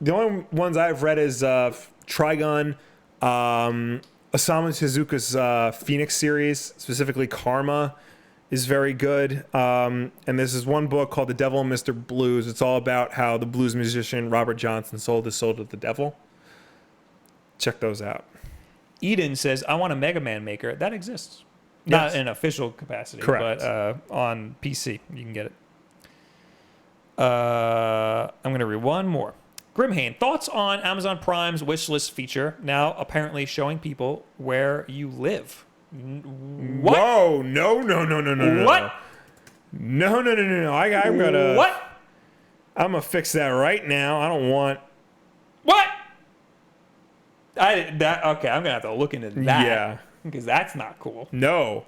the only ones I've read is Trigun, Osamu Tezuka's Phoenix series, specifically Karma, is very good. And this is one book called The Devil and Mr. Blues. It's all about how the blues musician Robert Johnson sold his soul to the devil. Check those out. Eden says, I want a Mega Man maker. That exists. Yes. Not in official capacity, Correct. but on PC, you can get it. I'm going to read one more. Grimhane, thoughts on Amazon Prime's wishlist feature now apparently showing people where you live? What? Whoa, no. What? No. I'm gonna. What? I'm gonna fix that right now. I don't want. What? Okay, I'm going to have to look into that. Yeah. Because that's not cool. No.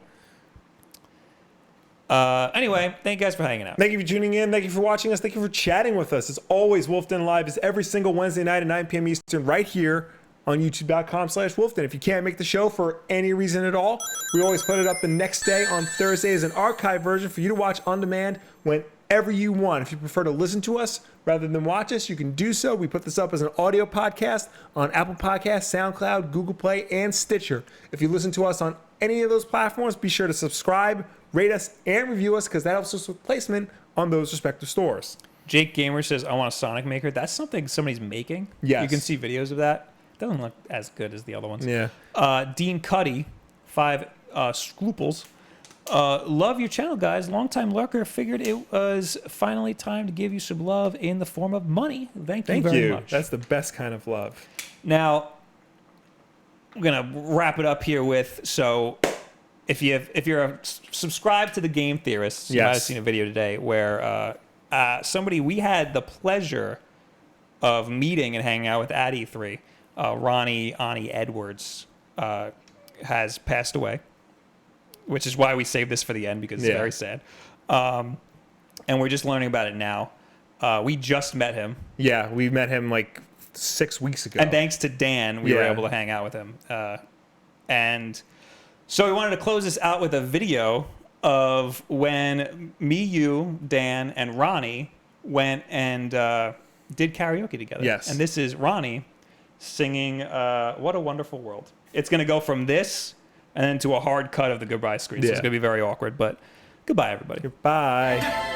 Anyway, thank you guys for hanging out. Thank you for tuning in. Thank you for watching us. Thank you for chatting with us. As always, Wulff Den Live is every single Wednesday night at 9 p.m. Eastern right here on youtube.com/WulffDen. If you can't make the show for any reason at all, we always put it up the next day on Thursday as an archive version for you to watch on demand whenever you want. If you prefer to listen to us rather than watch us, you can do so. We put this up as an audio podcast on Apple Podcasts, SoundCloud, Google Play, and Stitcher. If you listen to us on any of those platforms, be sure to subscribe, rate us, and review us because that helps us with placement on those respective stores. Jake Gamer says, I want a Sonic maker. That's something somebody's making. Yes. You can see videos of that. Doesn't look as good as the other ones. Yeah. Dean Cuddy, 5 scruples. Love your channel, guys. Longtime lurker. Figured it was finally time to give you some love in the form of money. Thank you very much. That's the best kind of love. Now, I'm gonna wrap it up here with, so if you're subscribed to the Game Theorists, you might have seen a video today where somebody we had the pleasure of meeting and hanging out with at E3, Ronnie Ani Edwards, has passed away, which is why we saved this for the end because it's very sad. And we're just learning about it now. We just met him. Yeah, we met him like 6 weeks ago. And thanks to Dan, we were able to hang out with him. And so we wanted to close this out with a video of when me, you, Dan, and Ronnie went and did karaoke together. Yes. And this is Ronnie singing What a Wonderful World. It's going to go from this and then to a hard cut of the goodbye screen. So it's going to be very awkward. But goodbye, everybody. Goodbye.